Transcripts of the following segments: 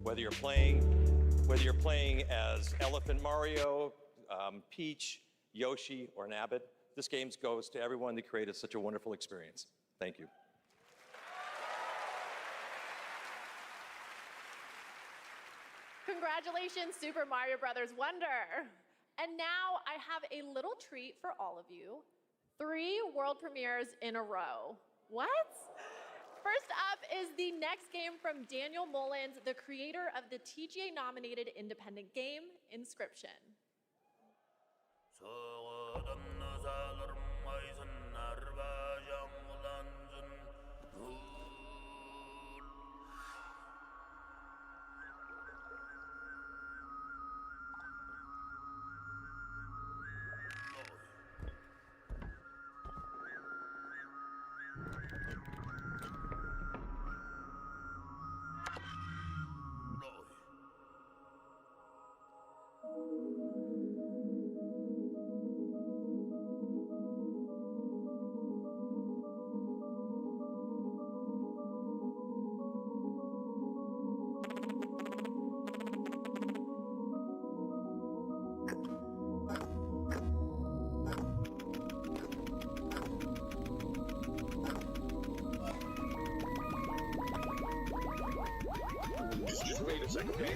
Whether you're playing as Elephant Mario, Peach, Yoshi, or Nabbit, this game goes to everyone that created such a wonderful experience. Thank you. Congratulations, Super Mario Brothers Wonder. And now I have a little treat for all of you. 3 world premieres in a row. What? First up is the next game from Daniel Mullins, the creator of the TGA-nominated independent game, Inscription. Just wait a second, okay?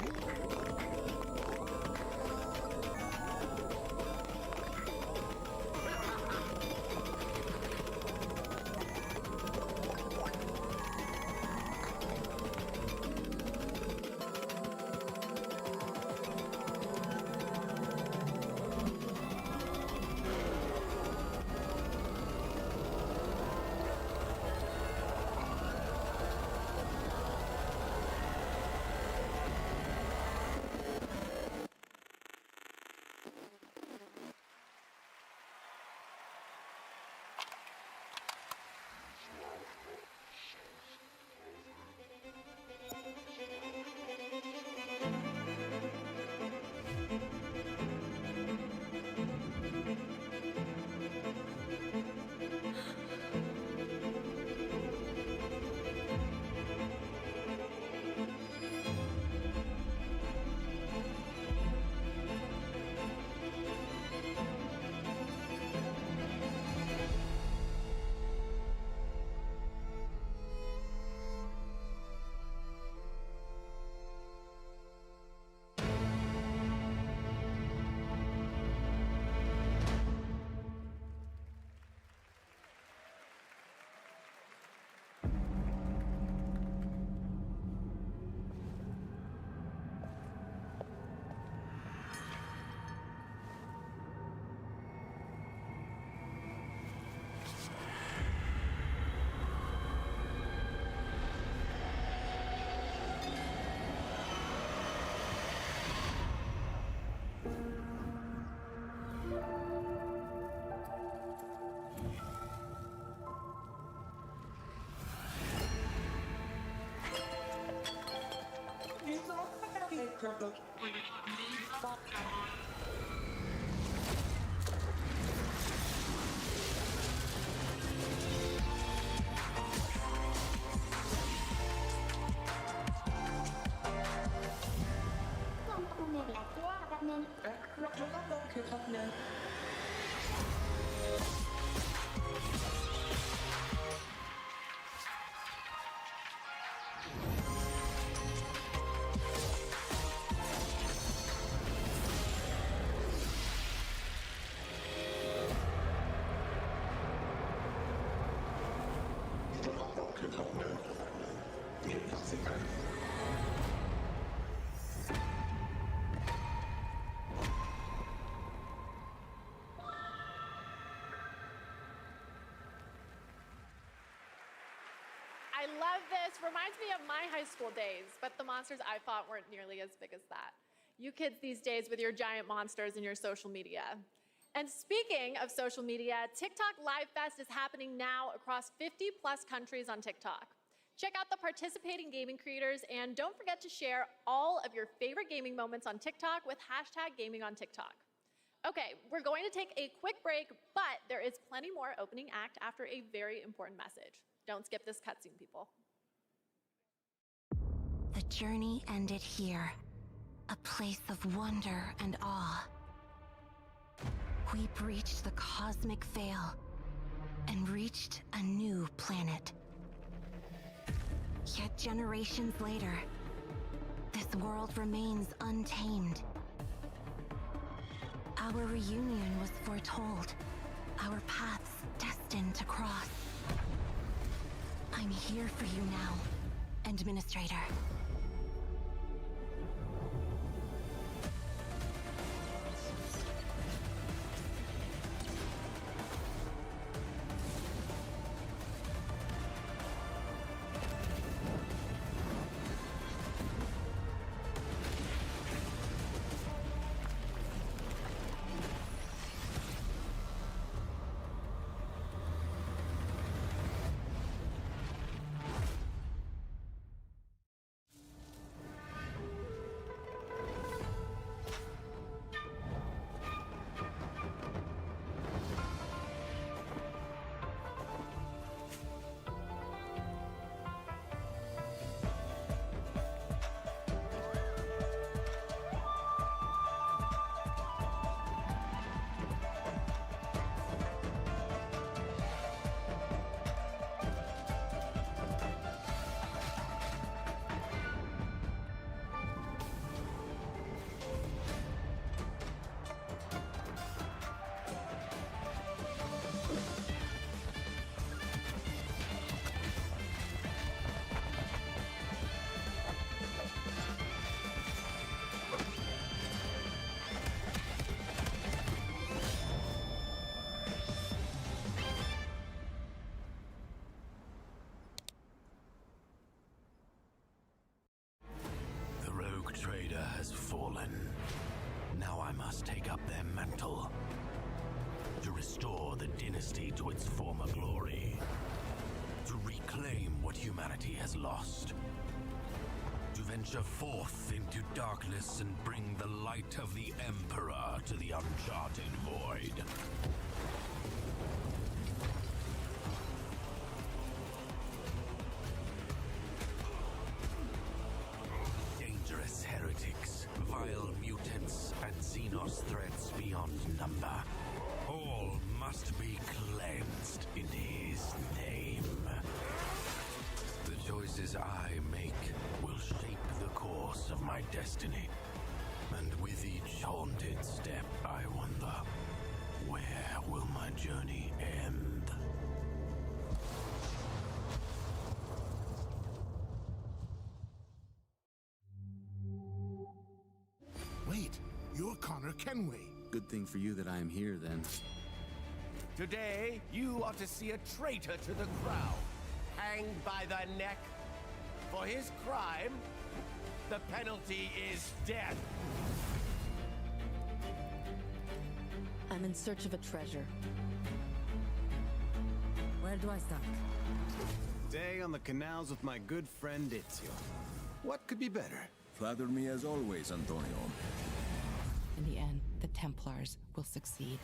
I love this. Reminds me of my high school days, but the monsters I fought weren't nearly as big as that. You kids these days with your giant monsters and your social media. And speaking of social media, TikTok Live Fest is happening now across 50+ countries on TikTok. Check out the participating gaming creators and don't forget to share all of your favorite gaming moments on TikTok with #GamingOnTikTok. Okay, we're going to take a quick break, but there is plenty more opening act after a very important message. Don't skip this cutscene, people. The journey ended here, a place of wonder and awe. We breached the cosmic veil and reached a new planet. Yet generations later, this world remains untamed. Our reunion was foretold, our paths destined to cross. I'm here for you now, Administrator. Fallen. Now I must take up their mantle to restore the dynasty to its former glory, to reclaim what humanity has lost, to venture forth into darkness and bring the light of the Emperor to the uncharted void. Dangerous heretics, vile mutants, and Xenos threats beyond number. All must be cleansed in his name. The choices I make will shape the course of my destiny. And with each haunted step, I wonder, where will my journey end? Wait, you're Connor Kenway. Good thing for you that I am here, then. Today, you are to see a traitor to the crown, hanged by the neck. For his crime, the penalty is death. I'm in search of a treasure. Where do I start? Day on the canals with my good friend Ezio. What could be better? Flatter me as always, Antonio. In the end, the Templars will succeed.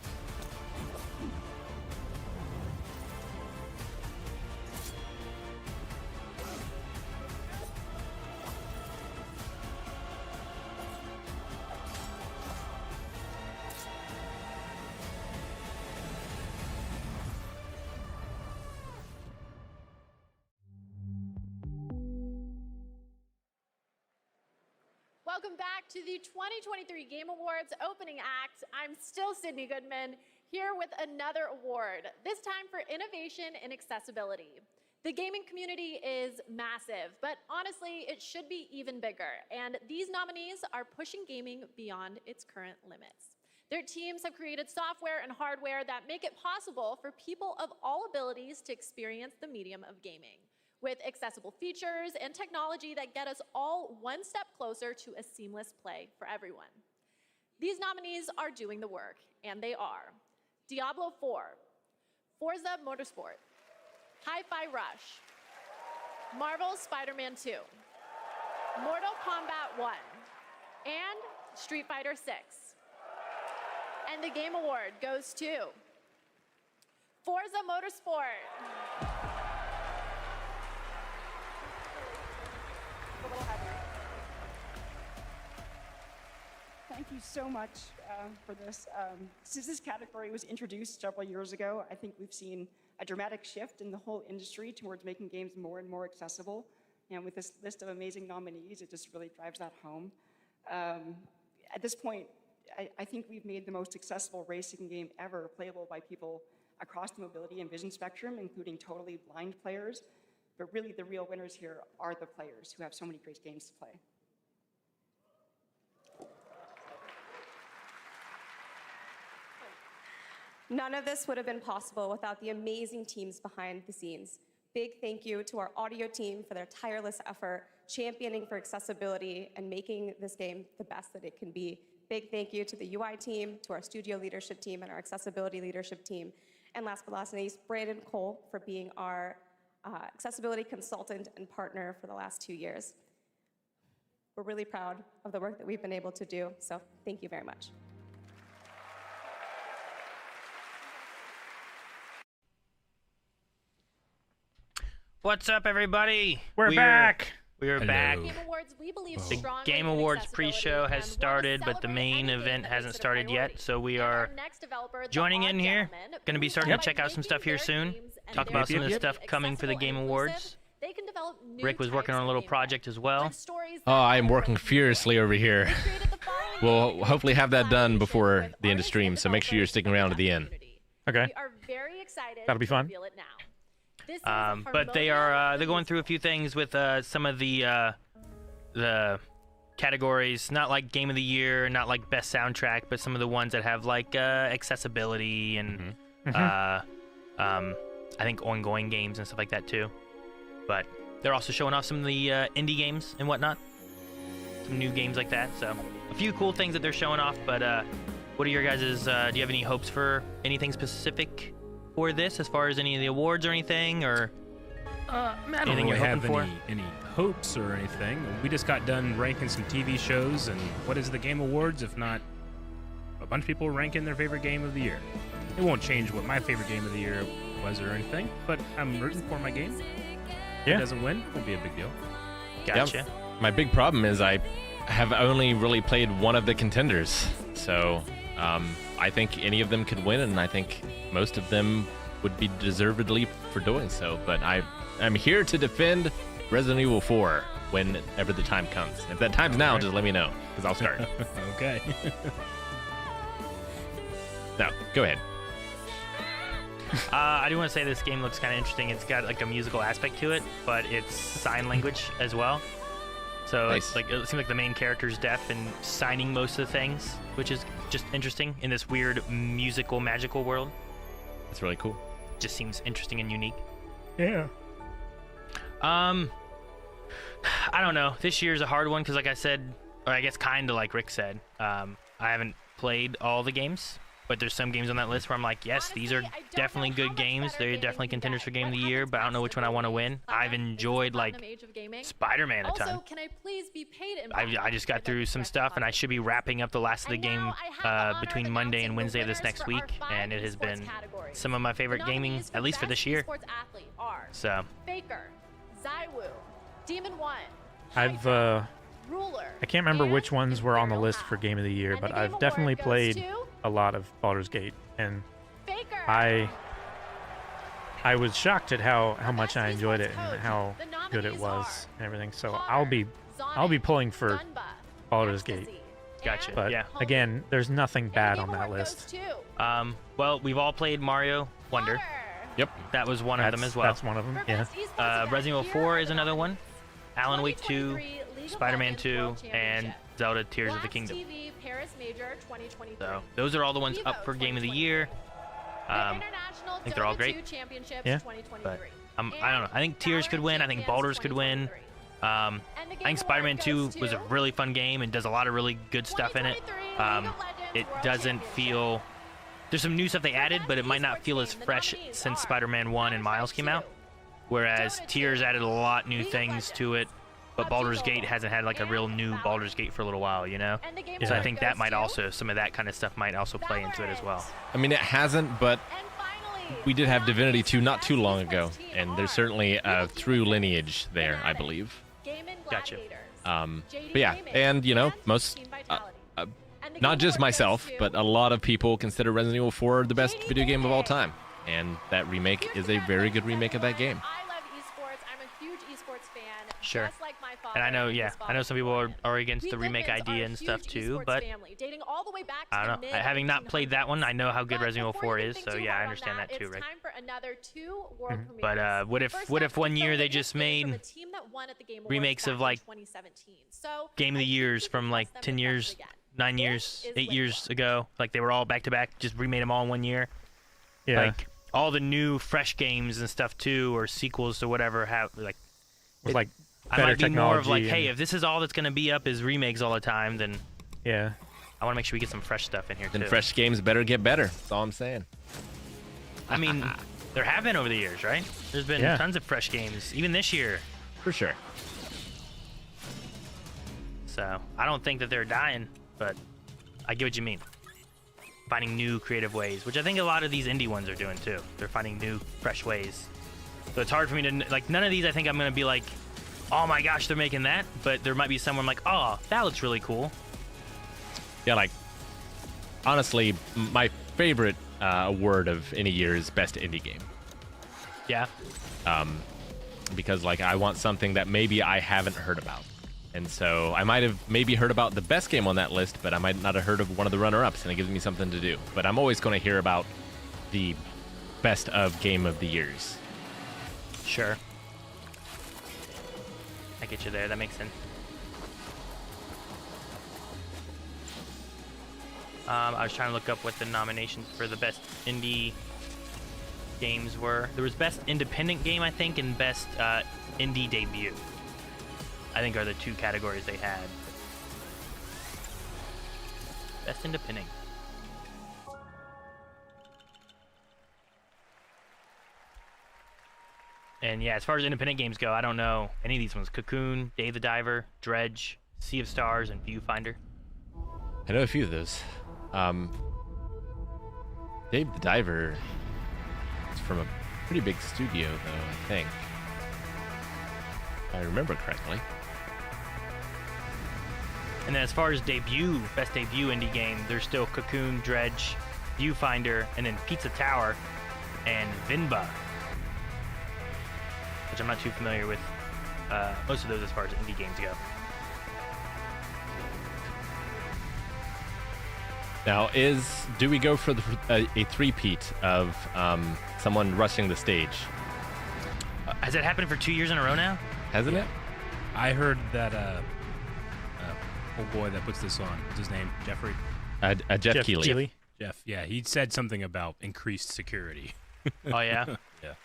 Welcome back to the 2023 Game Awards opening act. I'm still Sydney Goodman, here with another award, this time for innovation in accessibility. The gaming community is massive, but honestly, it should be even bigger. And these nominees are pushing gaming beyond its current limits. Their teams have created software and hardware that make it possible for people of all abilities to experience the medium of gaming, with accessible features and technology that get us all one step closer to a seamless play for everyone. These nominees are doing the work, and they are Diablo 4, Forza Motorsport, Hi-Fi Rush, Marvel's Spider-Man 2, Mortal Kombat 1, and Street Fighter 6. And the Game Award goes to Forza Motorsport. A little heavier. you so much for this. Since this category was introduced several years ago, I think we've seen a dramatic shift in the whole industry towards making games more and more accessible. And with this list of amazing nominees, it just really drives that home. At this point, I think we've made the most accessible racing game ever playable by people across the mobility and vision spectrum, including totally blind players. But really, the real winners here are the players who have so many great games to play. None of this would have been possible without the amazing teams behind the scenes. Big thank you to our audio team for their tireless effort, championing for accessibility and making this game the best that it can be. Big thank you to the UI team, to our studio leadership team, and our accessibility leadership team. And last but not least, Brandon Cole for being our accessibility consultant and partner for the last 2 years. We're really proud of the work that we've been able to do, so thank you very much. What's up, everybody? We're back. We are back. Game Awards, we believe The Game Awards pre-show has started, but the main event hasn't started yet, so we are joining in here. Going to be starting to check out some stuff here soon. Talk about some of the stuff coming for the Game Awards. Rick was working on a little project as well. Oh, I am working furiously over here. We'll hopefully have that done before the end of stream, so make sure you're sticking around to the end. Okay. We are very excited That'll be fun. to reveal it now. But they're going through a few things with some of the categories, not like Game of the Year, not like Best Soundtrack, but some of the ones that have like accessibility and I think ongoing games and stuff like that too. But they're also showing off some of the indie games and whatnot, some new games like that. So a few cool things that they're showing off. But what are your guys'? Do you have any hopes for anything specific for this, as far as any of the awards or anything, or I don't anything really you're have hoping for? any hopes or anything. We just got done ranking some TV shows, and what is the Game Awards if not a bunch of people ranking their favorite game of the year? It won't change what my favorite game of the year was or anything, but I'm rooting for my game. If it doesn't win, it won't be a big deal. Gotcha. Yep. My big problem is I have only really played one of the contenders, so I think any of them could win, and I think most of them would be deservedly for doing so. But I'm here to defend Resident Evil 4 whenever the time comes. If that time's now, just let me know, because I'll start. Okay. No, go ahead. I do want to say this game looks kind of interesting. It's got like a musical aspect to it, but it's sign language as well. So Nice. it's like it seems like the main character's deaf and signing most of the things, which is just interesting in this weird musical magical world. That's really cool. Just seems interesting and unique. Yeah. I don't know. This year's a hard one because, like I said, or I guess kind of like Rick said, I haven't played all the games, but there's some games on that list where I'm like, yes, these are definitely good games. They're definitely contenders for Game of the Year, but I don't know which one I want to win. I've enjoyed like Spider-Man a ton. Also, can I please be paid in I just got through some stuff, and I should be wrapping up the last of the game between Monday and Wednesday of this next week, and it has been some of my favorite gaming, at least for this year. So. Faker, Zywoo, Demon One, Ruler. I can't remember which ones were on the list for Game of the Year, but I've definitely played a lot of Baldur's Gate, and I was shocked at how much I enjoyed it and how good it was and everything. So I'll be pulling for Baldur's Gate. Gotcha. But yeah. Again, there's nothing bad on that list. Well, we've all played Mario Wonder. Yep. That was one of them as well. That's one of them. Yeah. Resident Evil 4 is another one. Alan Wake 2, Spider-Man 2, and Zelda Tears of the Kingdom. So those are all the ones up for Game of the Year. I think they're all great. Yeah. But I don't know. I think Tears could win. I think Baldur's could win. I think Spider-Man 2 was a really fun game and does a lot of really good stuff in it. It doesn't feel... There's some new stuff they added, but it might not feel as fresh since Spider-Man 1 and Miles came out. Whereas Tears added a lot new things to it, but Baldur's Gate hasn't had like a real new Baldur's Gate for a little while, you know? Yeah. So I think that might also, some of that kind of stuff might also play into it as well. I mean, it hasn't, but we did have Divinity 2 not too long ago, and there's certainly a through lineage there, I believe. Gotcha. But yeah, and you know, most not just myself, but a lot of people consider Resident Evil 4 the best video game of all time. And that remake is a very good remake of that game. I love esports. I'm a huge esports fan. Sure. Just like my father. And I know some people are against the remake idea and stuff too, but dating all the way back to I don't know. Having not played that one, I know how good Resident Evil 4 is, so yeah, I understand that too, Rick. It's time for another 2 world premieres. But what if one year they just made remakes of like Game of the Years from like 10 years, 9 years, 8 years ago? Like they were all back to back, just remade them all in 1 year. Yeah. Like all the new fresh games and stuff too, or sequels to whatever have like. With like I better might be more of like, technology hey, if this is all that's gonna be up is remakes all the time, then yeah, I want to make sure we get some fresh stuff in here too. Then fresh games better get better. That's all I'm saying. I mean, there have been over the years, right? There's been tons of fresh games, even this year. For sure. So I don't think that they're dying, but I get what you mean. Finding new creative ways, which I think a lot of these indie ones are doing too. They're finding new, fresh ways. So it's hard for me to like. None of these I think I'm gonna be like, oh my gosh, they're making that. But there might be someone like, oh, that looks really cool. Yeah, like honestly, my favorite award of any year is best indie game. Yeah. Because like I want something that maybe I haven't heard about. And so I might have maybe heard about the best game on that list, but I might not have heard of one of the runner-ups, and it gives me something to do. But I'm always going to hear about the best of game of the years. Sure. I get you there. That makes sense. I was trying to look up what the nominations for the best indie games were. There was best independent game, I think, and best indie debut. I think are the 2 categories they had. Best independent. And yeah, as far as independent games go, I don't know any of these ones. Cocoon, Dave the Diver, Dredge, Sea of Stars, and Viewfinder. I know a few of those. Dave the Diver is from a pretty big studio, though, I think. If I remember correctly. And then as far as debut, best debut indie game, there's still Cocoon, Dredge, Viewfinder, and then Pizza Tower, and Vinba, which I'm not too familiar with most of those as far as indie games go. Now, do we go for a three-peat of someone rushing the stage? Has it happened for 2 years in a row now? Hasn't it? I heard that old boy that puts this on, what's his name? Jeffrey? Jeff Keighley. Jeff, yeah, he said something about increased security. Oh, yeah? Yeah.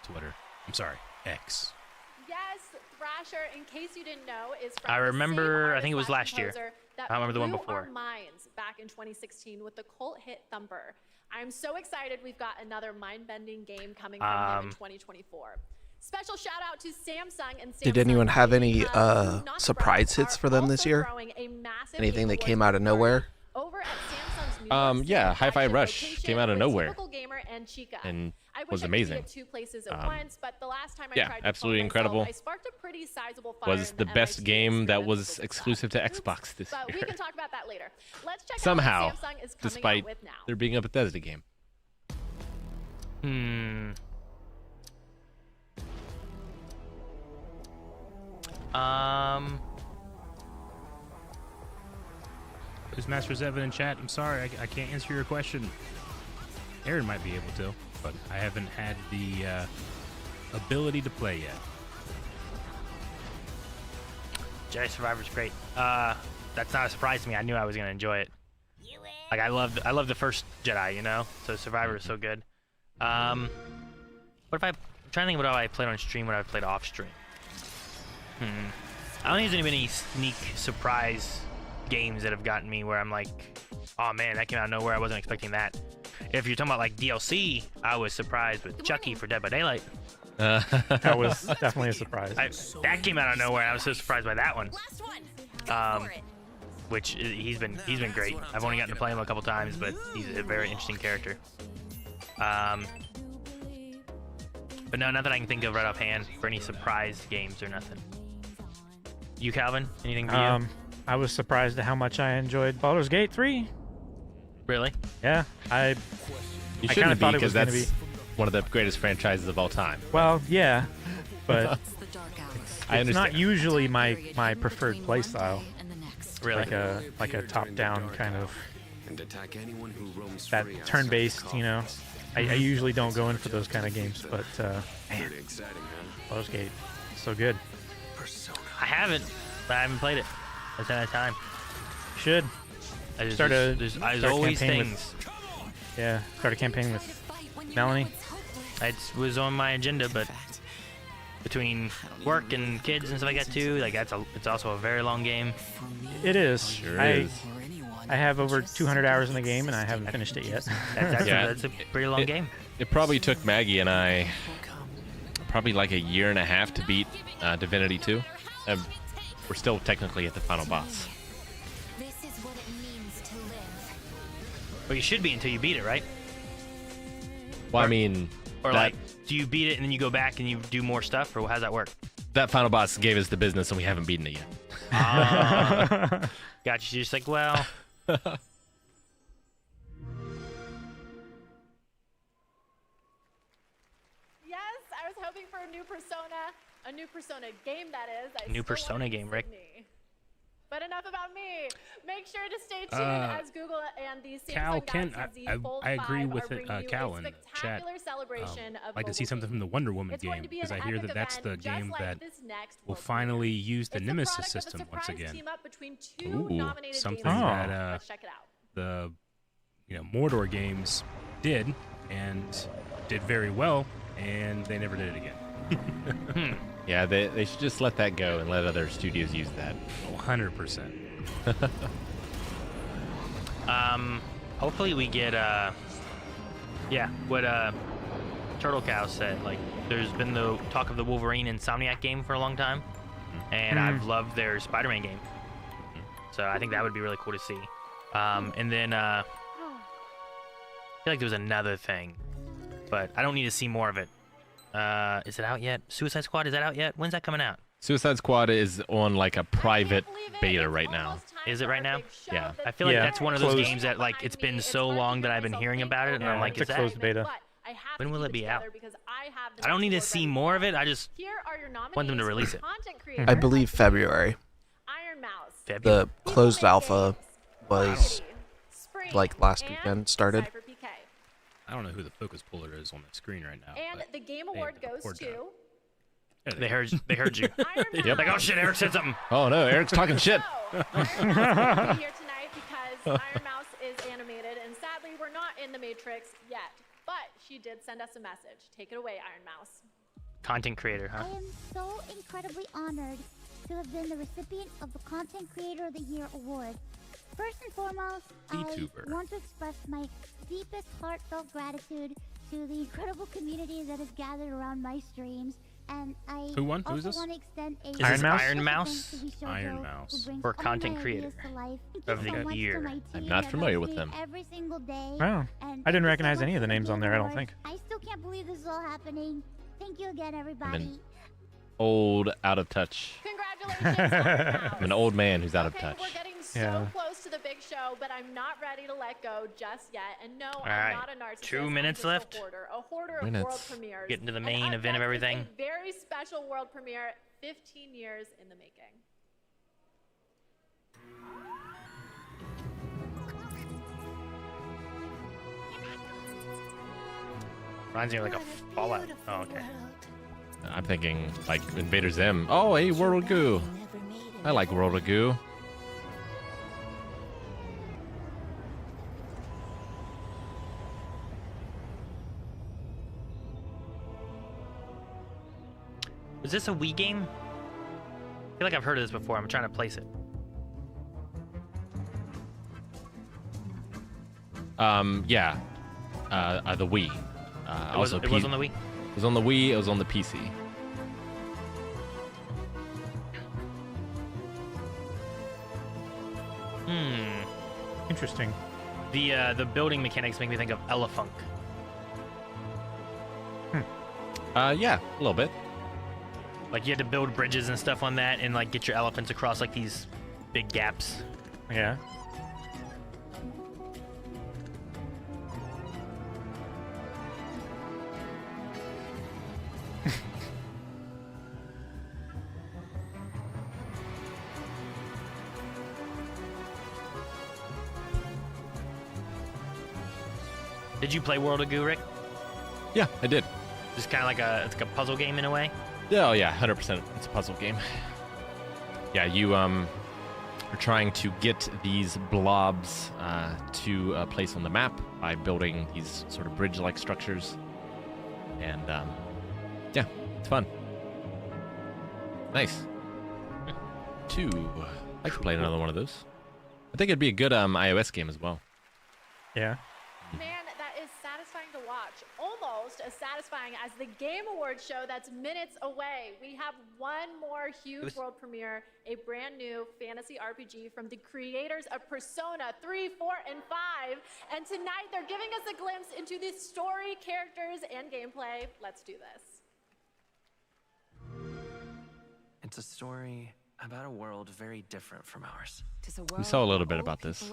Twitter. I'm sorry, X. Yes, Thrasher, in case you didn't know, is from I remember, the I think it was last year. That I remember the one blew before. Our minds back in 2016 with the cult hit Thumper. I'm so excited we've got another mind-bending game coming from him in 2024. Special shout out to Samsung and Samsung. Did anyone have any surprise hits for them this year? Anything that came out of nowhere? Over at Samsung's yeah, Hi-Fi Rush came out of nowhere and Chica. and I was wish amazing. I could get 2 places at once, but the last time I Yeah, tried to absolutely phone incredible. myself, I sparked a pretty sizable fire Was in the best MIT game that experience was with exclusive to Xbox this But we year. can talk about that later. Let's check Somehow, out what Samsung is coming despite out with now. there being a Bethesda game. Is Master Zevin in chat? I'm sorry, I can't answer your question. Aaron might be able to, but I haven't had the ability to play yet. Jedi Survivor's great. That's not a surprise to me. I knew I was gonna enjoy it. Like I love the first Jedi, you know. So Survivor is so good. What if I'm trying to think of what I played on stream, what I played off stream. I don't think there's any sneak surprise games that have gotten me where I'm like, oh man, that came out of nowhere. I wasn't expecting that. If you're talking about like DLC, I was surprised with Chucky for Dead by Daylight. That was definitely a surprise. That came out of nowhere, and I was so surprised by that one. Which he's been great. I've only gotten to play him a couple times, but he's a very interesting character. But no, not that I can think of right offhand for any surprise games or nothing. You, Calvin? Anything for you? I was surprised at how much I enjoyed Baldur's Gate 3. Really? Yeah, You I shouldn't kind of thought be, it was because going to that's be. one of the greatest franchises of all time. Well, yeah, but I it's not understand. usually my preferred playstyle. Really? Like a top-down kind of And attack anyone who roams that free outside turn-based, this you know. I usually don't go in for those kind of games, but man, Pretty exciting, huh? Baldur's Gate, so good. I haven't, but I haven't played it. I just haven't had time. Should I just, start a there's start always campaign things. start a campaign with Melanie. It was on my agenda, but between work and kids and stuff like that too, like it's also a very long game. It is. Sure I is. have over 200 hours in the game, and I haven't finished it yet. That's a pretty long game. It probably took Maggie and I probably like a year and a half to beat Divinity 2. We're still technically at the final boss. But you should be until you beat it, right? Well, I mean, Or that, like, do you beat it and then you go back and you do more stuff, or how's that work? that final boss gave us the business, and we haven't beaten it yet. Gotcha. You're just like, well. Yes, I was hoping for a new Persona game, that is. New Persona game, Rick. But enough about me. Make sure to stay tuned as Google and the Cal, Samsung Ken, Galaxy Z I Fold agree 5 with are bringing you Cal a in chat. spectacular celebration of I'd like to see mobile something from the Wonder Woman It's going game, to be because an I hear epic that that's the event, just game like that this next will World finally use the It's Nemesis product of a system once surprise again. team-up between two Ooh, nominated Something games. that Let's check it out. the Mordor games did, and did very well, and they never did it again. Yeah, they should just let that go and let other studios use that. 100%. Hopefully we get what Turtle Cow said. Like, there's been the talk of the Wolverine Insomniac game for a long time, and I've loved their Spider-Man game. So I think that would be really cool to see. And then I feel like there was another thing, but I don't need to see more of it. Is it out yet? Suicide Squad, is that out yet? When's that coming out? Suicide Squad is on like a private beta right now. Is it right now? Yeah. I feel like Yeah, that's one of those closed. games that, like, it's been so long that I've been hearing about it, and I'm like, it's is a that closed beta. when will it be out? I don't need to see more of it. I just want them to release it. I believe February. Iron Mouse. The closed alpha was like last weekend started. Cypher PK. I don't know who the focus puller is on the screen right now. And but the game they award have the goes board to down. They heard you. Yep. Like, oh shit, Eric said something. Oh no, Eric's talking shit. Iron Mouse is gonna be here tonight because Iron Mouse is animated, and sadly, we're not in the Matrix yet. But she did send us a message. Take it away, Iron Mouse. Content creator, huh? I am so incredibly honored to have been the recipient of the Content Creator of the Year award. First and foremost, VTuber. I want to express my deepest heartfelt gratitude to the incredible community that has gathered around my streams. And I Who won? Who is also this? want to extend a Is this special Iron Mouse? thanks to Bishojo, Iron who Mouse. brings Or all Content my Creator ideas to life. Thank of you so the much to year. my I'm team not that familiar helps with me them. every single day. Oh, And I thank didn't you so recognize much any of the for names on there, I don't think. I still can't believe this is all happening. Thank you again, everybody. Old, out of touch. Congratulations, Iron Mouse. I'm an old man who's out of Okay, touch. we're getting so Yeah. close to the big show, but I'm not ready to let go just yet. And no, I'm right, not a narcissist. 2 minutes I'm left. just a hoarder of Minutes. world premieres. Getting to the And main up event of next is everything. A very special world premiere, 15 years in the making. Reminds me of like a Fallout. Oh, okay. I'm thinking like Invader Zim. Oh, hey, World of Goo. I like World of Goo. Is this a Wii game? I feel like I've heard of this before. I'm trying to place it. Yeah. The Wii. It was on the Wii? It was on the Wii. It was on the PC. Interesting. The building mechanics make me think of Elefunk. Yeah, a little bit. Like, you had to build bridges and stuff on that and like get your elephants across like these big gaps. Yeah. Did you play World of Goo, Rick? Yeah, I did. Just kind of like it's like a puzzle game in a way. Yeah, oh yeah, 100%. It's a puzzle game. Yeah, you are trying to get these blobs to a place on the map by building these sort of bridge-like structures, and yeah, it's fun. Nice. I could play another one of those. I think it'd be a good iOS game as well. Yeah. Man, that is satisfying to watch. Almost as satisfying as the Game Awards show that's minutes away. We have one more huge world premiere, a brand new fantasy RPG from the creators of Persona 3, 4, and 5. And tonight they're giving us a glimpse into the story, characters, and gameplay. Let's do this. It's a story about a world very different from ours. We saw a little bit about this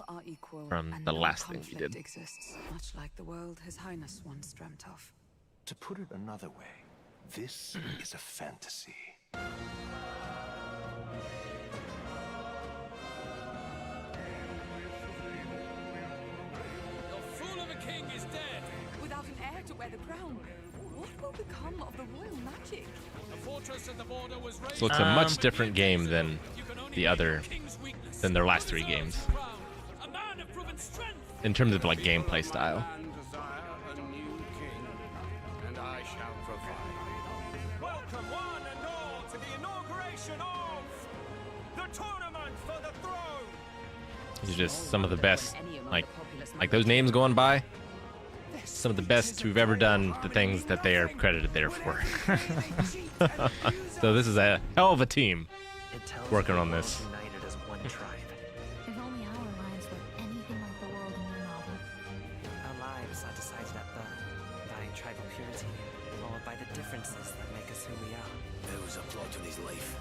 from the last thing we did. Exists, much like the world His Highness once dreamt of. To put it another way, this is a fantasy. The fool of a king is dead. Without an heir to wear the crown, what will become of the royal magic? The fortress at the border was raised. So it's a much different game than their last 3 games. In terms of like gameplay style. Welcome one and all to the inauguration of the tournament for the throne. These are just some of the best, like those names going by. Some of the best who've ever done the things that they are credited there for. So this is a hell of a team working on this. United as one tribe. If only our lives were anything like the world in your novel. Our lives are decided at birth by tribal purity, or by the differences that make us who we are. There was a plot in his life.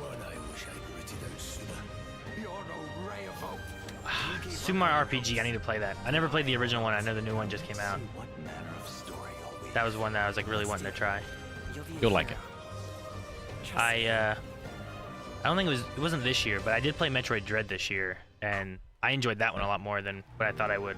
One I wish I'd written out sooner. You're no ray of hope. Super Mario RPG, I need to play that. I never played the original one. I know the new one just came out. That was one that I was like really wanting to try. You'll like it. I don't think it wasn't this year, but I did play Metroid Dread this year, and I enjoyed that one a lot more than what I thought I would.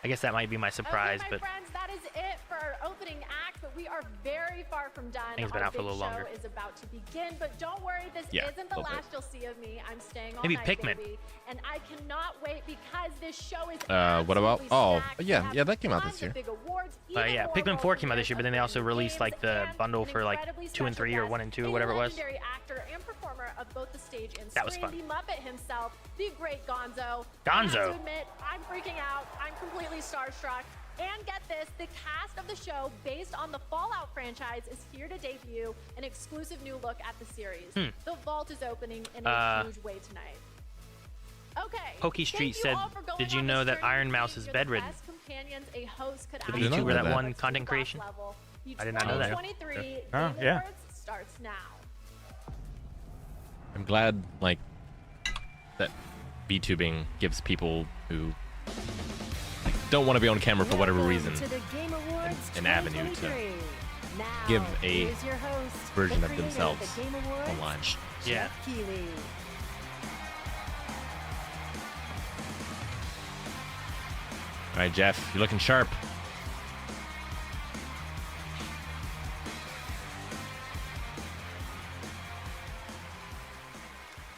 I guess that might be my surprise, okay, my but friends, that is it for our opening act, but we are very far from done. I think it's been Our out for a little big show longer. is about to begin, but don't worry, this Yeah, isn't the a little last you'll see of me. I'm staying all Maybe night, Pikmin. baby, and I cannot wait because this show is What about? absolutely Oh, stacked. yeah, We yeah, have that came out tons this year. of big awards, yeah, even more Pikmin 4 world came out this year, but then they also premieres, released like the and bundle an for like incredibly 2 and special 3 or guest, 1 and 2 a or whatever it was. legendary actor and performer of both the stage and That was screen, fun. the Muppet himself, the great Gonzo. I Gonzo. have to admit, I'm freaking out. I'm completely starstruck. And get this, the cast of the show, based on the Fallout franchise, is here to debut an exclusive new look at the series. The vault is opening in a huge way tonight. Okay. Pokey Street thank you said, all for going "Did you on know this that journey Iron with Mouse me. is You're the bedridden?" best companions a host could The ask VTuber, for. that one Let's content kick off creation? level. The I did not know that. 2023 Oh, Game yeah. Awards starts now. I'm glad like that VTubing gives people who like, don't want to be on camera for whatever reason an avenue to give a version of themselves online. Yeah. All right, Jeff, you're looking sharp.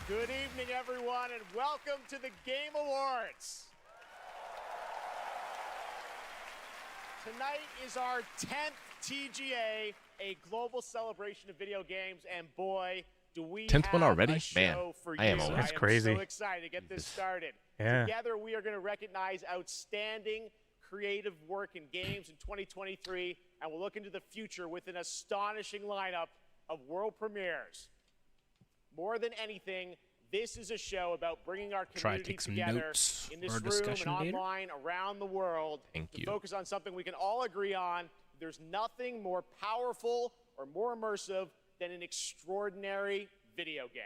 Good evening, everyone, and welcome to the Game Awards. Tonight is our 10th TGA, a global celebration of video games, and boy, do we 10th one have already? a show Man, for I am you. old. That's I am crazy. so excited to get this started. Yeah. Together, we are going to recognize outstanding creative work in games in 2023, and we'll look into the future with an astonishing lineup of world premieres. More than anything, this is a show about bringing our Try to community take some together notes in for this our room and discussion later. online around the world Thank to you. focus on something we can all agree on. There's nothing more powerful or more immersive than an extraordinary video game.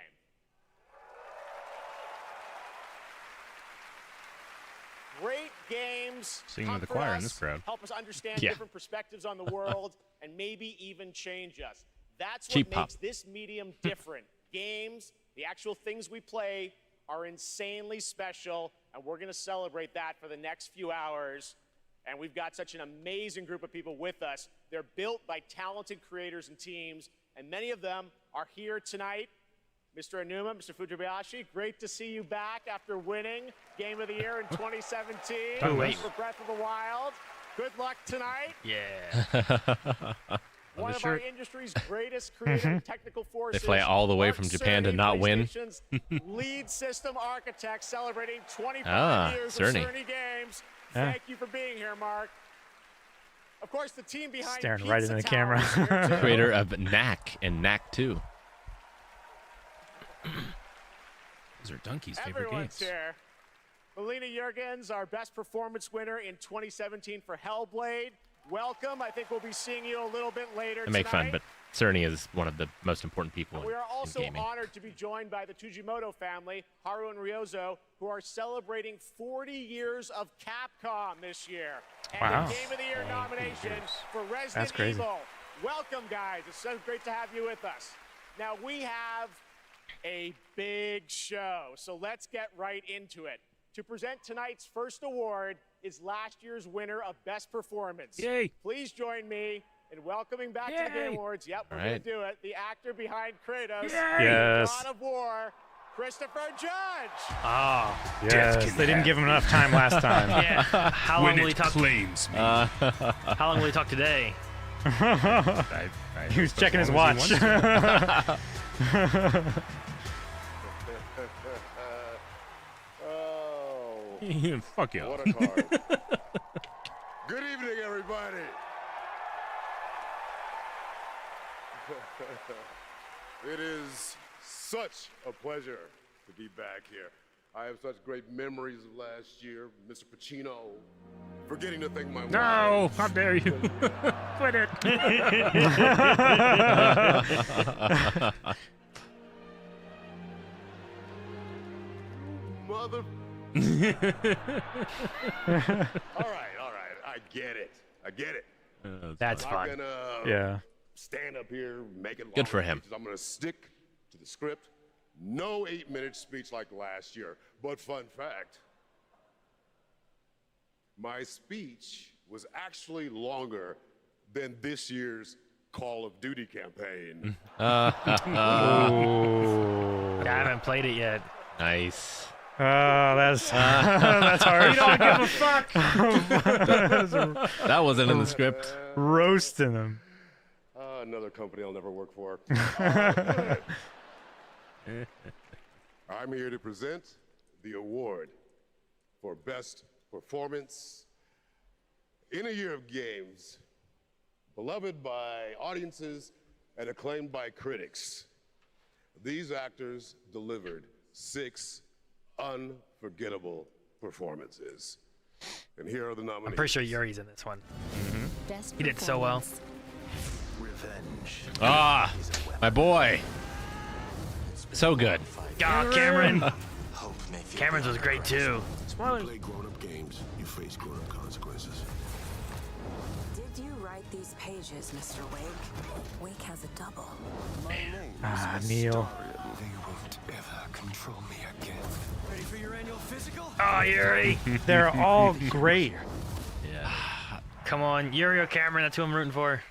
Great games Singing to the comfort choir in us, this crowd. help us understand Yeah. different perspectives on the world, and maybe even change us. That's what Cheap pop. makes this medium different. Games, the actual things we play, are insanely special, and we're going to celebrate that for the next few hours. And we've got such an amazing group of people with us. They're built by talented creators and teams, and many of them are here tonight. Mr. Aonuma, Mr. Fujibayashi, great to see you back after winning Game of the Year in 2017 Oh, wait. for Breath of the Wild. Good luck tonight. Yeah. One of our industry's greatest creative and technical forces. They fly all the way Mark from Japan to Cerny, not win. PlayStation's lead system architect, celebrating 25 years Cerny. of Cerny Games. Yeah. Thank you for being here, Mark. Of course, the team behind Staring Pizza right into the Tower camera. is here, too. Creator of Knack and Knack 2. Those are Donkey's favorite Everyone's games. here. Melina Jurgens, our best performance winner in 2017 for Hellblade. Welcome. I think we'll be seeing you a little bit later They make tonight. fun, but Cerny is one of the most important people We are in also gaming. honored to be joined by the Tujimoto family, Haru and Ryozo, who are celebrating 40 years of Capcom this year. And Wow. the Game of the Year nomination for Resident That's crazy. Evil. Welcome, guys. It's so great to have you with us. Now, we have a big show, so let's get right into it. To present tonight's first award is last year's winner of Best Performance. Yay. Please join me in welcoming back to the Game Yay. Awards. Yep, we're All going right. to do it. The actor behind Kratos, Yes. God of War, Christopher Judge. Oh. Yes, they didn't give him enough time last time. Yeah. How long will he talk? Claims me. How long will he talk today? He was checking his as long watch. as he wants Oh, Fuck you. What a card. Good evening, everybody. It is such a pleasure to be back here. I have such great memories of last year. Mr. Pacino, forgetting to thank my wife. No, how dare you? Quit it. Mother. all right. I get it. That's I'm fun. gonna Yeah. stand up here, make it Good for him. speeches. I'm gonna stick to the script. No 8-minute speech like last year. But fun fact, my speech was actually longer than this year's Call of Duty campaign. I haven't played it yet. Nice. Oh, that's that's hard. You don't give a fuck. That wasn't in the script. Roasting him. Another company I'll never work for. I'm here to present the award for Best Performance in a year of games, beloved by audiences and acclaimed by critics. These actors delivered 6 unforgettable performances. And here are the nominees. I'm pretty sure Yuri's in this one. Best He did so well. Revenge. Ah, my boy. So good. God, Cameron. Cameron's was great too. When you play grown-up games, you face grown-up consequences. Did you write these pages, Mr. Wake? Wake has a double. Neil. They won't ever control me again. Ready for your annual physical? Oh, Yuri. They're all great. Yeah. Come on, Yuri or Cameron, that's who I'm rooting for.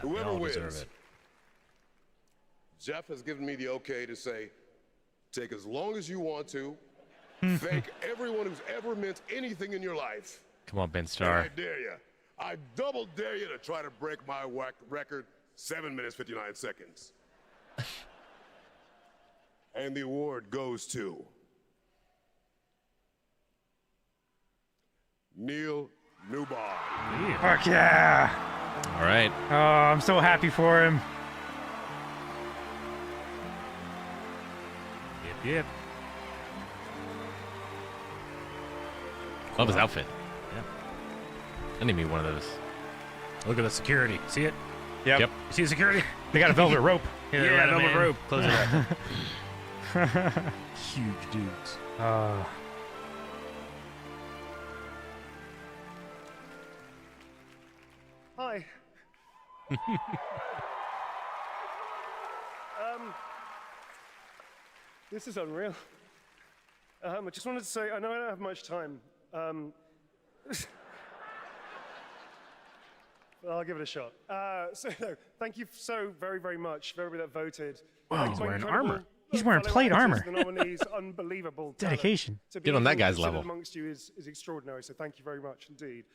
They Whoever all wins, deserve it. Jeff has given me the okay to say, take as long as you want to. Thank everyone who's ever meant anything in your life. Come on, Ben And Starr. I dare you. I double dare you to try to break my record, 7 minutes, 59 seconds. And the award goes to Neil Newbar. Fuck yeah. All right. Oh, I'm so happy for him. Yep. Love his outfit. Yep. I need me one of those. Look at the security. See it? Yep. You see the security? They got a velvet rope. Yeah, velvet rope. Close it up. Huge dudes. Hi. This is unreal. I just wanted to say, I know I don't have much time. I'll give it a shot. Thank you so very, very much for everybody that voted. Wow, He's wearing armor. He's wearing plate armor. The nominees, unbelievable. Dedication. Get on that guy's level. Amongst you is extraordinary, so thank you very much indeed.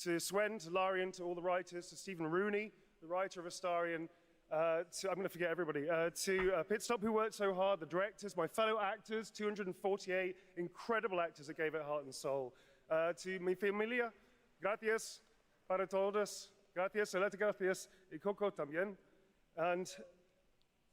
To Swen, to Larian, to all the writers, to Stephen Rooney, the writer of Astarion, I'm going to forget everybody, to Pitstop, who worked so hard, the directors, my fellow actors, 248 incredible actors that gave it heart and soul. To mi familia, gracias para todos, gracias, celete gracias, y Coco también. And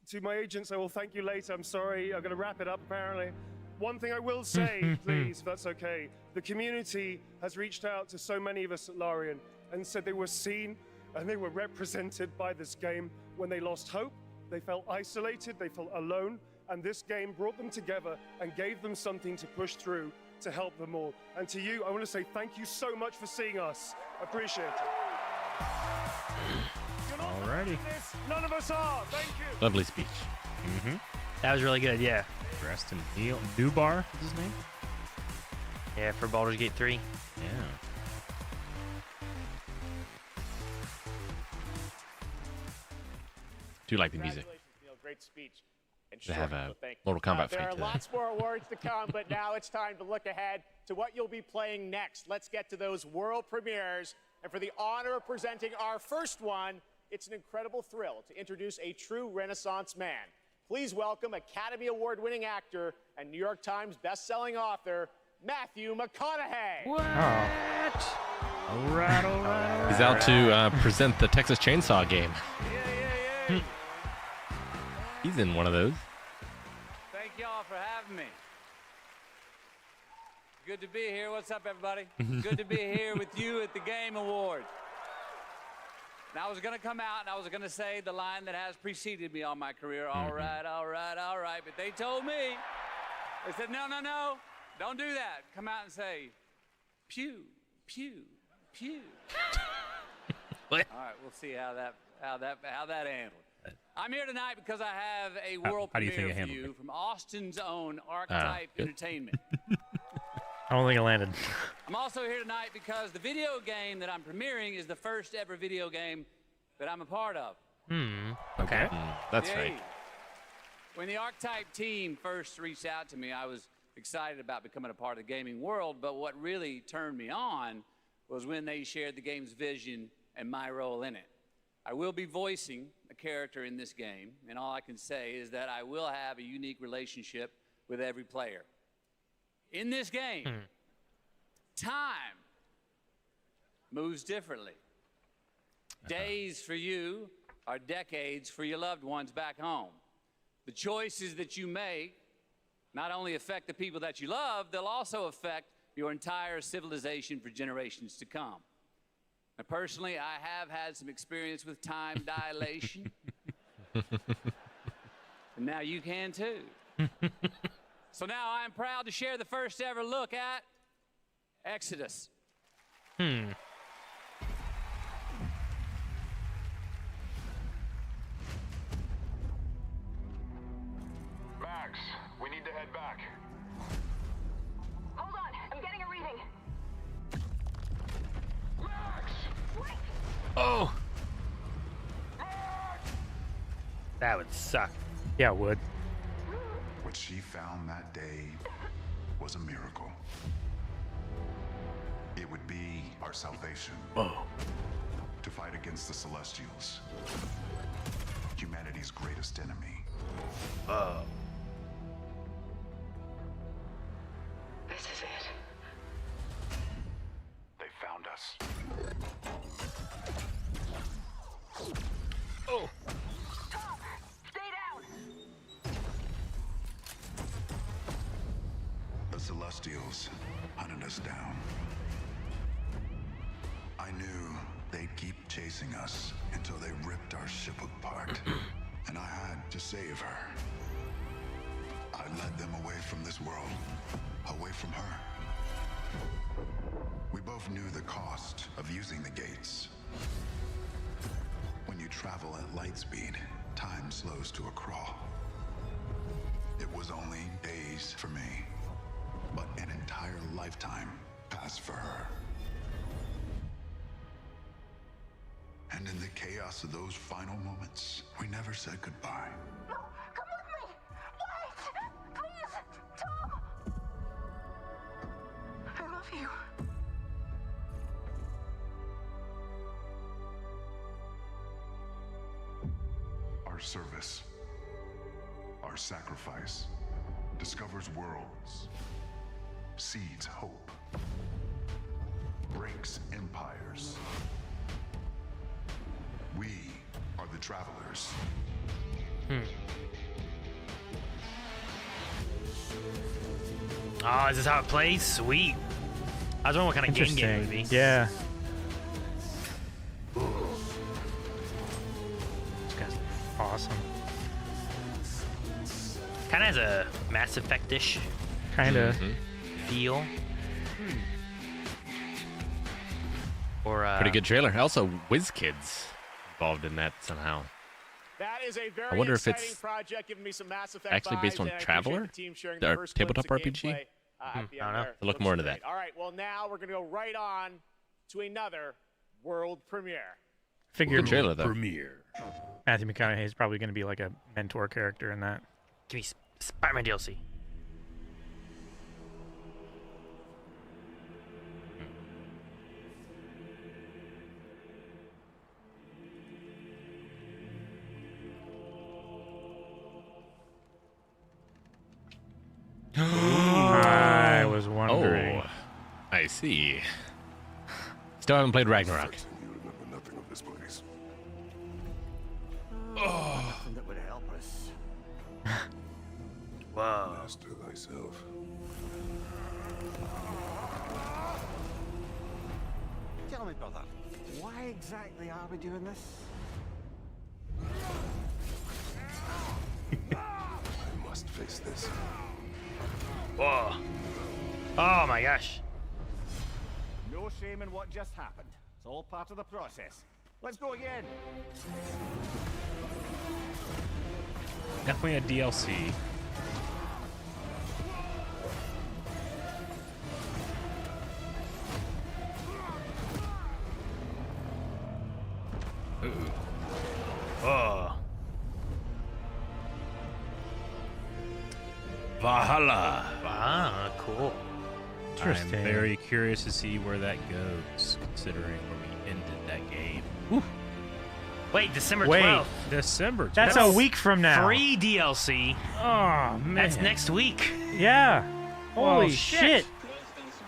to my agents, I will thank you later. I'm sorry, I'm going to wrap it up apparently. One thing I will say, please, if that's okay, the community has reached out to so many of us at Larian and said they were seen and they were represented by this game. When they lost hope, they felt isolated, they felt alone, and this game brought them together and gave them something to push through to help them all. And to you, I want to say thank you so much for seeing us. I appreciate it. Alrighty. None of us are. Thank you. Lovely speech. Mm-hmm. That was really good, yeah. Preston Neal Dubar is his name? Yeah, for Baldur's Gate 3. Yeah. Do like the music. Neil, great speech. And They have a so thank you. Mortal Kombat There fight are today. lots more awards to come, but now it's time to look ahead to what you'll be playing next. Let's get to those world premieres. And for the honor of presenting our first one, it's an incredible thrill to introduce a true Renaissance man. Please welcome Academy Award-winning actor and New York Times best-selling author, Matthew McConaughey. What? All right. He's out to present the Texas Chainsaw game. He's in one of those. Thank y'all for having me. Good to be here. What's up, everybody? Good to be here with you at the Game Awards. Now, I was going to come out and I was going to say the line that has preceded me all my career, all right, all right, all right. But they told me, they said, no, no, no, don't do that. Come out and say, pew, pew, pew. What? All right, we'll see how that handled. I'm here tonight because I have a world how do you think premiere it for handled you from Austin's own Archetype Entertainment. I don't think it landed. I'm also here tonight because the video game that I'm premiering is the first ever video game that I'm a part of. Okay. That's Yay. right. When the Archetype team first reached out to me, I was excited about becoming a part of the gaming world, but what really turned me on was when they shared the game's vision and my role in it. I will be voicing a character in this game, and all I can say is that I will have a unique relationship with every player. In this game, time moves differently. Days for you are decades for your loved ones back home. The choices that you make not only affect the people that you love, they'll also affect your entire civilization for generations to come. Now, personally, I have had some experience with time dilation. And now you can too. So now I'm proud to share the first ever look at Exodus. Max, we need to head back. Hold on, I'm getting a reading. Max! Wait! Oh! That would suck. Yeah, it would. What she found that day was a miracle. It would be our salvation. To fight against the Celestials. Humanity's greatest enemy. This is it. They found us. Oh! Tom, stay down! The Celestials hunted us down. I knew they'd keep chasing us until they ripped our ship apart. And I had to save her. I led them away from this world, away from her. We both knew the cost of using the gates. When you travel at light speed, time slows to a crawl. It was only days for me, but an entire lifetime passed for her. And in the chaos of those final moments, we never said goodbye. No, come with me! Wait! Please! Tom! I love you. Our service, our sacrifice, discovers worlds, seeds hope, breaks empires. We are the travelers. Oh, is this how it plays? Sweet. I was wondering what kind of game it would be. Yeah. Ooh. This guy's awesome. Kind of has a Mass Effect-ish kind of feel. Or pretty good trailer. Also, WizKids involved in that somehow. That is a very I wonder if exciting it's project, giving me some Mass Effect actually based vibes, on and I appreciate Traveler, the team sharing the or first tabletop glimpse of RPG. gameplay, at the end there. I'll look more into that. All right, well now we're gonna go right on to another world premiere. Figure Good trailer, though. Premiere. Matthew McConaughey is probably going to be like a mentor character in that. Give me Spider-Man DLC. I was wondering. Oh, I see. Still haven't played Ragnarok. You remember nothing of this place. Nothing that would help us. Whoa. Master thyself. Tell me, brother, why exactly are we doing this? I must face this. Whoa. Oh my gosh. No shame in what just happened. It's all part of the process. Let's go again. Definitely a DLC. Oh. Valhalla. Ah, cool. Interesting. I'm very curious to see where that goes, considering where we ended that game. Wait, December 12th. December 12th. That's a week from now. Free DLC. Oh, man. That's next week. Yeah. Holy shit.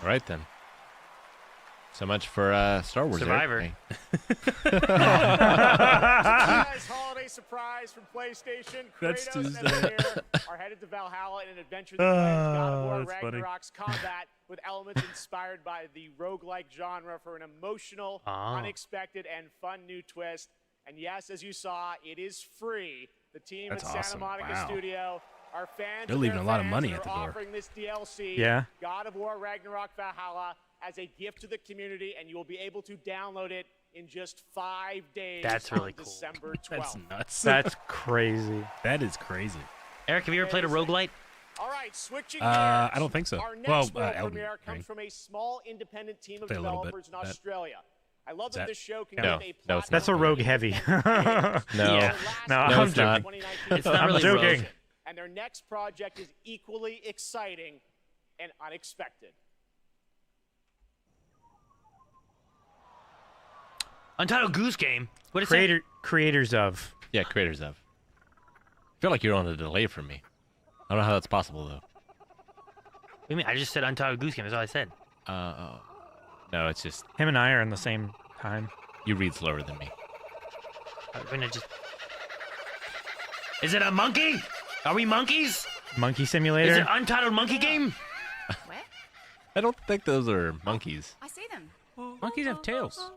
All right, then. So much for Star Wars. Survivor. Hey. Surprise holiday surprise from PlayStation. That's Kratos and Tuesday. Tyr are headed to Valhalla in an adventure that blends God of War that's funny. Ragnarok's combat with elements inspired by the roguelike genre for an emotional, unexpected, and fun new twist. And yes, as you saw, it is free. The team That's at Santa awesome. Monica Wow. Studio are fans. They're of leaving their a lot of fans money and at the are door. offering this DLC, Yeah. God of War Ragnarok Valhalla, as a gift to the community, and you will be able to download it in just 5 days. That's really on cool. December 12th. That's nuts. That's crazy. That is crazy. Eric, have you ever played a roguelite? All right, switching gears. I don't think so. Our next Well, world Elden premiere Ring. comes from a small independent team of Play a little bit. developers in That- Australia. I love that that- this show can No, give a no, it's That's a platinum rogue rating heavy. to No. No, No, I'm it's not. joking. It's not I'm really joking. rogue. And their next project is equally exciting and unexpected. Untitled Goose Game. What is Creators of. Yeah, creators of. I feel like you're on a delay from me. I don't know how that's possible, though. What do you mean? I just said Untitled Goose Game. That's all I said. No, it's just Him and I are in the same time. you read slower than me. I'm gonna just... Is it a monkey? Are we monkeys? Monkey Simulator. Is it Untitled Monkey Game? I don't think those are monkeys. I see them. Monkeys have tails.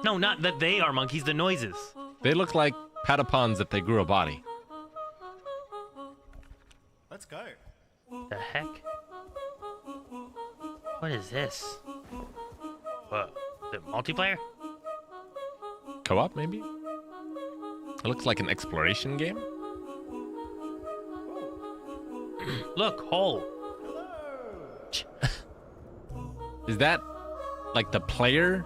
No, not that they are monkeys, the noises. They look like patapons if they grew a body. Let's go. The heck? What is this? What? Is it multiplayer? Co-op, maybe? It looks like an exploration game. Look, hole. Is that like the player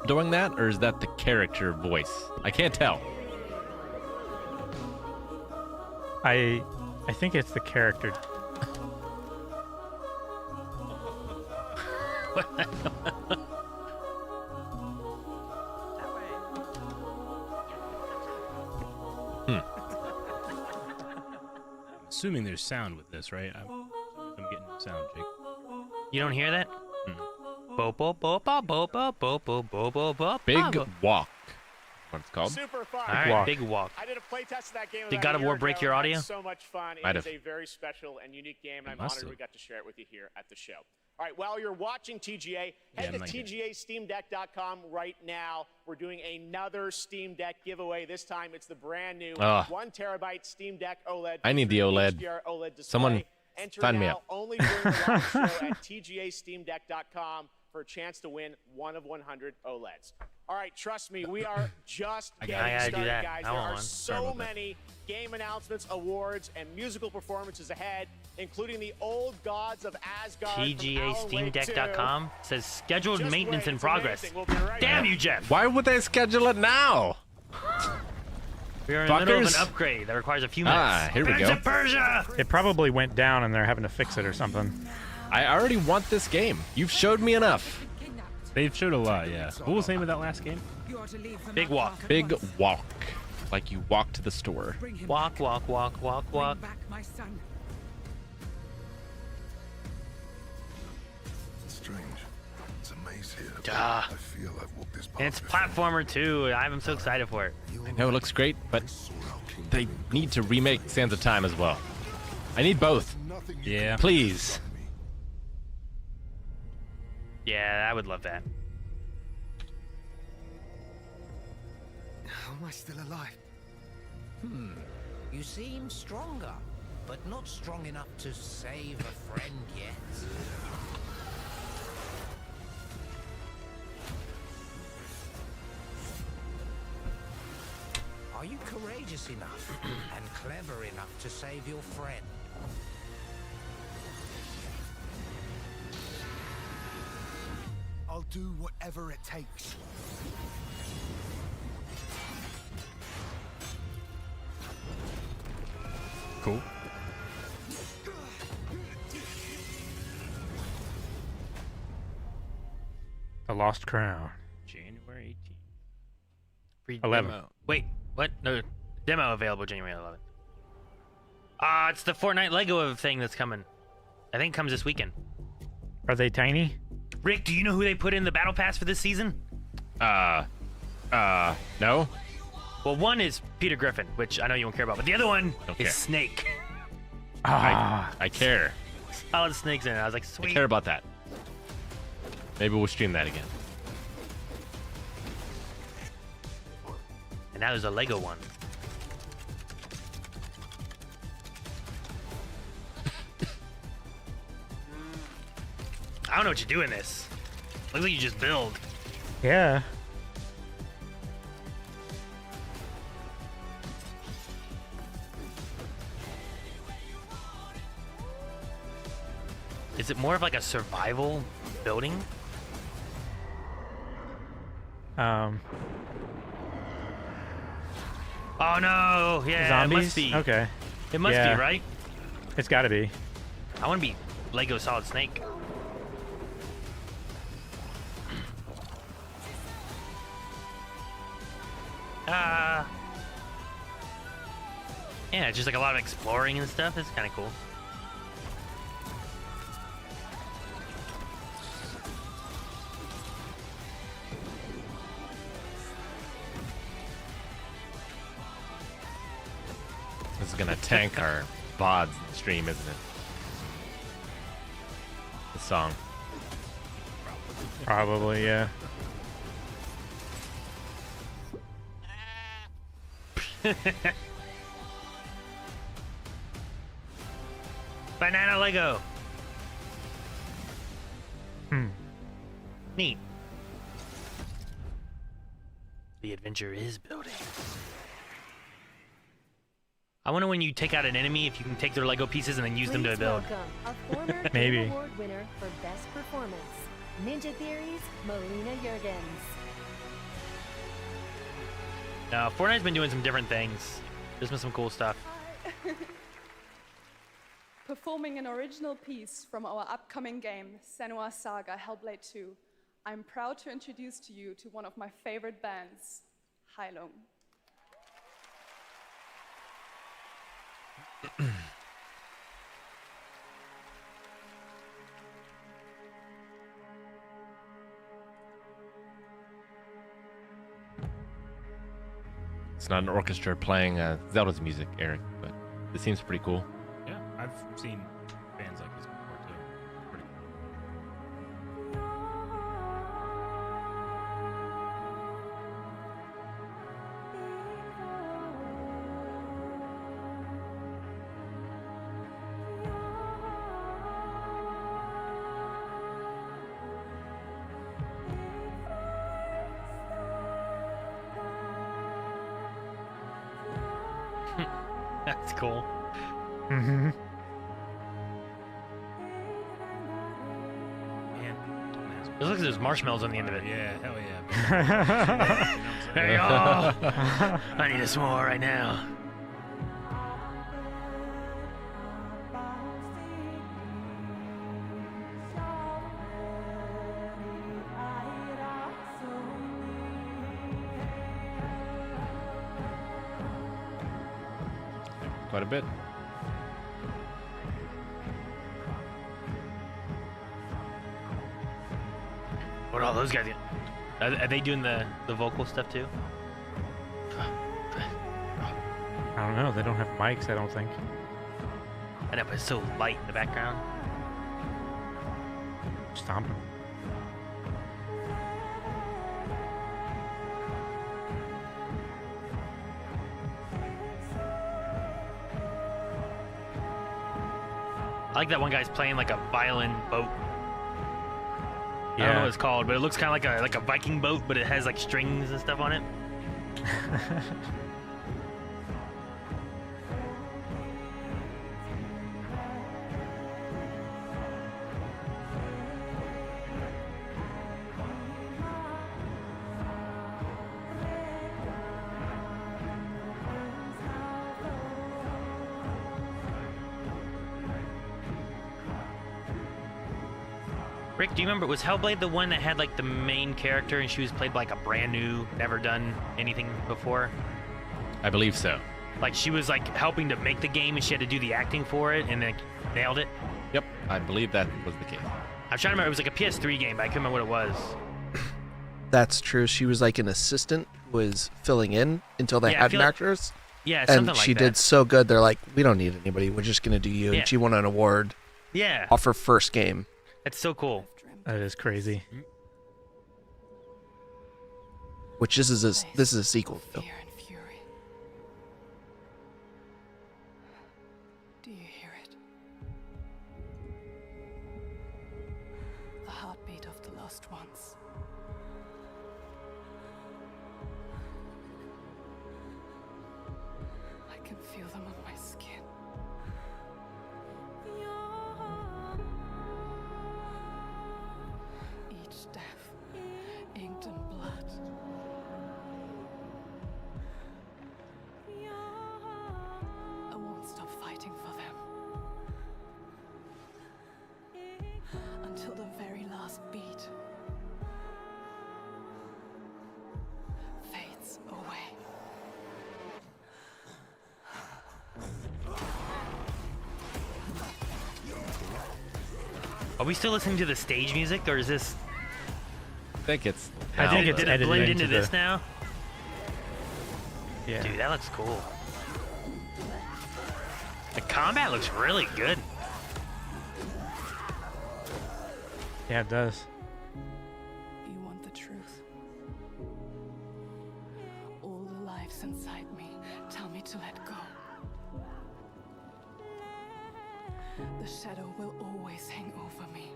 doing that, or is that the character voice? I can't tell. I think it's the character. Assuming there's sound with this, right? I'm getting no sound, Jake. You don't hear that? Big Walk. What it's called? Super fun. All right, Big Walk. I did a playtest of that game. Did about God a of year War break ago. your It audio? was so much fun. Might It is have. a very special and unique game, and I'm must honored have. we got to share it with you here at the show. All right, while you're watching TGA, head to TGASteamDeck.com right now. We're doing another Steam Deck giveaway. This time it's the brand new 1 terabyte Steam Deck OLED. I need the OLED. HDR OLED display. Someone Enter sign me now up. only during the live show at TGASteamDeck.com for a chance to win one of 100 OLEDs. All right, trust me, we are just getting started, guys. There are so many game announcements, awards, and musical performances ahead, including the old gods of Asgard. TGASteamDeck.com says scheduled maintenance in progress. We'll be right Damn back. you, Jeff. Why would they schedule it now? We're in the middle of Fuckers. an upgrade that requires a few minutes. Ah, here we Prince go. of Persia! It probably went down and they're having to fix it or something. I already want this game. You've showed me enough. They've showed a lot, yeah. What was the name of that last game? Big Walk. Big Walk. Like you walk to the store. Walk, walk, walk, walk, walk. Strange. It's a maze here. Duh. I feel I've walked this path And it's before. platformer too. I'm so excited for it. I know it looks great, but they need to remake Sands of Time as well. I need both. Yeah. Please. Yeah, I would love that. How am I still alive? You seem stronger, but not strong enough to save a friend yet. Are you courageous enough and clever enough to save your friend? I'll do whatever it takes. Cool. The Lost Crown. January 18th. Free 11. demo. Wait, what? No, demo available January 11th. It's the Fortnite Lego thing that's coming. I think it comes this weekend. Are they tiny? Rick, do you know who they put in the battle pass for this season? No. Well, one is Peter Griffin, which I know you won't care about, but the other one Don't is care. Snake. I care. Solid Snake's in it. I was like, I sweet. care about that. Maybe we'll stream that again. And now there's a Lego one. I don't know what you do in this. Looks like you just build. Yeah. Is it more of like a survival building? Um. Oh no! Yeah, Zombies? it must be. Okay. It must Yeah. be, right? It's got to be. I want to be Lego Solid Snake. Yeah, it's just like a lot of exploring and stuff. It's kind of cool. This is gonna tank our VODs stream, isn't it? The song. Probably, yeah. Banana Lego. Neat. The adventure is building. I wonder when you take out an enemy if you can take their Lego pieces and then use them to build. Maybe. Game Award winner for best performance, Ninja Theory's Melina Jurgens. No, Fortnite's been doing some different things. There's been some cool stuff. Performing an original piece from our upcoming game, Senua Saga Hellblade 2, I'm proud to introduce to you to one of my favorite bands, Hylum. It's not an orchestra playing Zelda's music, Eric, but it seems pretty cool. Yeah, I've seen bands like this before too. Pretty That's cool. Man, It looks like there's marshmallows on the end of it. yeah, hell yeah. Hey, y'all. I need a s'more right now. Quite a bit. What are all those guys doing? Are they doing the vocal stuff too? I don't know. They don't have mics, I don't think. I know, but it's so light in the background. Stomping. I like that one guy's playing like a violin boat. I don't know what it's called, but it looks kind of like a Viking boat, but it has like strings and stuff on it. Rick, do you remember, was Hellblade the one that had like the main character and she was played by like a brand new, never done anything before? I believe so. Like she was like helping to make the game and she had to do the acting for it and then nailed it? Yep, I believe that was the case. I'm trying to remember, it was like a PS3 game, but I couldn't remember what it was. That's true. She was like an assistant, was filling in until they had an actress. Yeah, something like that. And she did so good, they're like, we don't need anybody. We're just going to do you. Yeah. And she won an award off her first game. That's so cool. That is crazy. Which this is a sequel to. Fear and fury. Do you hear it? The heartbeat of the lost ones. I can feel them on my skin. Each death, inked in blood. I won't stop fighting for them. Until the very last beat fades away. Are we still listening to the stage music, or is this? I think it's. I think it's did it edited blend into into this the- now? Yeah. Dude, that looks cool. The combat looks really good. Yeah, it does. You want the truth? All the lives inside me, shadow will always hang over me.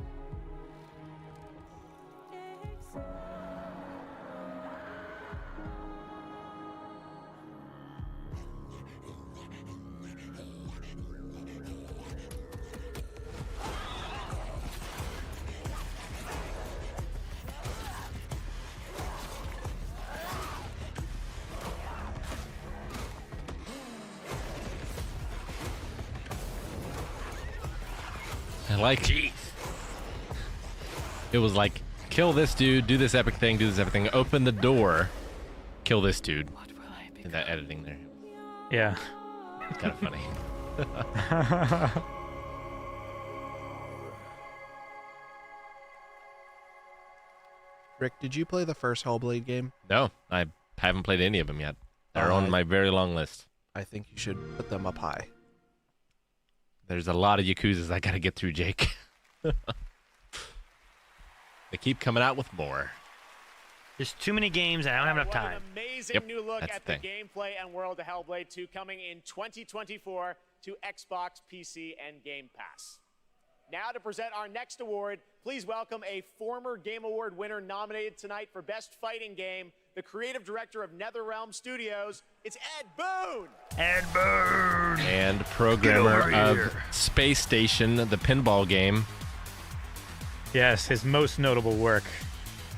Like, it was like, kill this dude, do this epic thing, open the door, kill this dude. And that editing there. Yeah. It's kind of funny. Rick, did you play the first Hellblade game? No, I haven't played any of them yet. They're on my very long list. I think you should put them up high. There's a lot of Yakuzas I gotta get through, Jake. They keep coming out with more. There's too many games and I don't have enough time. An amazing new look at the gameplay and world of Hellblade 2 coming in 2024 to Xbox, PC, and Game Pass. Now to present our next award, please welcome a former Game Award winner nominated tonight for Best Fighting Game, the creative director of NetherRealm Studios. It's Ed Boon! Ed Boon! And programmer of Space Station, the pinball game. Yes, his most notable work.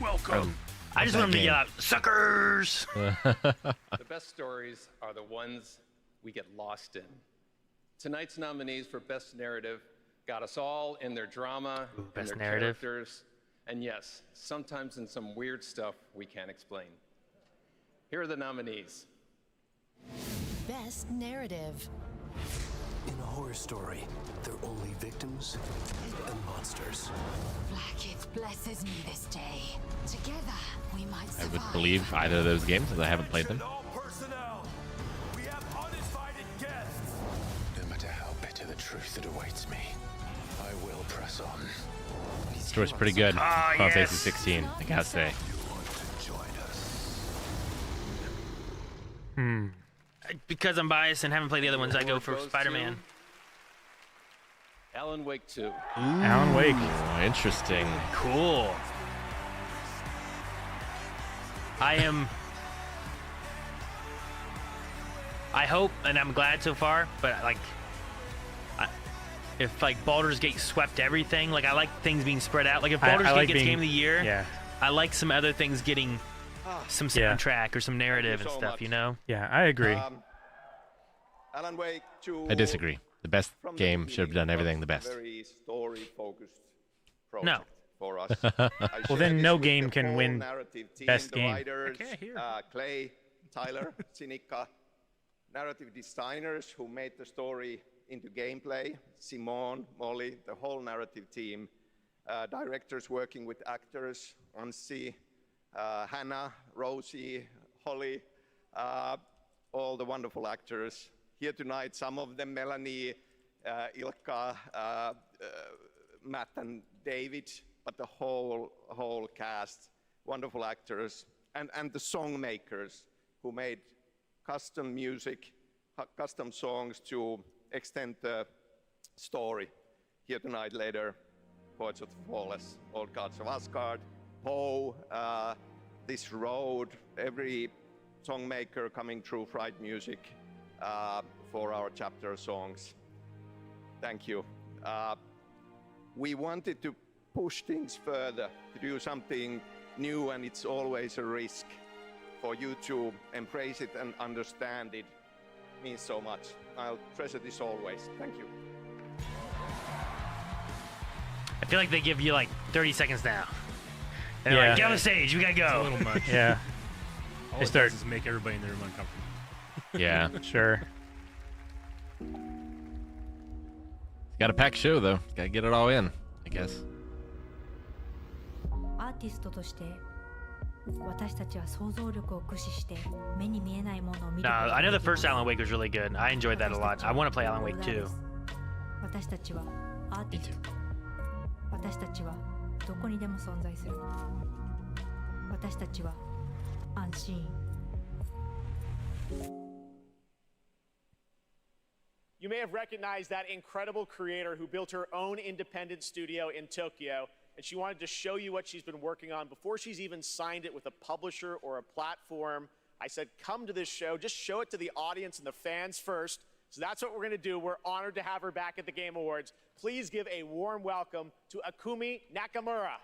Welcome. I just want him to yell out, suckers! The best stories are the ones we get lost in. Tonight's nominees for Best Narrative got us all in their drama, in their characters, and yes, sometimes in some weird stuff we can't explain. Here are the nominees. Best Narrative. In a horror story, they're only victims and monsters. Blackett blesses me this day. Together, we might survive. I would believe either of those games, as I haven't played them. We have uninvited guests. No matter how bitter the truth that awaits me, I will press on. The story's pretty good. Final Fantasy 16, I gotta say. Because I'm biased and haven't played the other ones, I go for Spider-Man. Alan Wake 2. Alan Wake. Oh, interesting. Cool. I hope, and I'm glad so far, but like, if like Baldur's Gate swept everything, like I like things being spread out. Like if Baldur's Gate gets Game of the Year, yeah. I like some other things getting some soundtrack or some narrative and stuff, you know? Yeah, I agree. Alan Wake 2. I disagree. The best game should have done everything the best. Very story-focused No. for us. Well, then no game can win best game. Writers, Clay, Tyler, Sinica, narrative designers who made the story into gameplay, Simone, Molly, the whole narrative team, directors working with actors, Ansi, Hannah, Rosie, Holly, all the wonderful actors here tonight. Some of them, Melanie, Ilka, Matt and David, but the whole cast, wonderful actors, and the song makers who made custom music, custom songs to extend the story. Here tonight, later, Poets of the Flawless, Old Gods of Asgard, Poe, This Road, every songmaker coming through Fright Music for our chapter songs. Thank you. We wanted to push things further, to do something new, and it's always a risk. For you to embrace it and understand it means so much. I'll treasure this always. Thank you. I feel like they give you like 30 seconds now. And they're like, get on the stage, we gotta go. It's a little much. Yeah. All it does is make everybody in the room uncomfortable. Yeah. Sure. Got a packed show, though. Gotta get it all in, I guess. アーティストとして私たちは想像力を駆使して目に見えないものを見る。 I know the first Alan Wake was really good. I enjoyed that a lot. I want to play Alan Wake 2. 私たちはアーティスト。私たちはどこにでも存在する。私たちは安心。You may have recognized that incredible creator who built her own independent studio in Tokyo, and she wanted to show you what she's been working on before she's even signed it with a publisher or a platform. I said, come to this show, just show it to the audience and the fans first. So that's what we're gonna do. We're honored to have her back at the Game Awards. Please give a warm welcome to Akumi Nakamura.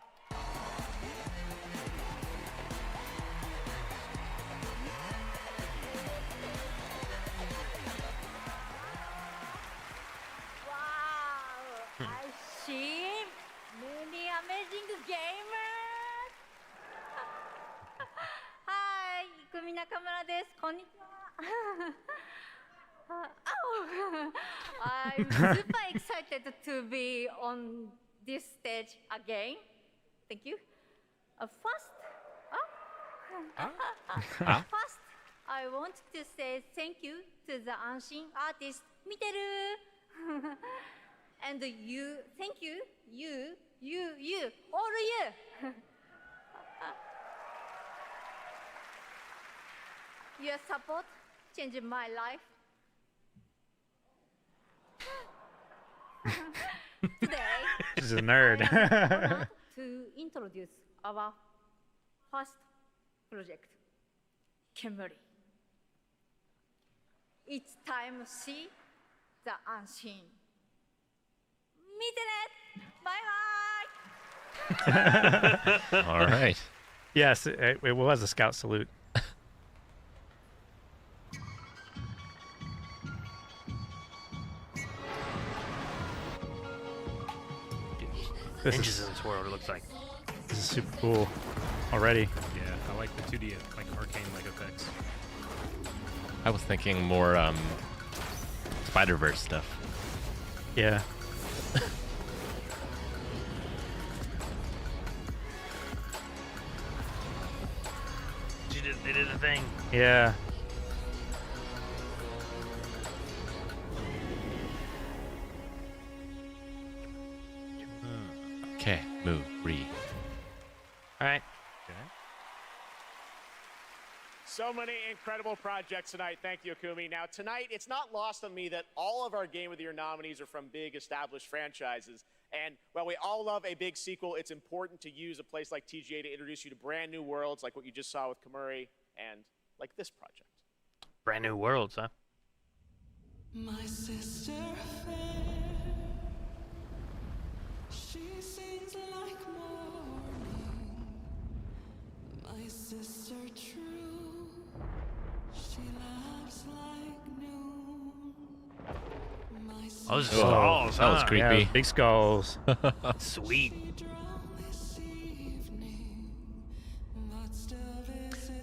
I see many amazing gamers. Hi, Ikumi Nakamura です。こんにちは。I'm super excited to be on this stage again. Thank you. First, I want to say thank you to the Anshin artist. 見てる。And you, thank you, all you. Your support changed my life. Today, She's a nerd. I am honored to introduce our first project, Kemuri. It's time to see the unseen. Bye bye. All right. Yes, it was a scout salute. Ninjas in this world, it looks like. This is super cool already. Yeah, I like the 2D, like Arcane Lego effects. I was thinking more Spider-Verse stuff. Yeah. They did a thing. Yeah. Okay, move, re. All right. So many incredible projects tonight. Thank you, Akumi. Now, tonight, it's not lost on me that all of our Game of the Year nominees are from big established franchises. And while we all love a big sequel, it's important to use a place like TGA to introduce you to brand new worlds like what you just saw with Kemuri and like this project. Brand new worlds, huh? My sister fair, she sings like morning. My sister true, she laughs like noon. My Oh, those sister skulls, that was huh? creepy. Yeah, big skulls. Sweet.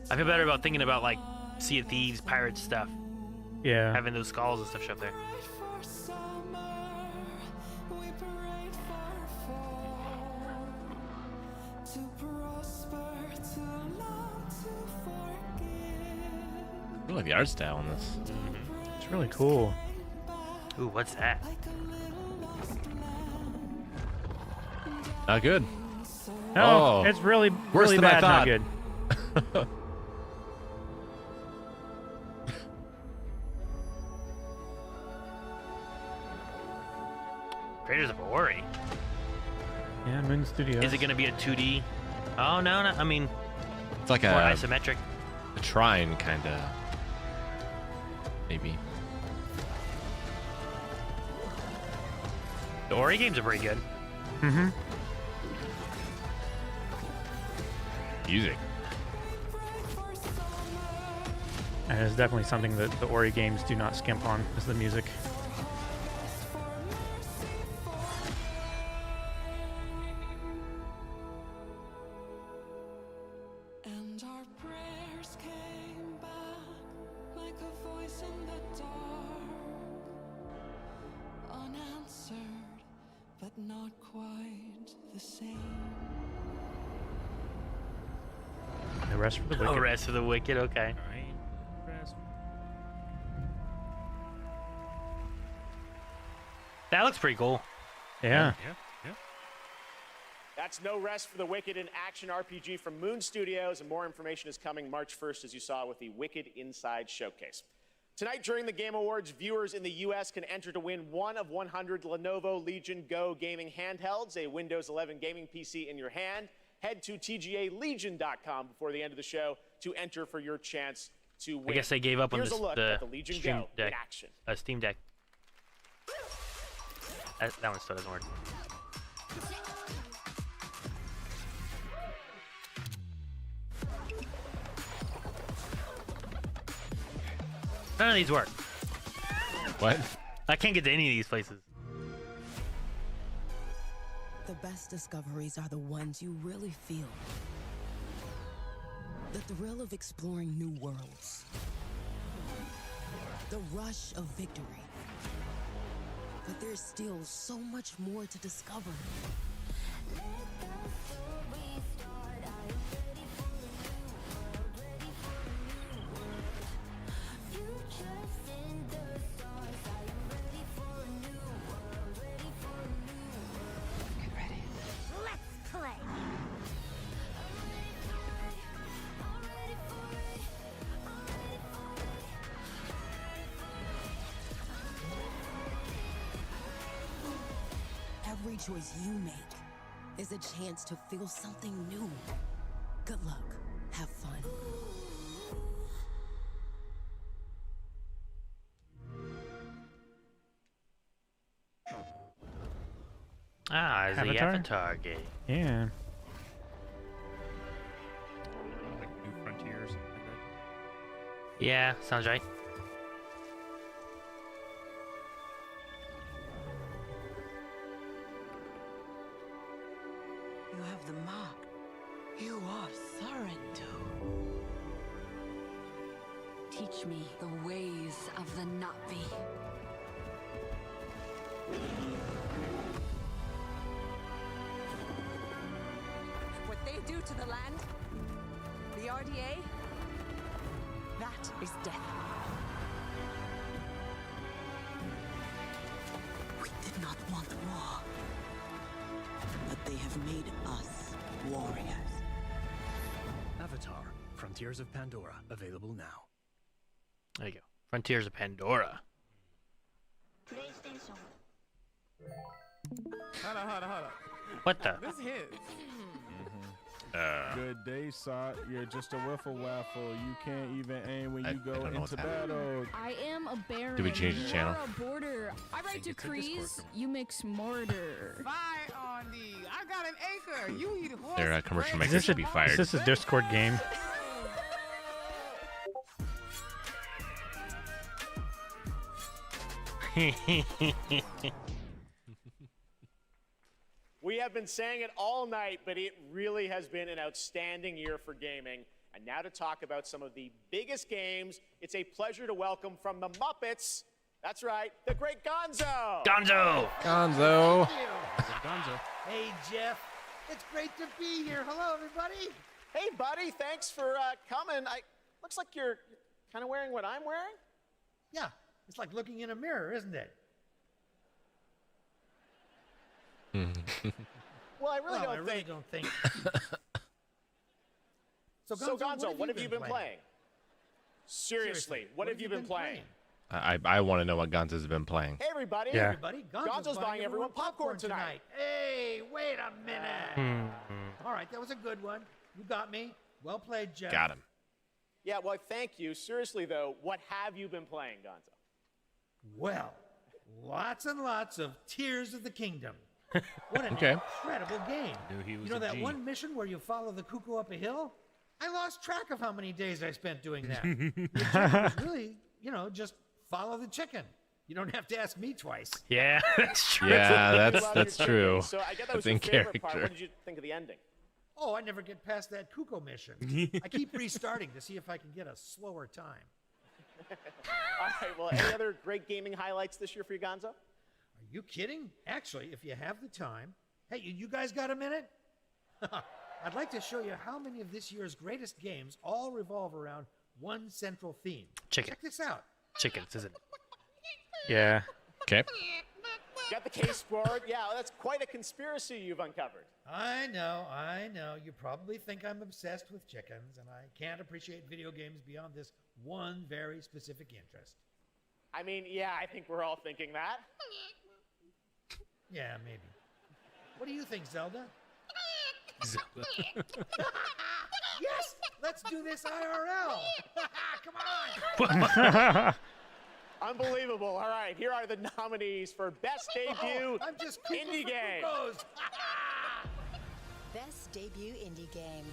I feel better about thinking about like Sea of Thieves, pirate stuff. Yeah. Having those skulls and stuff show up there. I like the art style on this. It's really cool. Ooh, what's that? Not good. No, it's really, worse really than I bad. Not thought. good. Creators of Ori. Yeah, Moon Studios. Is it going to be a 2D? Oh, no, no. I mean, It's like more a isometric. shrine, kind of. Maybe. The Ori games are pretty good. Mm-hmm. Music. And it's definitely something that the Ori games do not skimp on, is the music. And our prayers came back like a voice in the dark, unanswered, but not quite the same. The rest for the wicked. The rest of the wicked, okay. That looks pretty cool. Yeah. That's No Rest for the Wicked, an action RPG from Moon Studios, and more information is coming March 1st, as you saw with the Wicked Inside Showcase. Tonight during the Game Awards, viewers in the US can enter to win one of 100 Lenovo Legion Go gaming handhelds, a Windows 11 gaming PC in your hand. Head to TGALegion.com before the end of the show to enter for your chance to win. I guess they gave up on Here's this, a look the at the Legion Stream Go Deck. in action. Steam Deck. That one still doesn't work. None of these work. What? I can't get to any of these places. The best discoveries are the ones you really feel. The thrill of exploring new worlds. The rush of victory. But there's still so much more to discover. Every choice you make is a chance to feel something new. Good luck. Have fun. Ah, it's the Avatar game. Yeah. Like New Frontiers. Yeah, sounds right. You have the mark. You are Sarentu. Teach me the ways of the Na'vi. What they do to the land, the RDA, that is death. We did not want war, but they have made us warriors. Avatar: Frontiers of Pandora, available now. There you go. Frontiers of Pandora. Hold up. What the? This hits. Good day, Sock. You're just a wiffle waffle. You can't even aim when you go into battle. I am a baron. Did we change the channel? You're a border. I write decrees. You mix mortar. Fire on thee. I got an acre. You eat horse. Their commercial Is maker this should be fired. Is this a Discord game? We have been saying it all night, but it really has been an outstanding year for gaming. And now to talk about some of the biggest games, it's a pleasure to welcome from the Muppets, that's right, the great Gonzo! Gonzo! Gonzo! Gonzo. Hey, Jeff. It's great to be here. Hello, everybody. Hey, buddy, thanks for coming. Looks like you're kind of wearing what I'm wearing? Yeah, it's like looking in a mirror, isn't it? Well, I really don't think. So Gonzo, what have you been playing? Seriously, what have you been playing? I want to know what Gonzo's been playing. Hey, everybody. Yeah. Everybody, Gonzo's buying everyone popcorn tonight. Hey, wait a minute. All right, that was a good one. You got me. Well played, Jeff. Got him. Yeah, well, thank you. Seriously, though, what have you been playing, Gonzo? Well, lots and lots of Tears of the Kingdom. What an Okay. incredible game. Knew he was You know a that G. one mission where you follow the cuckoo up a hill? I lost track of how many days I spent doing that. The objective was really, just follow the chicken. You don't have to ask me twice. Yeah, that's true. Yeah, that's true. So I get that was That's your in favorite part. character. What did you think of the ending? Oh, I never get past that cuckoo mission. I keep restarting to see if I can get a slower time. All right, well, any other great gaming highlights this year for you, Gonzo? Are you kidding? Actually, if you have the time. Hey, you guys got a minute? I'd like to show you how many of this year's greatest games all revolve around one central theme. Chicken. Check this out. Chickens, isn't it? Yeah. Okay. Got the case forward. Yeah, that's quite a conspiracy you've uncovered. I know. You probably think I'm obsessed with chickens, and I can't appreciate video games beyond this one very specific interest. I mean, yeah, I think we're all thinking that. Yeah, maybe. What do you think, Zelda? Zelda. Yes! Let's do this IRL! Come on! Unbelievable. All right, here are the nominees for Best Debut I'm just Indie Game. Best debut indie game.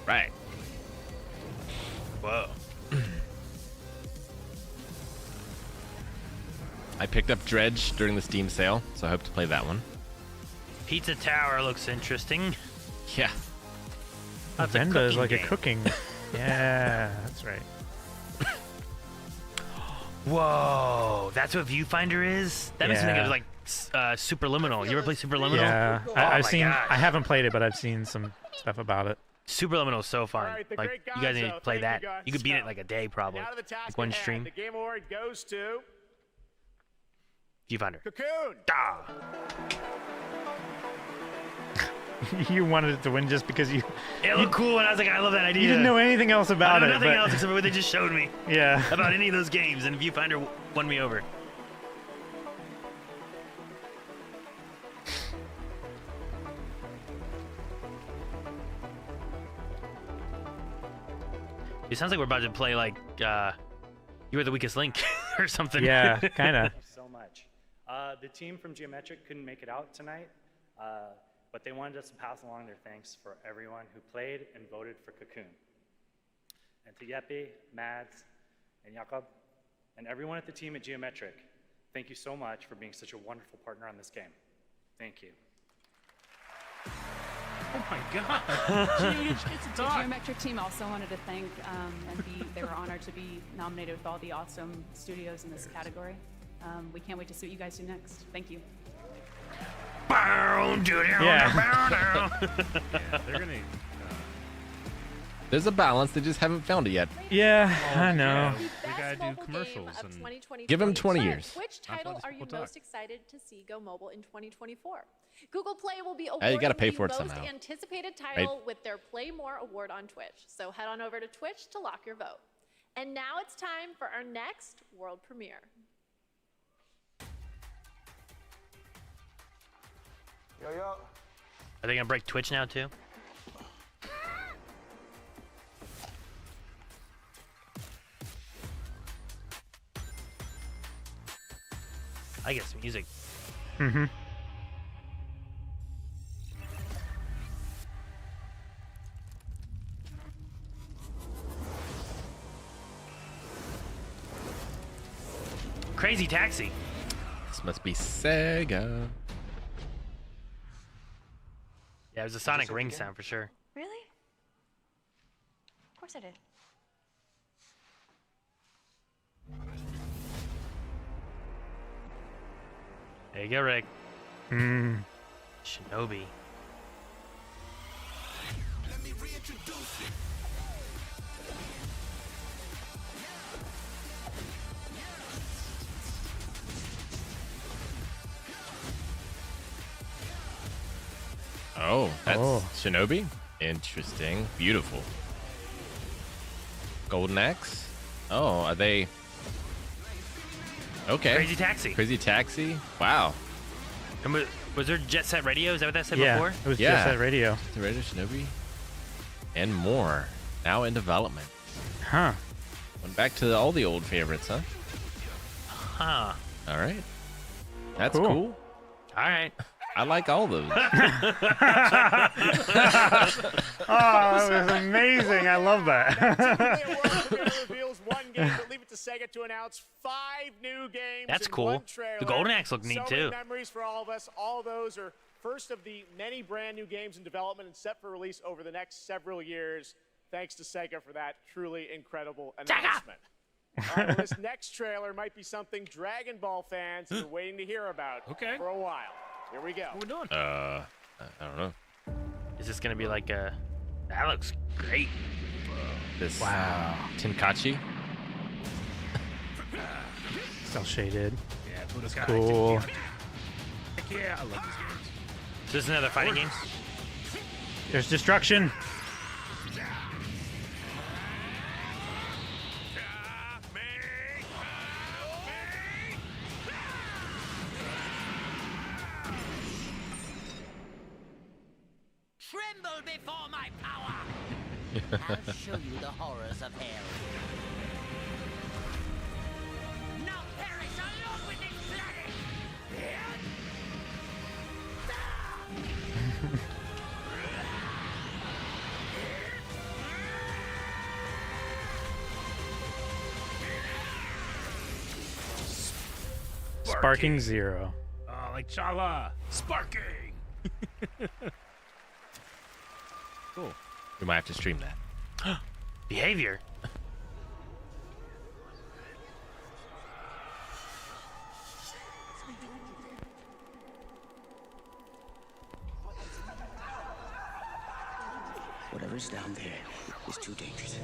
Right. Whoa. I picked up Dredge during the Steam sale, so I hope to play that one. Pizza Tower looks interesting. Yeah. That's a Venda is cooking like game. a cooking. Yeah, that's right. Whoa, that's what Viewfinder is? That makes me think of like Superliminal. You ever play Superliminal? Yeah, Oh I've my seen. gosh. I haven't played it, but I've seen some stuff about it. Superliminal is so fun. right, the like great you guys need to Gonzo. play Thank that. you, You could beat it Gonzo. in like a day probably. Now to the task Like one at hand. stream. The Game Award goes to Viewfinder. Cocoon. Ah. You wanted it to win just because you. It looked cool, and I was like, I love that idea. You didn't know anything else about I it. know nothing but- else except for what they just showed me. Yeah. About any of those games, and Viewfinder won me over. It sounds like we're about to play like You Are the Weakest Link or something. Yeah, kinda. Thank you so much. The team from Geometric couldn't make it out tonight, but they wanted us to pass along their thanks for everyone who played and voted for Cocoon. And to Yeppe, Mads, and Jakob, and everyone at the team at Geometric, thank you so much for being such a wonderful partner on this game. Thank you. Oh my God. The Geometric team also wanted to thank they were honored to be nominated with all the awesome studios in this category. We can't wait to see what you guys do next. Thank you. Yeah. Yeah, they're gonna. There's a balance. They just haven't found it yet. Yeah, I know. We gotta do commercials and Give them 20 years. Which title are you We'll talk. most excited to see go mobile in 2024? Google Play will be you awarding gotta pay the for it most somehow. anticipated title with their Play More award on Twitch. So head on over to Twitch to lock your vote. And now it's time for our next world premiere. Are they gonna break Twitch now too? I get some music. Mm-hmm. Crazy Taxi. This must be Sega. Yeah, it was a Sonic Ring sound for sure. Really? Of course I did. There you go, Rick. Mm. Shinobi. Oh, that's Shinobi? Interesting. Beautiful. Golden Axe? Oh, are they... Okay. Crazy Taxi. Crazy Taxi? Wow. And was there Jet Set Radio? Is that what that said Yeah, before? it was Jet Set Radio. Jet Set Radio, Shinobi. And more. Now in development. Huh. Went back to all the old favorites, huh? Huh. All right. That's Cool. cool. All right. I like all those. Oh, that was amazing. I love that. Reveals one game, but leave it to Sega to announce 5 new games. That's in cool. One trailer. The Golden Axe looked neat, so many too. memories for all of us. All those are first of the many brand new games in development and set for release over the next several years. Thanks to Sega for that truly incredible announcement. All right, well, this next trailer might be something Dragon Ball fans have been waiting to hear about for a while. Here we go. What are we doing? I don't know. Is this gonna be like a... That looks great. This Tenkaichi. cell shaded. Yeah, That's Budokai cool. Tenkaichi. Heck yeah, I love these games. Is this another fighting game? There's destruction. Tremble before my power! I'll show you the horrors of hell. Now perish along with this planet! Sparking Zero. Oh, like Chala. Sparking. Cool. We might have to stream that. Behavior. Whatever's down there is too dangerous.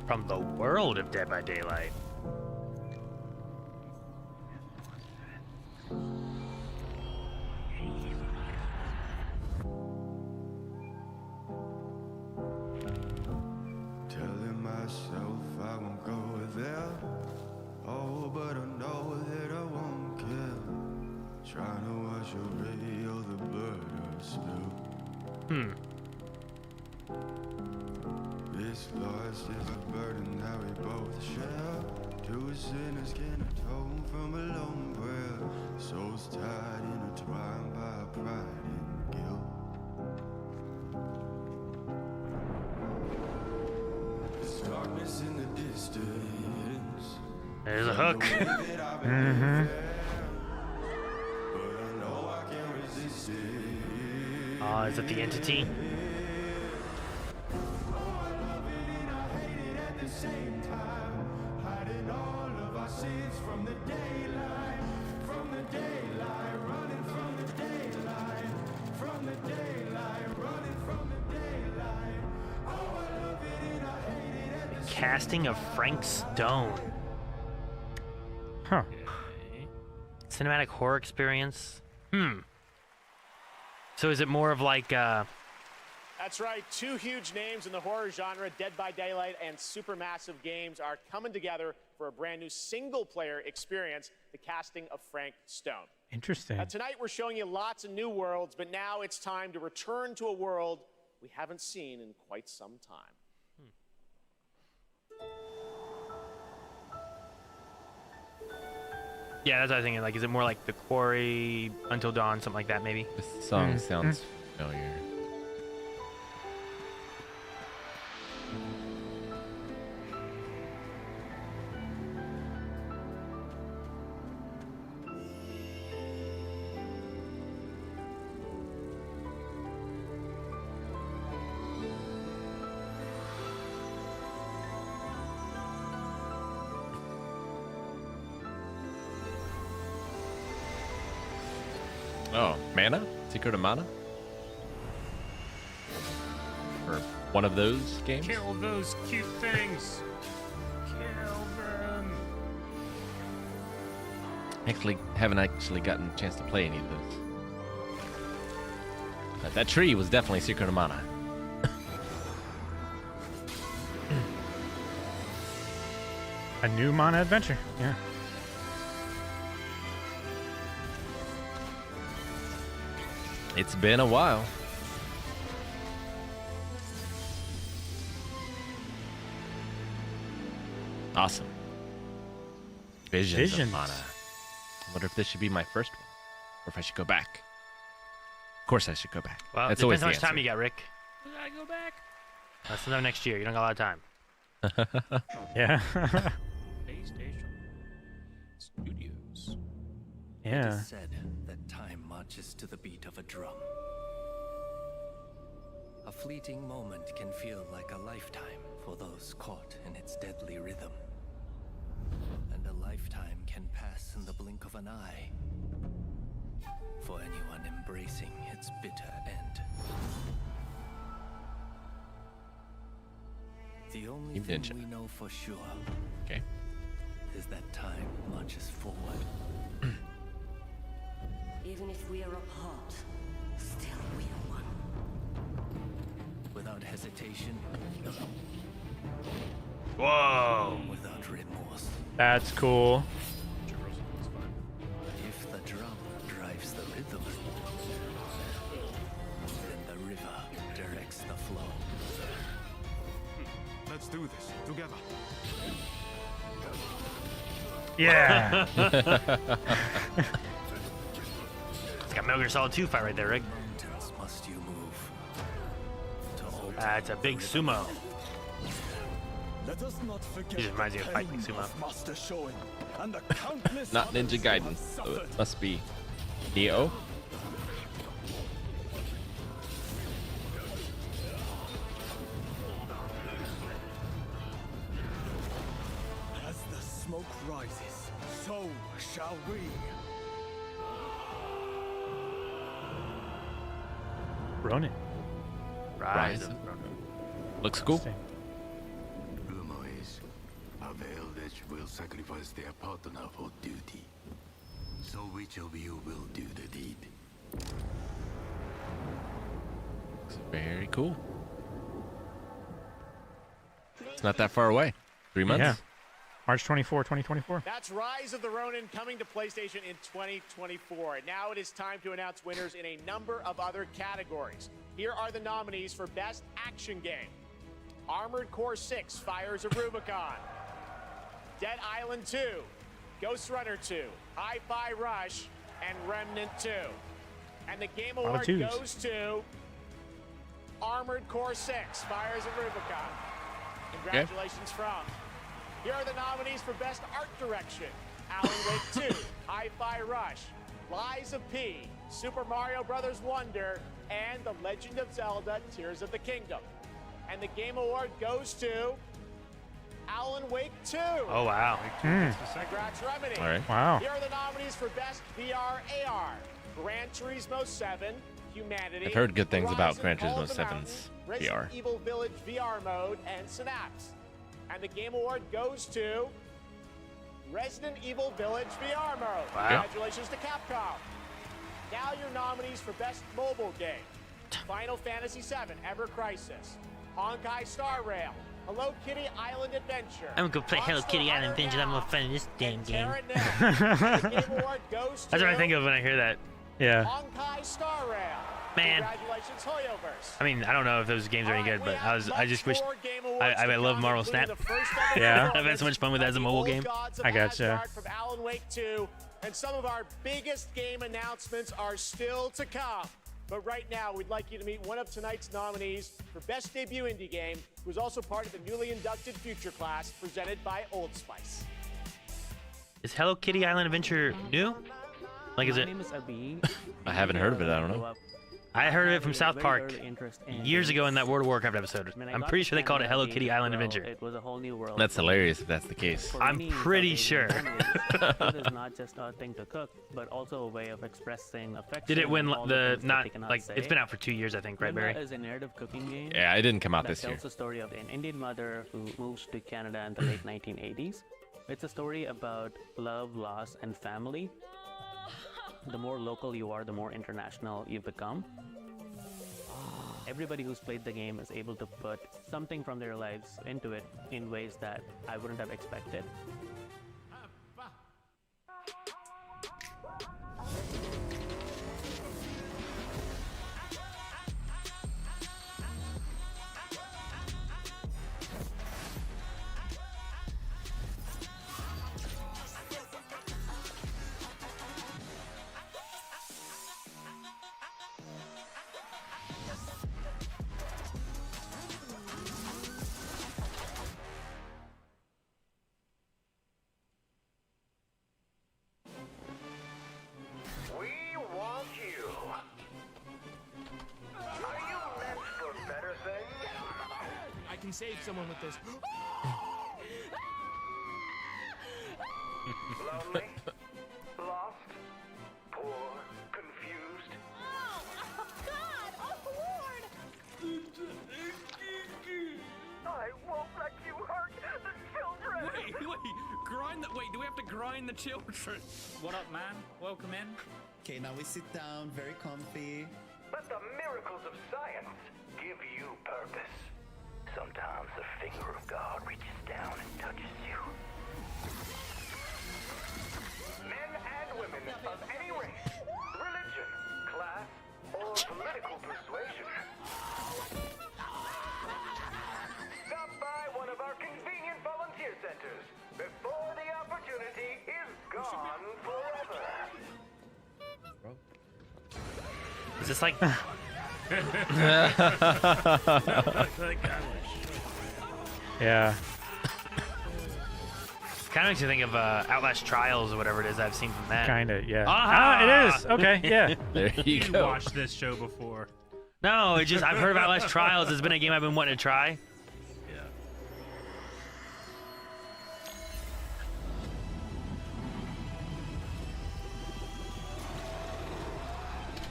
From the world of Dead by Daylight. Telling myself I won't go there. Oh, but I know that I won't kill. Trying to wash away all the blood I spilled. This loss is a burden that we both share. Two sinners can atone from a lone prayer. Souls tied, intertwined by pride and guilt. There's darkness in the distance. There's a hook. Mm-hmm. But I know I can't resist it. Oh, is it the entity? Same time, hiding all of our sins from the daylight, running from the daylight, running from the daylight. Oh, I love it and I hate it at the Casting of Frank Stone. Huh. Cinematic horror experience. So is it more of like That's right. Two huge names in the horror genre, Dead by Daylight and Supermassive Games, are coming together for a brand new single-player experience, the casting of Frank Stone. Interesting. Now, tonight we're showing you lots of new worlds, but now it's time to return to a world we haven't seen in quite some time. Yeah, that's what I was thinking. Like, is it more like The Quarry, Until Dawn, something like that, maybe? This song sounds familiar. Oh, Mana? Secret of Mana? Or one of those games? Kill those cute things. Kill them. Actually, haven't actually gotten a chance to play any of those. That tree was definitely Secret of Mana. A new Mana adventure. Yeah. It's been a while. Awesome. Visions of Mana. I wonder if this should be my first one, or if I should go back. Of course I should go back. Well, That's depends always how the much time answer. you got, Rick. Did I go back? That's another next year. You don't got a lot of time. Yeah. PlayStation Studios. It Yeah. is said that time marches to the beat of a drum. A fleeting moment can feel like a lifetime for those caught in its deadly rhythm. And a lifetime can pass in the blink of an eye for anyone embracing its bitter end. The only thing we know for sure is that time marches forward. Even if we are apart, still we are one. Without hesitation. Whoa! Without remorse. That's cool. If the drum drives the rhythm, then the river directs the flow. Let's do this together. Yeah. It's got Metal Gear Solid 2 fight right there, Rick. Mountains must you move. It's a big sumo. Let us not forget He just reminds me of fighting like sumo. Master Shoin and the countless Not Ninja Gaiden, so it must be Neo. As the smoke rises, so shall we. Ronin. Rise of Looks cool. Rumor is, our elders will sacrifice their partner for duty. So which of you will do the deed? Looks very cool. It's not that far away. 3 months. Yeah. March 24, 2024. That's Rise of the Ronin coming to PlayStation in 2024. And now it is time to announce winners in a number of other categories. Here are the nominees for Best Action Game. Armored Core 6, Fires of Rubicon. Dead Island 2, Ghost Runner 2, Hi-Fi Rush, and Remnant 2. And the Game Award goes to Armored Core 6, Fires of Rubicon. Congratulations from. Here are the nominees for Best Art Direction. Alan Wake 2, Hi-Fi Rush, Lies of P, Super Mario Bros. Wonder, and The Legend of Zelda Tears of the Kingdom. And the Game Award goes to Alan Wake 2. Oh, wow. Congrats, Remedy. All right. Wow. Here are the nominees for Best VR AR. Gran Turismo 7, Humanity. I've heard good things about Horizon Gran Call Turismo of the 7's Mountains, VR. Resident Evil Village VR mode, and Synapse. And the Game Award goes to Resident Evil Village VR mode. Wow. Congratulations to Capcom. Now your nominees for Best Mobile Game. Final Fantasy VII, Ever Crisis. Honkai Star Rail. Hello Kitty Island Adventure. I'm gonna play Hello Kitty Island Adventure. I'm gonna find this damn game. The Game Award goes to That's what I think of when I hear that. Yeah. Honkai Star Rail. Man. Congratulations, Hoyoverse. I mean, I don't know if those games are any good, but I just wish I love Marvel Snap. Yeah. I've had so much fun with that as a mobile game. I gotcha. From Alan Wake 2, and some of our biggest game announcements are still to come. But right now, we'd like you to meet one of tonight's nominees for Best Debut Indie Game, who's also part of the newly inducted Future Class presented by Old Spice. Is Hello Kitty Island Adventure new? Like, is it? I haven't heard of it. I don't know. I heard of it from South Park years ago in that World of Warcraft episode. I'm pretty sure they called it Hello Kitty Island Adventure. It was a whole new world. That's hilarious if that's the case. I'm pretty sure. It is not just a thing to cook, but also a way of expressing affection. Did it win and all the things that not they cannot like say. it's been out for 2 years, I think, right, Barry? Senua is a narrative cooking game. Yeah, it didn't come out that this year. tells the story of an Indian mother who moves to Canada in the late 1980s. It's a story about love, loss, and family. The more local you are, the more international you become. Everybody who's played the game is able to put something from their lives into it in ways that I wouldn't have expected. Save someone with this. Lonely, lost, poor, confused. Oh, God! Oh, Lord! I won't let you hurt the children. Wait. Grind that. Wait, crying the children. What up, man? Welcome in. Okay, now we sit down, very comfy. Let the miracles of science give you purpose. Sometimes the finger of God reaches down and touches you. Men and women of any race, religion, class, or political persuasion. Stop by one of our convenient volunteer centers before the opportunity is gone forever. Is this like? Yeah. Kind of makes you think of Outlast Trials or whatever it is I've seen from that. Kinda, yeah. Ah, it is. Okay, yeah. There you go. Watched this show before. No, it's just I've heard of Outlast Trials. It's been a game I've been wanting to try. Yeah.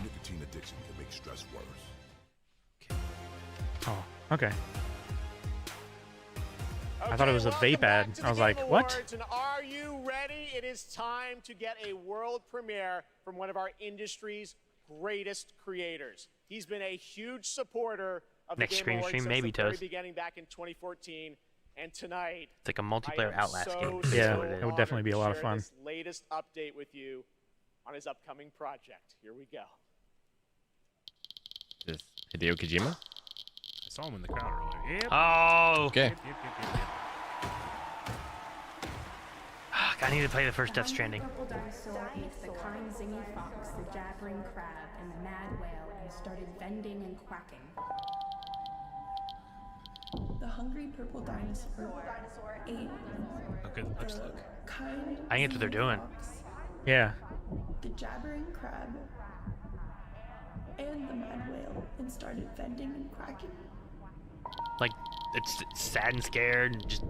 Nicotine addiction can make stress worse. Oh, okay. I thought it was a vape ad. I was like, what? Awards, and are you ready? It is time to get a world premiere from one of our industry's greatest creators. He's been a huge supporter of Next the Game screen Awards stream, since maybe, the very Toast. beginning back in 2014. And tonight, It's like a multiplayer I am Outlast so, game. Yeah, so it would definitely be a lot of honored to fun. share this latest update with you on his upcoming project. Here we go. Is Hideo Kojima? I saw him in the crowd earlier. Yep. Oh. Okay. Yep. I need to play the first Death Stranding. Purple dinosaur ate the kind zingy fox, the jabbering crab, and the mad whale, and started vending and quacking. The hungry purple dinosaur ate Okay, let's look. kind I think that's what they're doing. fox, Yeah. the jabbering crab, and the mad whale, and started vending and quacking. Like, it's sad and scared and just.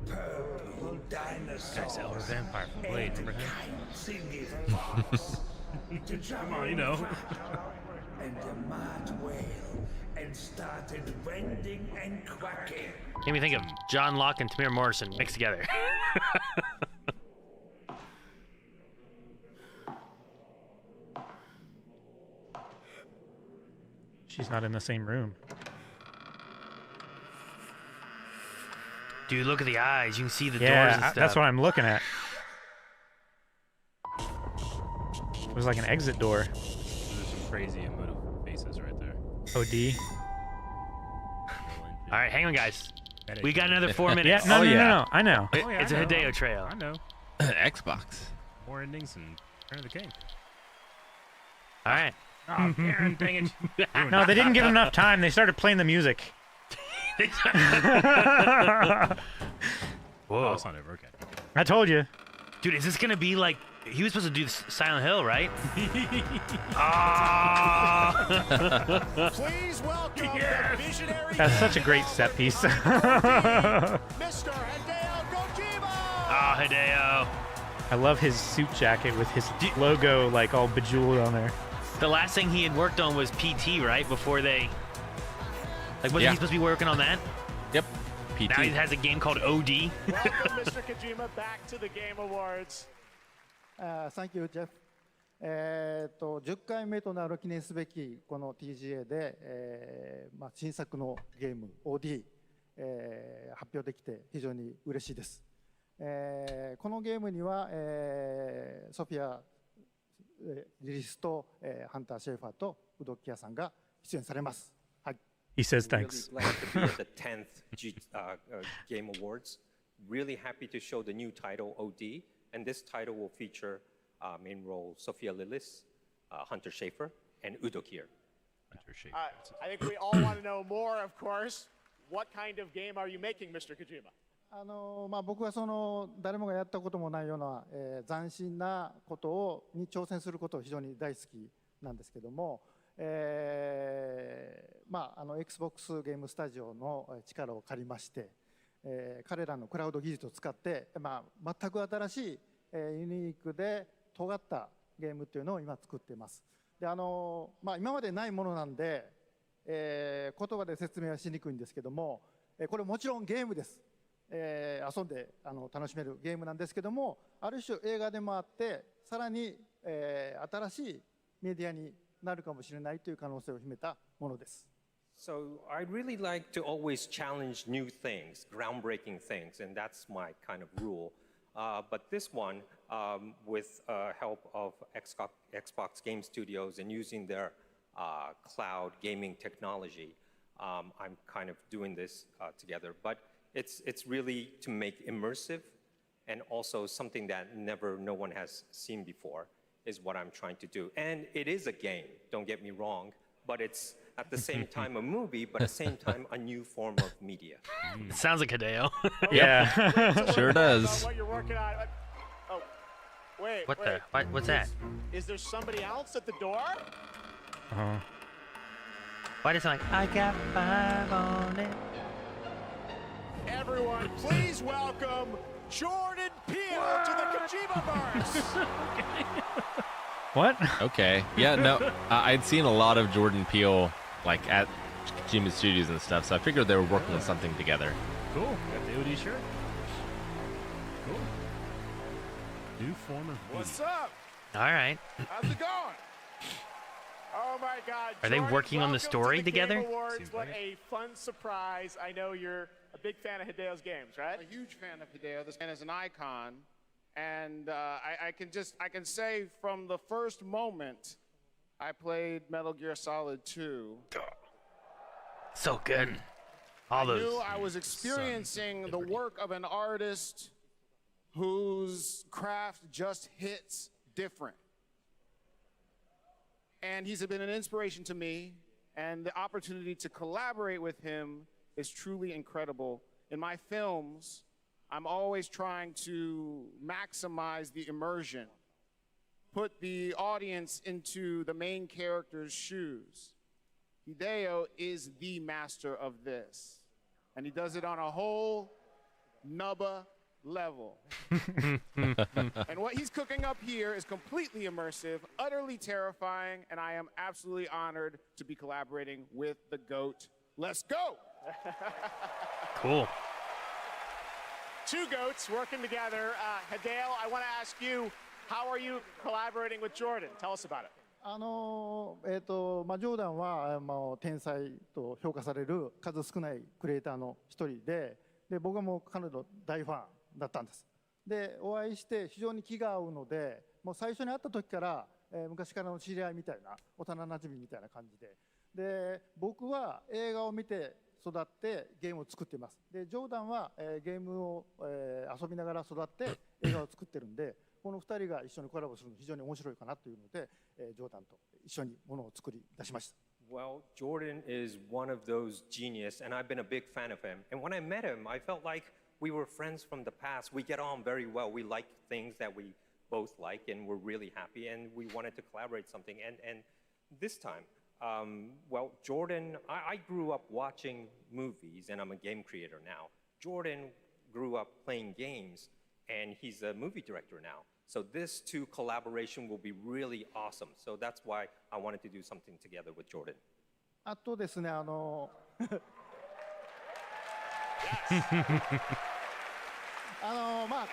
Purple dinosaur. Guy's Elder Vampire from Blade, remember him? Come on, you know. And the mad whale and started vending and quacking. Made me think of John Locke and Tamir Morrison mixed together. She's not in the same room. Dude, look at the eyes. You can see the doors Yeah, and stuff. that's what I'm looking at. It was like an exit door. There's some crazy emotive faces right there. OD. All right, hang on, guys. We got another 4 minutes. Yeah, no. I know. It's a Hideo trail. I know. Xbox. More endings and Turn of the King. All right. Oh, Aaron, dang it. No, they didn't give him enough time. They started playing the music. Whoa. Oh, it's not over. Okay. I told you. Dude, is this going to be like... He was supposed to do Silent Hill, right? Please welcome the visionary. That's such a great set piece. Mr. Hideo Kojima. Oh, Hideo. I love his suit jacket with his logo like all bejeweled on there. The last thing he had worked on was PT, right? Before they... Like, wasn't he supposed to be working on that? Yep. PT. Now he has a game called OD. Welcome, Mr. Kojima, back to the Game Awards. Thank you, Jeff. 10回目となる記念すべきこの TGA で、新作のゲーム OD、発表できて非常に嬉しいです。このゲームには、ソフィア・リリスと、ハンター・シェーファーとウドッキアさんが出演されます。はい。He says thanks. Really glad to be at the 10th Game Awards. Really happy to show the new title OD, and this title will feature main role Sophia Lillis, Hunter Schafer, and Udo Kier. Hunter Schafer. I think we all want to know more, of course. What kind of game are you making, Mr. Kojima? 僕はその誰もがやったこともないような、斬新なことに挑戦することを非常に大好きなんですけども、Xbox ゲームスタジオの力を借りまして、彼らのクラウド技術を使って、全く新しい、ユニークで尖ったゲームっていうのを今作っています。で今までないものなんで、言葉で説明はしにくいんですけども、これもちろんゲームです。遊んで楽しめるゲームなんですけども、ある種映画でもあって、さらに、新しいメディアになるかもしれないという可能性を秘めたものです。So I'd really like to always challenge new things, groundbreaking things, and that's my kind of rule. But this one, with help of Xbox Game Studios and using their cloud gaming technology, I'm kind of doing this together. But it's really to make immersive and also something that no one has seen before is what I'm trying to do. And it is a game, don't get me wrong, but it's at the same time a movie, but at the same time a new form of media. Sounds like Hideo. Yeah, sure does. What you're working on. Oh, wait. What's that? Is there somebody else at the door? Why does it sound like I got 5 on it? Everyone, please welcome Jordan Peele to the Kojima-verse. What? Okay. Yeah, no, I'd seen a lot of Jordan Peele, like, at Kojima Studios and stuff, so I figured they were working on something together. Cool. Got the OD shirt. Cool. New form of What's up? All right. How's it going? Oh my God. Are they Jordan, working on the welcome story to the together? Game Awards. What a fun surprise. I know you're a big fan of Hideo's games, right? A huge fan of Hideo. This man is an icon. And I can say from the first moment I played Metal Gear Solid 2. So good. All those. I knew I was experiencing the work of an artist whose craft just hits different. And he's been an inspiration to me, and the opportunity to collaborate with him is truly incredible. In my films, I'm always trying to maximize the immersion, put the audience into the main character's shoes. Hideo is the master of this, and he does it on a whole nubba level. And what he's cooking up here is completely immersive, utterly terrifying, and I am absolutely honored to be collaborating with the GOAT. Let's go! Cool. Two goats working together. Hideo, I want to ask you, how are you collaborating with Jordan? Tell us about it. ジョーダンは、天才と評価される数少ないクリエイターの一人で、僕はもう彼の大ファンだったんです。で、お会いして非常に気が合うので、もう最初に会った時から、昔からの知り合いみたいな、幼なじみみたいな感じで、僕は映画を見て育ってゲームを作っています。で、ジョーダンは、ゲームを、遊びながら育って映画を作ってるんで、この2人が一緒にコラボするの非常に面白いかなというので、ジョーダンと一緒にものを作り出しました。Well, Jordan is one of those genius, and I've been a big fan of him. And when I met him, I felt like we were friends from the past. We get on very well. We like things that we both like, and we're really happy, and we wanted to collaborate something. And this time, well, Jordan, I grew up watching movies, and I'm a game creator now. Jordan grew up playing games, and he's a movie director now. So this two collaboration will be really awesome. So that's why I wanted to do something together with Jordan. あとですね、こ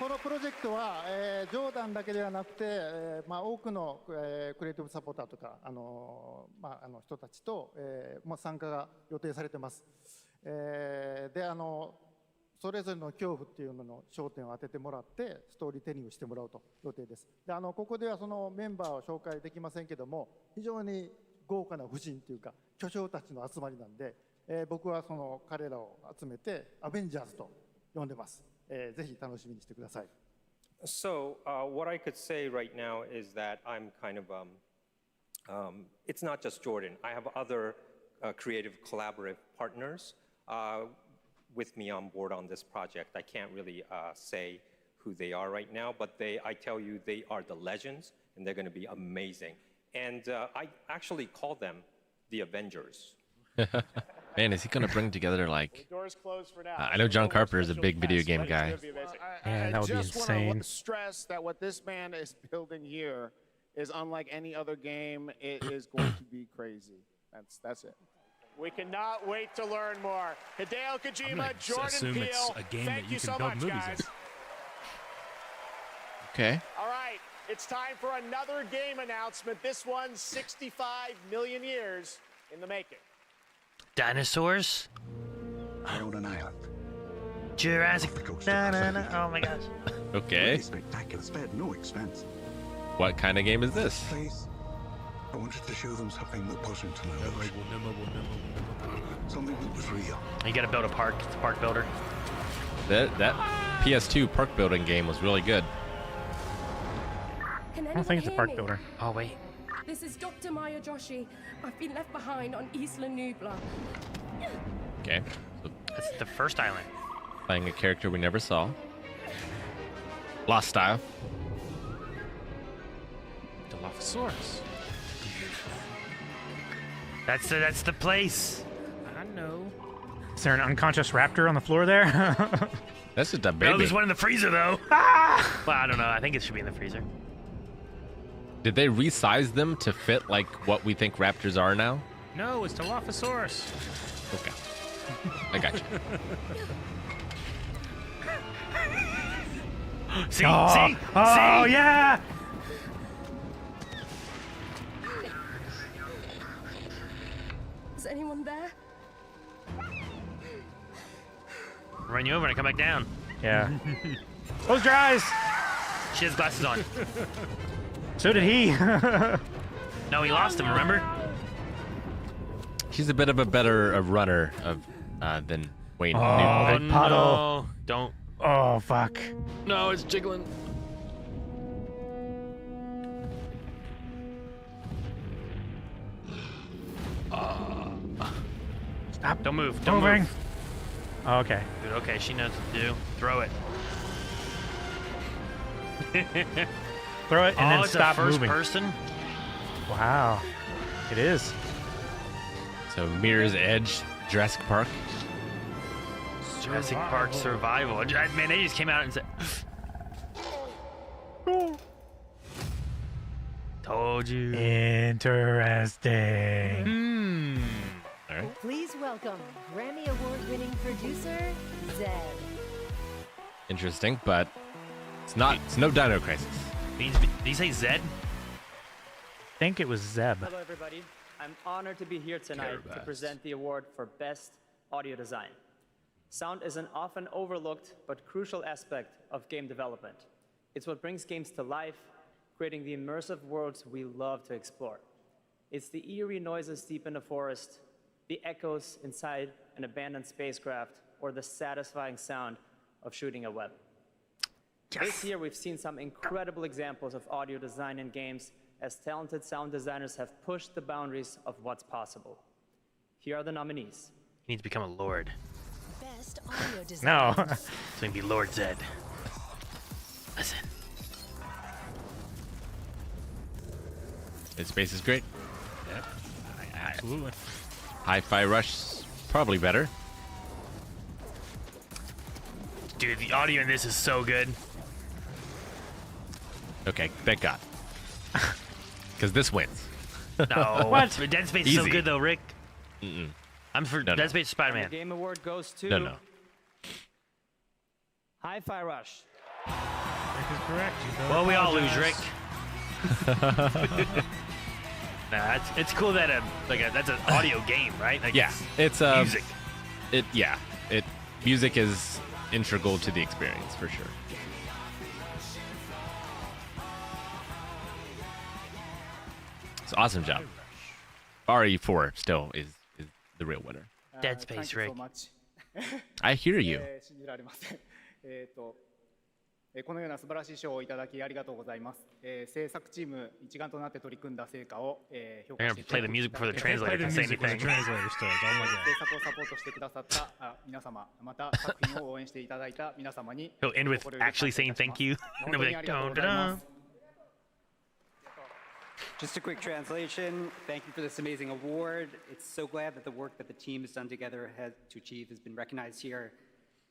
のプロジェクトは、ジョーダンだけではなくて、多くの、クリエイティブサポーターとか、人たちと、参加が予定されています。で、それぞれの恐怖っていうのの焦点を当ててもらってストーリーテリングしてもらうと予定です。で、ここではそのメンバーを紹介できませんけども、非常に豪華な夫人というか巨匠たちの集まりなんで、僕はその彼らを集めてアベンジャーズと呼んでます。ぜひ楽しみにしてください。So what I could say right now is that I'm kind of it's not just Jordan. I have other creative collaborative partners. With me on board on this project. I can't really say who they are right now, but I tell you, they are the legends, and they're going to be amazing. And I actually call them the Avengers. Man, is he going to bring together, like... Doors closed for now. I know John Carpenter is a big video game guy. Man, that would be insane. I just want to stress that what this man is building here is unlike any other game. It is going to be crazy. That's it. We cannot wait to learn more. Hideo Kojima, gonna Jordan assume Peele, it's a game thank that you you so can build much, movies guys. in. Okay. All right, it's time for another game announcement. This one's 65 million years in the making. Dinosaurs? I own an island. Jurassic. Oh my gosh. Okay. Really spectacular, spared no expense. What kind of game is this? Please, I wanted to show them something that wasn't an illusion. Something that was real. You gotta build a park. It's a park builder. That PS2 park building game was really good. Can I don't think it's a park builder. Oh wait. This is Dr. Maya Joshi. I've been left behind on Isla Nubla. Okay. So That's the first island. playing a character we never saw. Lost style. Dilophosaurus. That's the place. I know. Is there an unconscious raptor on the floor there? That's just a No, baby. there's one in the freezer though. Well, I don't know. I think it should be in the freezer. Did they resize them to fit like what we think raptors are now? No, it's Dilophosaurus. Okay. I got you. See? Oh, See? oh See? yeah! Is anyone there? Run you over and I come back down. Yeah. Close your eyes! She has glasses on. So did he. No, he lost him, remember? She's a bit of a better runner than Wayne. Oh, Newton. the puddle. No, don't. Oh, fuck. No, it's jiggling. Stop. Don't move. Don't moving. move. Oh, okay. Good, okay, she knows what to do. Throw it. Throw it and then it's stop a first moving. person? Wow. It is. So Mirror's Edge, Jurassic Park. Jurassic Park Survival. Man, they just came out and said. Told you. Interesting. All right. Please welcome Grammy Award-winning producer, Zed. Interesting, but it's not. It's no Dino Crisis. Did you say Zed? I think it was Zeb. Hello, everybody. I'm honored to be here tonight to present the award for Best Audio Design. Sound is an often overlooked but crucial aspect of game development. It's what brings games to life, creating the immersive worlds we love to explore. It's the eerie noises deep in the forest, the echoes inside an abandoned spacecraft, or the satisfying sound of shooting a web. This year, we've seen some incredible examples of audio design in games as talented sound designers have pushed the boundaries of what's possible. Here are the nominees. He needs to become a lord. Best audio design. No. So he can be Lord Zed. Listen. Dead Space is great. Yep. Absolutely. Hi-Fi Rush, probably better. Dude, the audio in this is so good. Okay, thank God. Because this wins. No. What? But Dead Space is so Easy. good though, Rick. Mm-mm. I'm for No, Dead no. Space or Spider-Man. The Game Award goes to No. Hi-Fi Rush. Rick is correct. You better Well, we all lose, Rick. apologize. Nah, it's cool that that's an audio game, right? Like Yeah, it's music. Music is integral to the experience for sure. It's an awesome job. RE4 still is the real winner. Dead Space, Rick. I hear you. 信じられません。このような素晴らしい賞をいただきありがとうございます。制作チーム一丸となって取り組んだ成果を評価 They're し gonna ていた play だ the き music before the If they play translator the can say music when the anything. translator starts, oh my 制 god. 作をサポートしてくださった皆様、また作品を応援していただいた皆様に He'll end with 心より actually 感謝い saying たします thank you. 本 And 当 they'll に be あ like, りがとう dun, ございま dun. す。 Just a quick translation. Thank you for this amazing award. It's so glad that the work that the team has done together to achieve has been recognized here.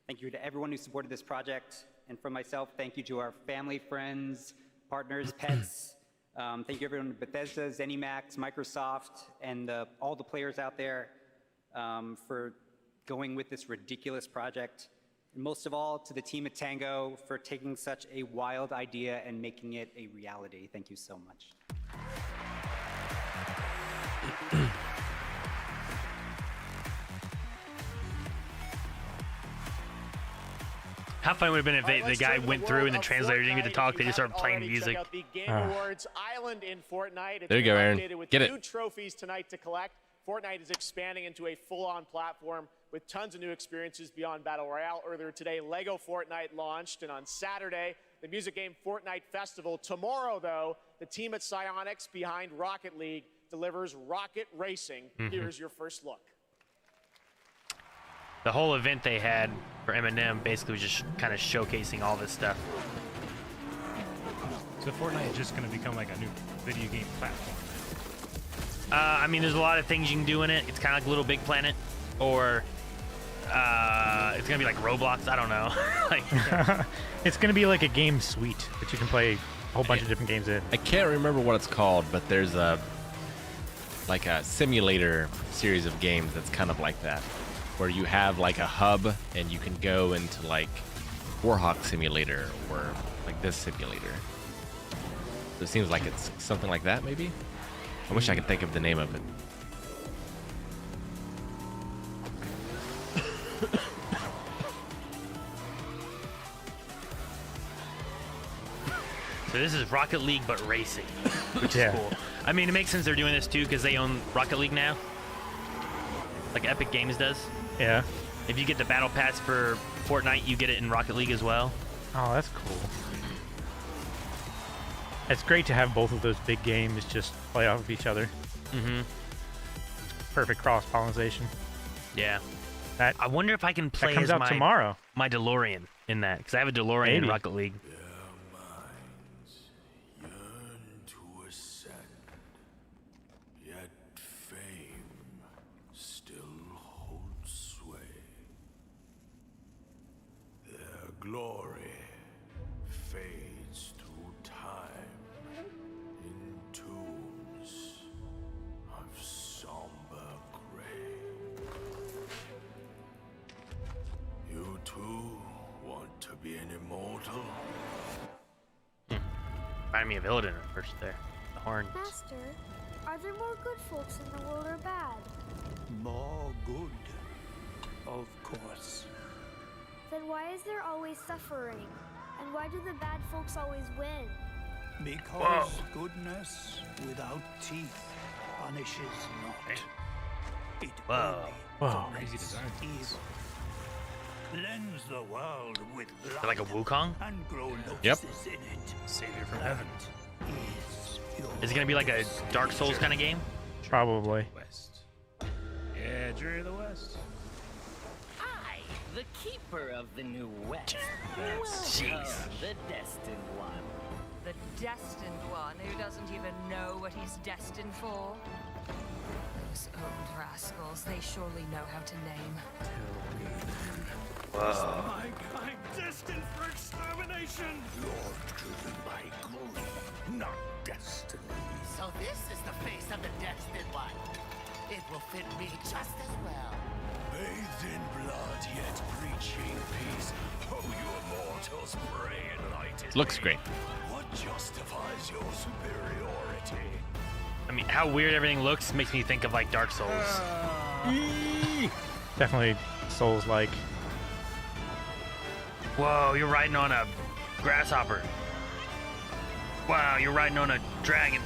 Thank you to everyone who supported this project. And from myself, thank you to our family, friends, partners, pets. Thank you everyone at Bethesda, ZeniMax, Microsoft, and all the players out there. for going with this ridiculous project. And most of all, to the team at Tango for taking such a wild idea and making it a reality. Thank you so much. How funny would have been if the guy went through and the translator didn't get to talk, they just started playing music. Check out the Game Awards Island in Fortnite. It's There you go, Aaron. updated with Get it. new trophies tonight to collect. Fortnite is expanding into a full-on platform with tons of new experiences beyond Battle Royale. Earlier today, Lego Fortnite launched, and on Saturday, the music game Fortnite Festival. Tomorrow, though, the team at Psyonix behind Rocket League delivers Rocket Racing. Here's your first look. The whole event they had for Eminem basically was just kind of showcasing all this stuff. So Fortnite is just going to become like a new video game platform. I mean, there's a lot of things you can do in it. It's kind of like Little Big Planet, or it's gonna be like Roblox. I don't know. Like, it's gonna be like a game suite that you can play a whole bunch of different games in. I can't remember what it's called, but there's a simulator series of games that's kind of like that, where you have like a hub and you can go into like Warhawk Simulator or like this simulator. So it seems like it's something like that, maybe. I wish I could think of the name of it. so this is Rocket League but racing, which is cool. I mean, it makes sense they're doing this too because they own Rocket League now, like Epic Games does. Yeah. If you get the battle pass for Fortnite, you get it in Rocket League as well. Oh, that's cool. It's great to have both of those big games just play off of each other. Mm-hmm. Perfect cross-pollination. Yeah. That I wonder if I can play comes as out tomorrow. my DeLorean in that, because I have a DeLorean in Rocket League. Yet fame still holds sway. Their glory fades through time in tombs of somber gray. You too want to be an immortal? Reminded me of Illidan at first there. The horns. Master, are there more good folks in the world or bad? More good, of course. Then why is there always suffering? And why do the bad folks always win? Because goodness without teeth punishes not. It only Crazy design. evil. Cleanse the world with blood. They're like a Wukong? And grow Yep. notices in it. Savior from heaven. Is it gonna be like a Dark Souls kind of game? Probably. West. Yeah, Jury of the West. I, the keeper of the New West. Jeez. The Destined One. The destined one who doesn't even know what he's destined for. Those old rascals, they surely know how to name. Whoa. I'm destined for extermination. You're driven by greed, not destiny. So this is the face of the Destined One. It will fit me just as well. Bathed in blood, yet preaching peace. Oh, you immortals, pray enlighten Looks me. great. What justifies your superiority? I mean, how weird everything looks makes me think of like Dark Souls. Definitely Souls-like. Whoa, you're riding on a grasshopper. Wow, you're riding on a dragon.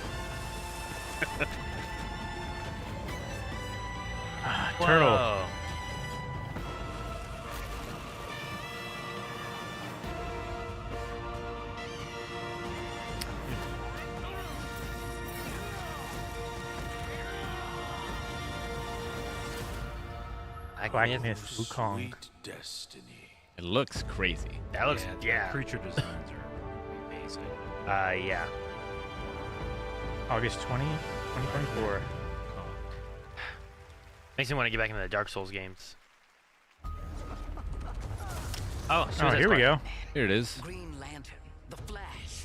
Turtle. Whoa. Black Myth Wukong. Sweet destiny. It looks crazy. That looks, yeah. The creature designs are amazing. Yeah. August 20, 2024. Makes me want to get back into the Dark Souls games. Oh, Here we go. Here it is. Green Lantern, the Flash,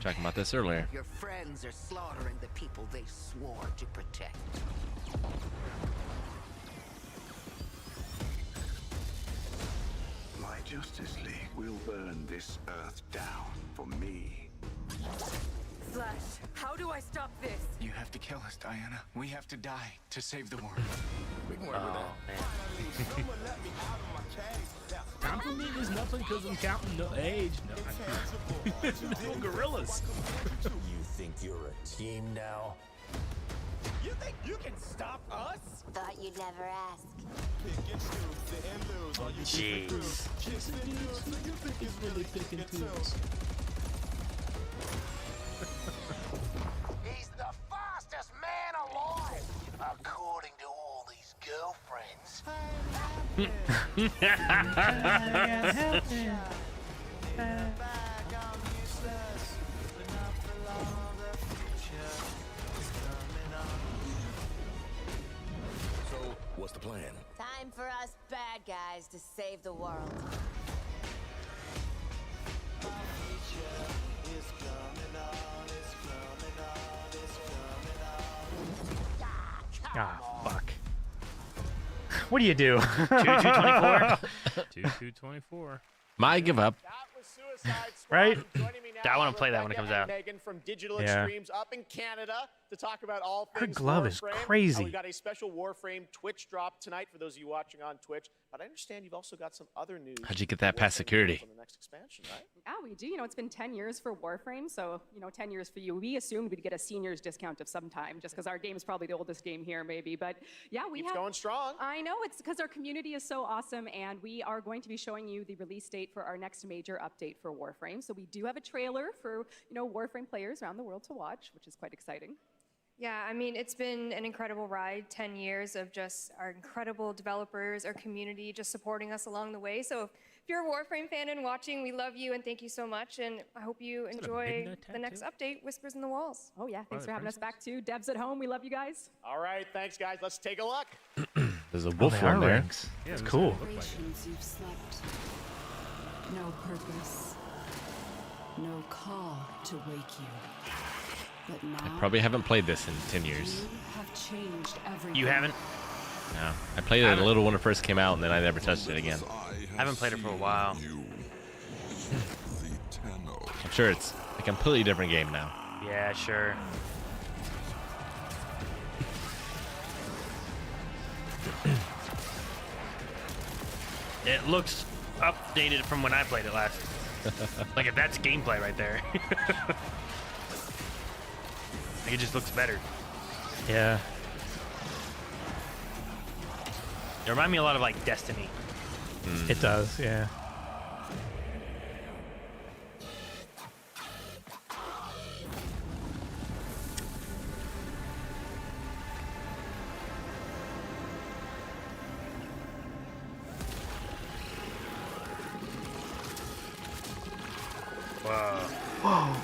Talking about this earlier. your friends are slaughtering the people they swore to protect. Justice League will burn this Earth down for me. Flash, how do I stop this? You have to kill us, Diana. We have to die to save the world. We can work with that. Time for me is nothing because I'm counting the age. No gorillas. You think you're a team now? You think you can stop us? Thought you'd never ask. Jeez. He's the fastest man alive, according to all these girlfriends. So, what's the plan? Time for us bad guys to save the world. Ah, fuck. What do you do? 2-2-24. 2-2-24. My give up. Right? I want to play that when it comes out. Megan from Digital Yeah. Extremes up in Canada to talk about all Her things glove is Warframe. crazy. We got a special Warframe Twitch drop tonight for those of you watching on Twitch. But I understand you've also got some other news. How'd you get that past security? On the next expansion, right? Yeah, we do. You know, it's been 10 years for Warframe, so, 10 years for you. We assumed we'd get a seniors discount of some time, just because our game is probably the oldest game here, maybe. But yeah, we Keeps have. going strong. I know, it's because our community is so awesome, and we are going to be showing you the release date for our next major update for Warframe. So we do have a trailer for, Warframe players around the world to watch, which is quite exciting. Yeah, I mean, it's been an incredible ride, 10 years of just our incredible developers, our community just supporting us along the way. So if you're a Warframe fan and watching, we love you and thank you so much. And I hope you enjoy the next update, Whispers in the Walls. Oh, yeah, thanks for having us back, too. Devs at home, we love you guys. All right, thanks, guys. Let's take a look. There's a wolf they are one there. ranks. It's cool. Generations you've slept. No purpose. No call to wake you. But now I probably haven't played this in 10 years. you have changed everything. You haven't? No. I played it a little when it first came out, and then I never touched it again. I haven't played it for a while. I'm sure it's a completely different game now. Yeah, sure. It looks updated from when I played it last. Like, if that's gameplay right there. Like, it just looks better. Yeah. It reminds me a lot of, like, Destiny. It does, yeah. Wow. Whoa.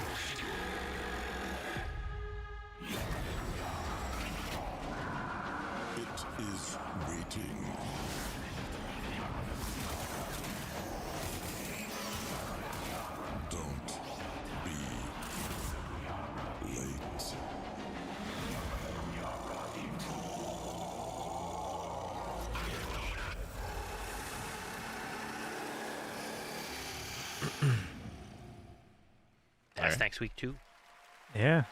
It is waiting. Don't be late. That's next week, too. Yeah.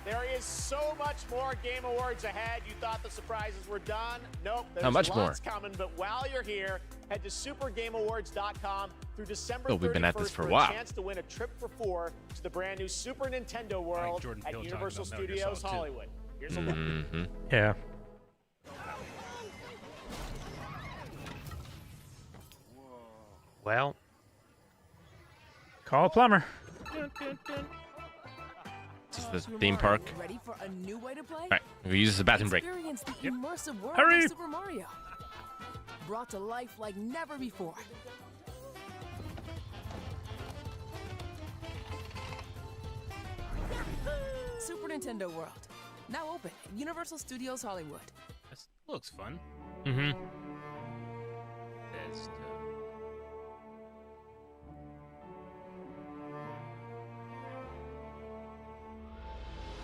There is so much more Game Awards ahead. You thought the surprises were done? Nope. There's How much lots coming, but while you're here, head to supergameawards.com through December 31st we've been at this for a for while. chance to win a trip for 4 to the brand new Super Nintendo World Jordan at Peele Universal talking about Metal Gear Studios Solid 2. Hollywood. Here's a look. Mm-hmm. Yeah. Well. Call a plumber. This is the theme park. Ready for a new way to play? All right, we use this as a bathroom break. Experience the immersive world Hurry! of Super Mario. Brought to life like never before. Super Nintendo World. Now open at Universal Studios Hollywood. This looks fun. Mm-hmm. Best,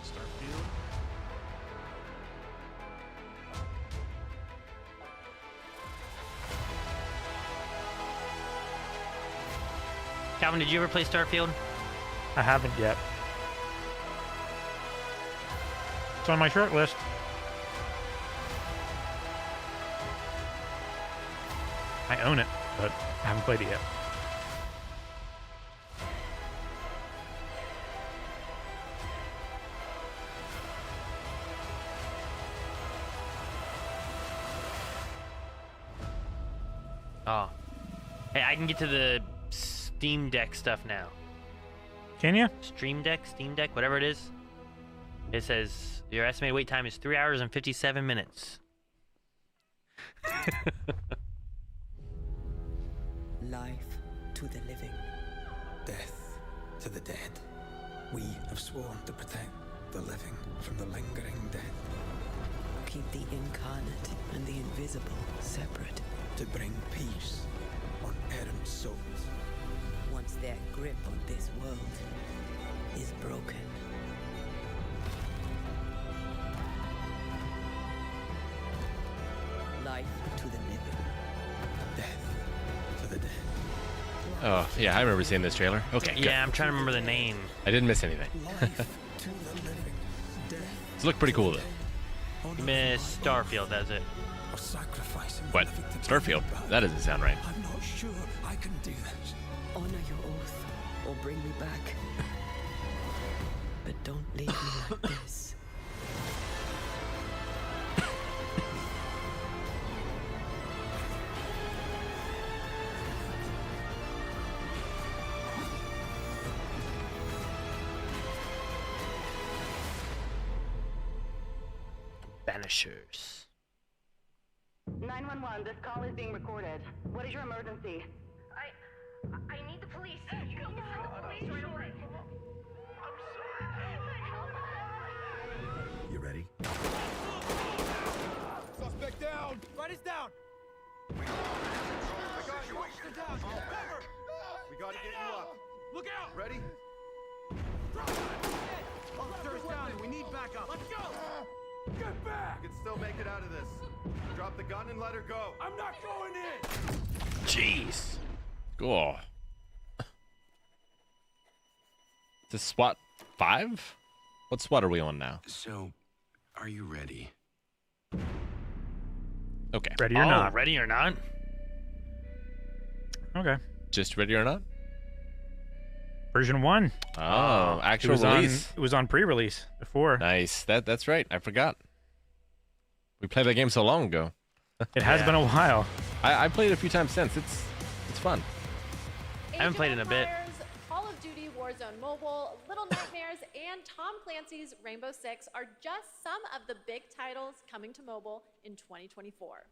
Starfield. Calvin, did you ever play Starfield? I haven't yet. It's on my short list. I own it, but I haven't played it yet. Oh. Hey, I can get to the Steam Deck stuff now. Can you? Steam Deck, whatever it is. It says your estimated wait time is 3 hours and 57 minutes. Life to the living, death to the dead. We have sworn to protect the living from the lingering dead. Keep the incarnate and the invisible separate. To bring peace on errant souls. Once their grip on this world is broken. Life to the living, death to the dead. Oh, yeah, I remember seeing this trailer. Okay, good. Yeah, I'm trying to remember the name. I didn't miss anything. It's looked pretty cool, though. You missed Starfield, that's it. What? Starfield? That doesn't sound right. I'm not sure I can do this. Honor your oath, or bring me back. But don't leave me like this. Banishers. 911, this call is being recorded. What is your emergency? I need the police. You need to send the police right away. You ready? Suspect down! Right is down! We got you. Down. Cover! We gotta get you up. Look out! Ready? Officer is down and we need backup. Let's go! Get back! You can still make it out of this. Drop the gun and let her go. I'm not going in! Jeez. Cool. This SWAT 5? What SWAT are we on now? So, are you ready? Okay. Ready or not? Ready or not? Okay. Just ready or not? Version 1. Oh, actual release. It was on pre-release before. Nice. That's right. I forgot. We played that game so long ago. It has been a while. I played it a few times since. It's fun. I haven't played it in a bit. Call of Duty Warzone Mobile, Little Nightmares, and Tom Clancy's Rainbow Six are just some of the big titles coming to mobile in 2024.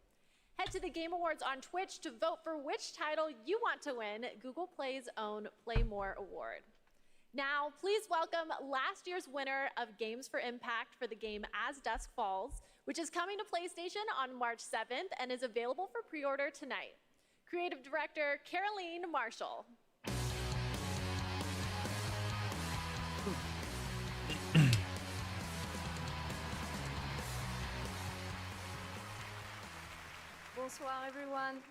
Head to the Game Awards on Twitch to vote for which title you want to win Google Play's own Play More award. Now, please welcome last year's winner of Games for Impact for the game As Dusk Falls, which is coming to PlayStation on March 7th and is available for pre-order tonight. Creative Director Caroline Marshall. Bonsoir everyone.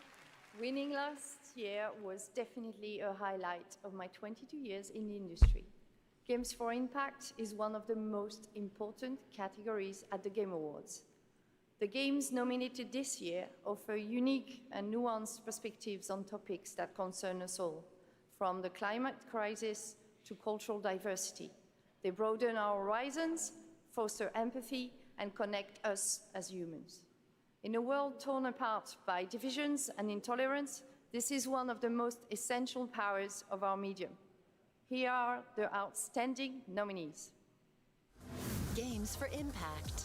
Winning last year was definitely a highlight of my 22 years in the industry. Games for Impact is one of the most important categories at the Game Awards. The games nominated this year offer unique and nuanced perspectives on topics that concern us all, from the climate crisis to cultural diversity. They broaden our horizons, foster empathy, and connect us as humans. In a world torn apart by divisions and intolerance, this is one of the most essential powers of our medium. Here are the outstanding nominees. Games for Impact.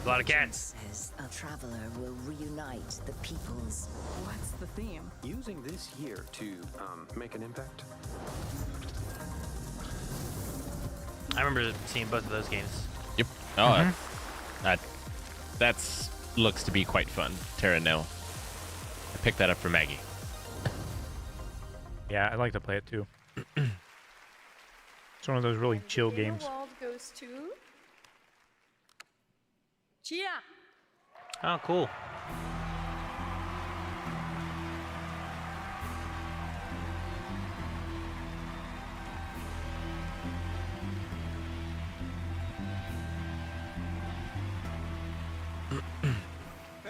A lot of cats. Says a traveler will reunite the peoples. What's the theme? Using this year to make an impact. I remember seeing both of those games. Yep. Oh, that's looks to be quite fun. Terra Nil. I picked that up for Maggie. Yeah, I like to play it too. It's one of those really chill games. The award goes to Chia. Oh, cool.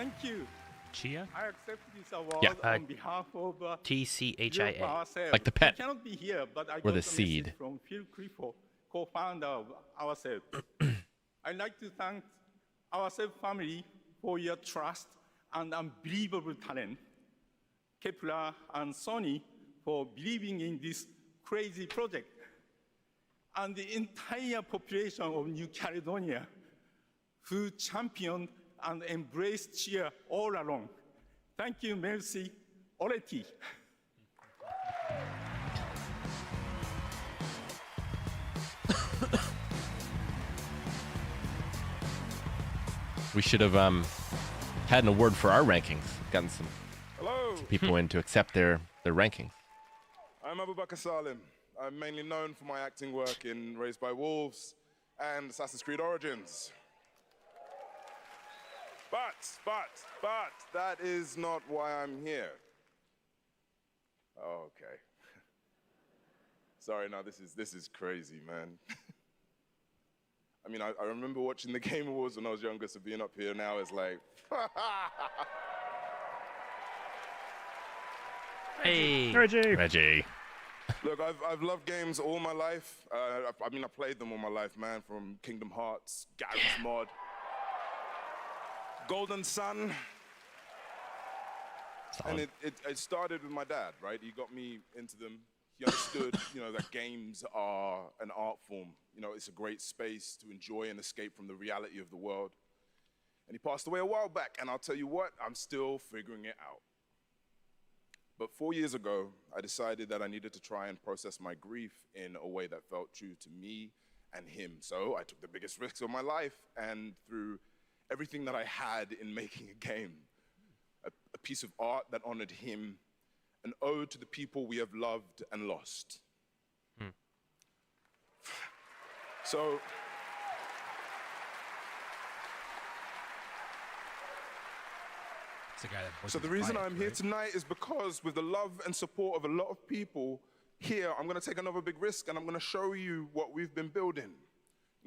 Thank you. Chia? I accept this award Yeah. on behalf of TCHIA. Like the pet. I cannot be here, but I Or got the a message seed. from Phil Clifford, co-founder of Ourselves. I'd like to thank Ourselves family for your trust and unbelievable talent. Kepler and Sony for believing in this crazy project. And the entire population of New Caledonia who championed and embraced cheer all along. Thank you, merci, Oleti. We should have had an award for our rankings. Gotten some Hello. people in to accept their rankings. I'm Abubakar Salim. I'm mainly known for my acting work in Raised by Wolves and Assassin's Creed Origins. But, that is not why I'm here. Oh, okay. Sorry, no, this is crazy, man. I mean, I remember watching the Game Awards when I was younger, so being up here now is like, Hey, Reggie. Look, I've loved games all my life. I mean, I played them all my life, man, from Kingdom Hearts, Garry's Mod, Golden Sun. And it started with my dad, right? He got me into them. He understood, that games are an art form. It's a great space to enjoy and escape from the reality of the world. And he passed away a while back, and I'll tell you what, I'm still figuring it out. But 4 years ago, I decided that I needed to try and process my grief in a way that felt true to me and him. So I took the biggest risks of my life, and threw everything that I had in making a game, a piece of art that honored him, an ode to the people we have loved and lost. So, the reason I'm here tonight is because with the love and support of a lot of people here, I'm going to take another big risk, and I'm going to show you what we've been building.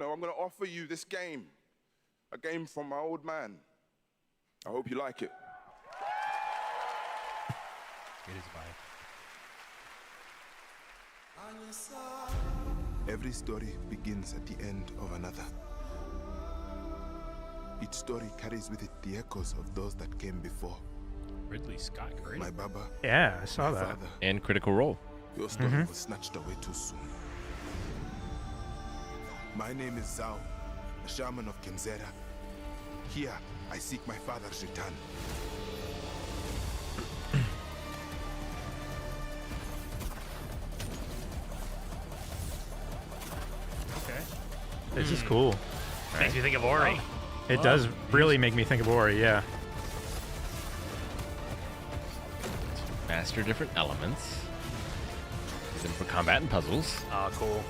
I'm going to offer you this game, a game from my old man. I hope you like it. It is vibe. Every story begins at the end of another. Each story carries with it the echoes of those that came before. Ridley Scott, great. My Baba. Yeah, I saw my that. father. And Critical Role. Your story was snatched away too soon. My name is Zhao, a shaman of Kenzera. Here, I seek my father's return. Okay. This is cool. Makes me think of Ori. It does really make me think of Ori, yeah. Master different elements. Use them for combat and puzzles. Oh, cool.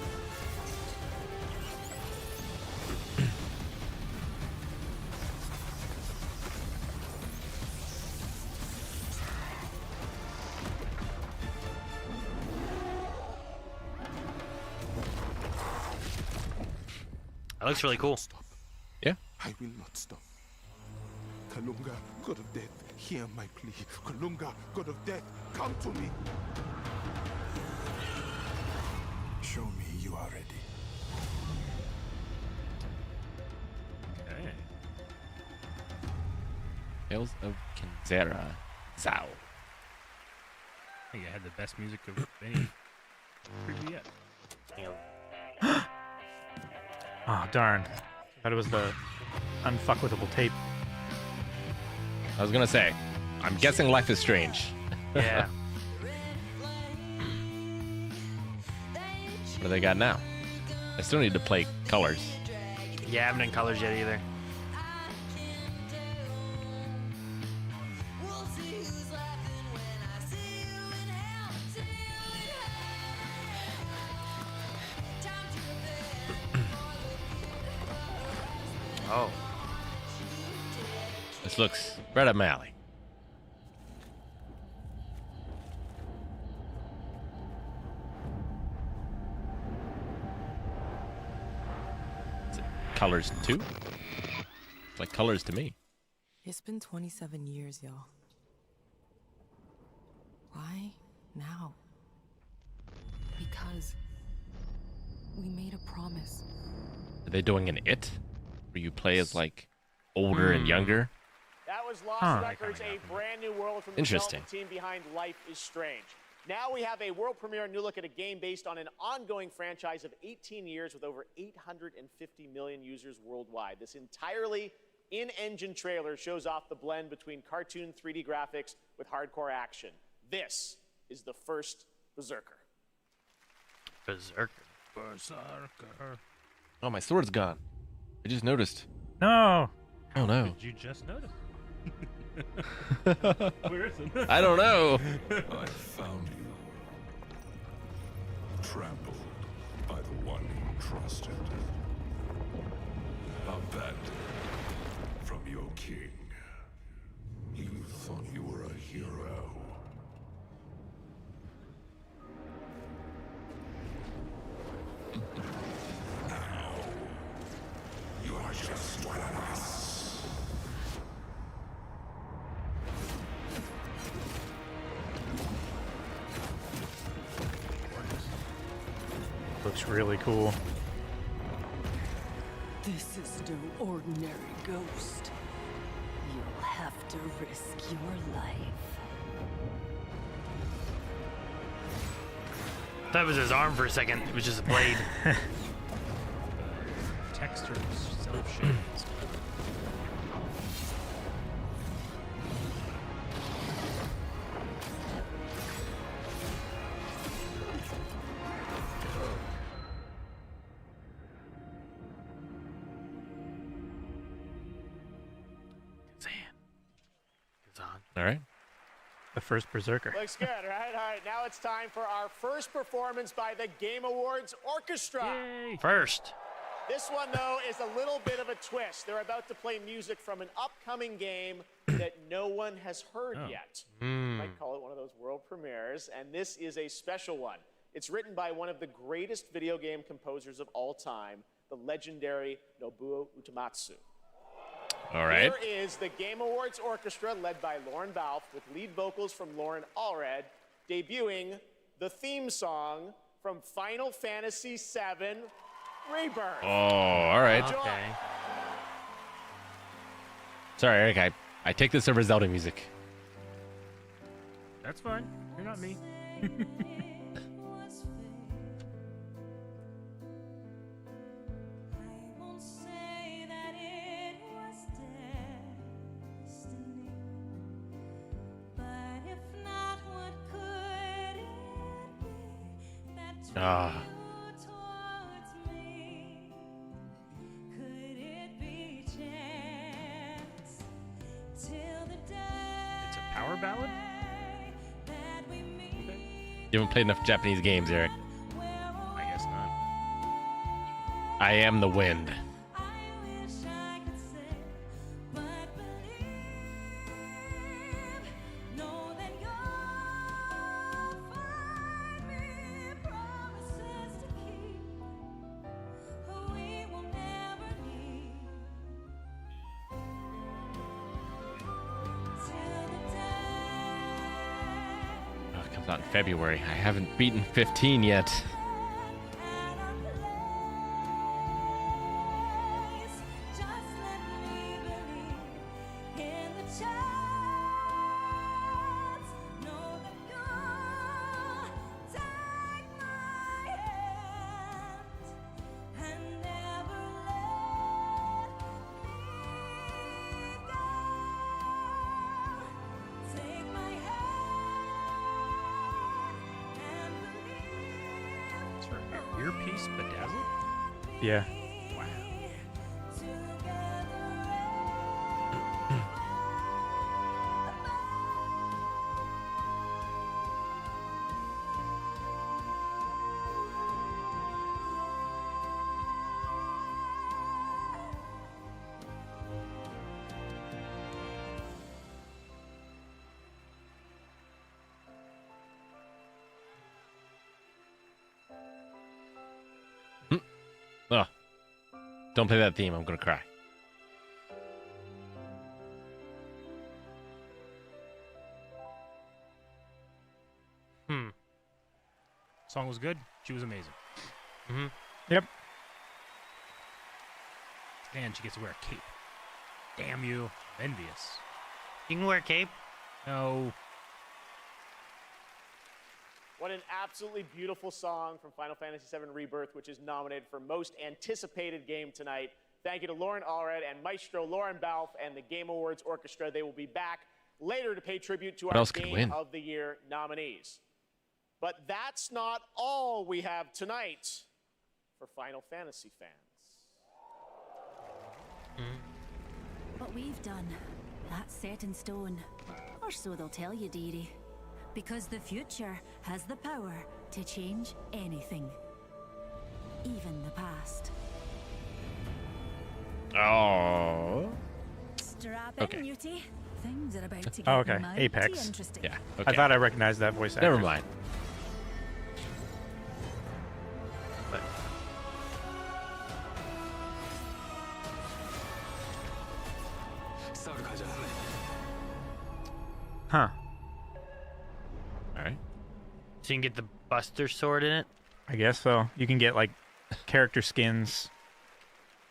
That looks really cool. Yeah. I will not stop. Kalunga, God of Death, hear my plea. Kalunga, God of Death, come to me. Show me you are ready. Okay. Tales of Kenzera. Zhao. I think I had the best music of any preview yet. Oh, darn. Thought it was the unfuckwithable tape. I was gonna say, I'm guessing Life is Strange. Yeah. What do they got now? I still need to play Colors. Yeah, I haven't done Colors yet either. Oh. This looks right up my alley. Is it Colors 2? It's like Colors to me. It's been 27 years, y'all. Why now? Because we made a promise. Are they doing an It? Where you play as like older and younger? That was Lost Records, a brand new world from the Interesting. development team behind Life is Strange. Now we have a world premiere new look at a game based on an ongoing franchise of 18 years with over 850 million users worldwide. This entirely in-engine trailer shows off the blend between cartoon 3D graphics with hardcore action. This is the first Berserker. Berserker. Oh, my sword's gone. I just noticed. No. Oh no. Did you just notice? Where is it? I don't know. I found you. Trampled by the one you trusted. Abandoned from your king. You thought you were a hero. Now, you are just one of us. Looks really cool. This is no ordinary ghost. You'll have to risk your life. That was his arm for a second. It was just a blade. Textures, self-shades. All right. The first Berserker. Looks good, right? All right, now it's time for our first performance by the Game Awards Orchestra. Yay. First. This one, though, is a little bit of a twist. They're about to play music from an upcoming game that no one has heard yet. Might call it one of those world premieres, and this is a special one. It's written by one of the greatest video game composers of all time, the legendary Nobuo Uematsu. All right. Here is the Game Awards Orchestra, led by Lauren Balfe, with lead vocals from Lauren Allred, debuting the theme song from Final Fantasy VII Rebirth. Oh, all right. Enjoy. Okay. Sorry, Eric. I take this over Zelda music. That's fine. You're not me. Ah. It's a power ballad? You haven't played enough Japanese games, Eric. I guess not. I am the wind. Out in February. I haven't beaten 15 yet. Earpiece bedazzled? Yeah. Wow. Oh. Don't play that theme. I'm going to cry. Song was good. She was amazing. Mm-hmm. Yep. And she gets to wear a cape. Damn you. Envious. You can wear a cape. No. What an absolutely beautiful song from Final Fantasy VII Rebirth, which is nominated for Most Anticipated Game tonight. Thank you to Lauren Allred and Maestro Lauren Balfe and the Game Awards Orchestra. They will be back later to pay tribute to our Game of the Year nominees. But that's not all we have tonight for Final Fantasy fans. What we've done, that's set in stone. Or so they'll tell you, dearie. Because the future has the power to change anything. Even the past. Oh. Strap in, Okay. Mutie. Things are about to get Oh, okay. mighty Apex. interesting. Yeah. I Okay. thought I recognized that voice actor. Never mind. Huh. All right. So you can get the Buster Sword in it? I guess so. You can get like character skins.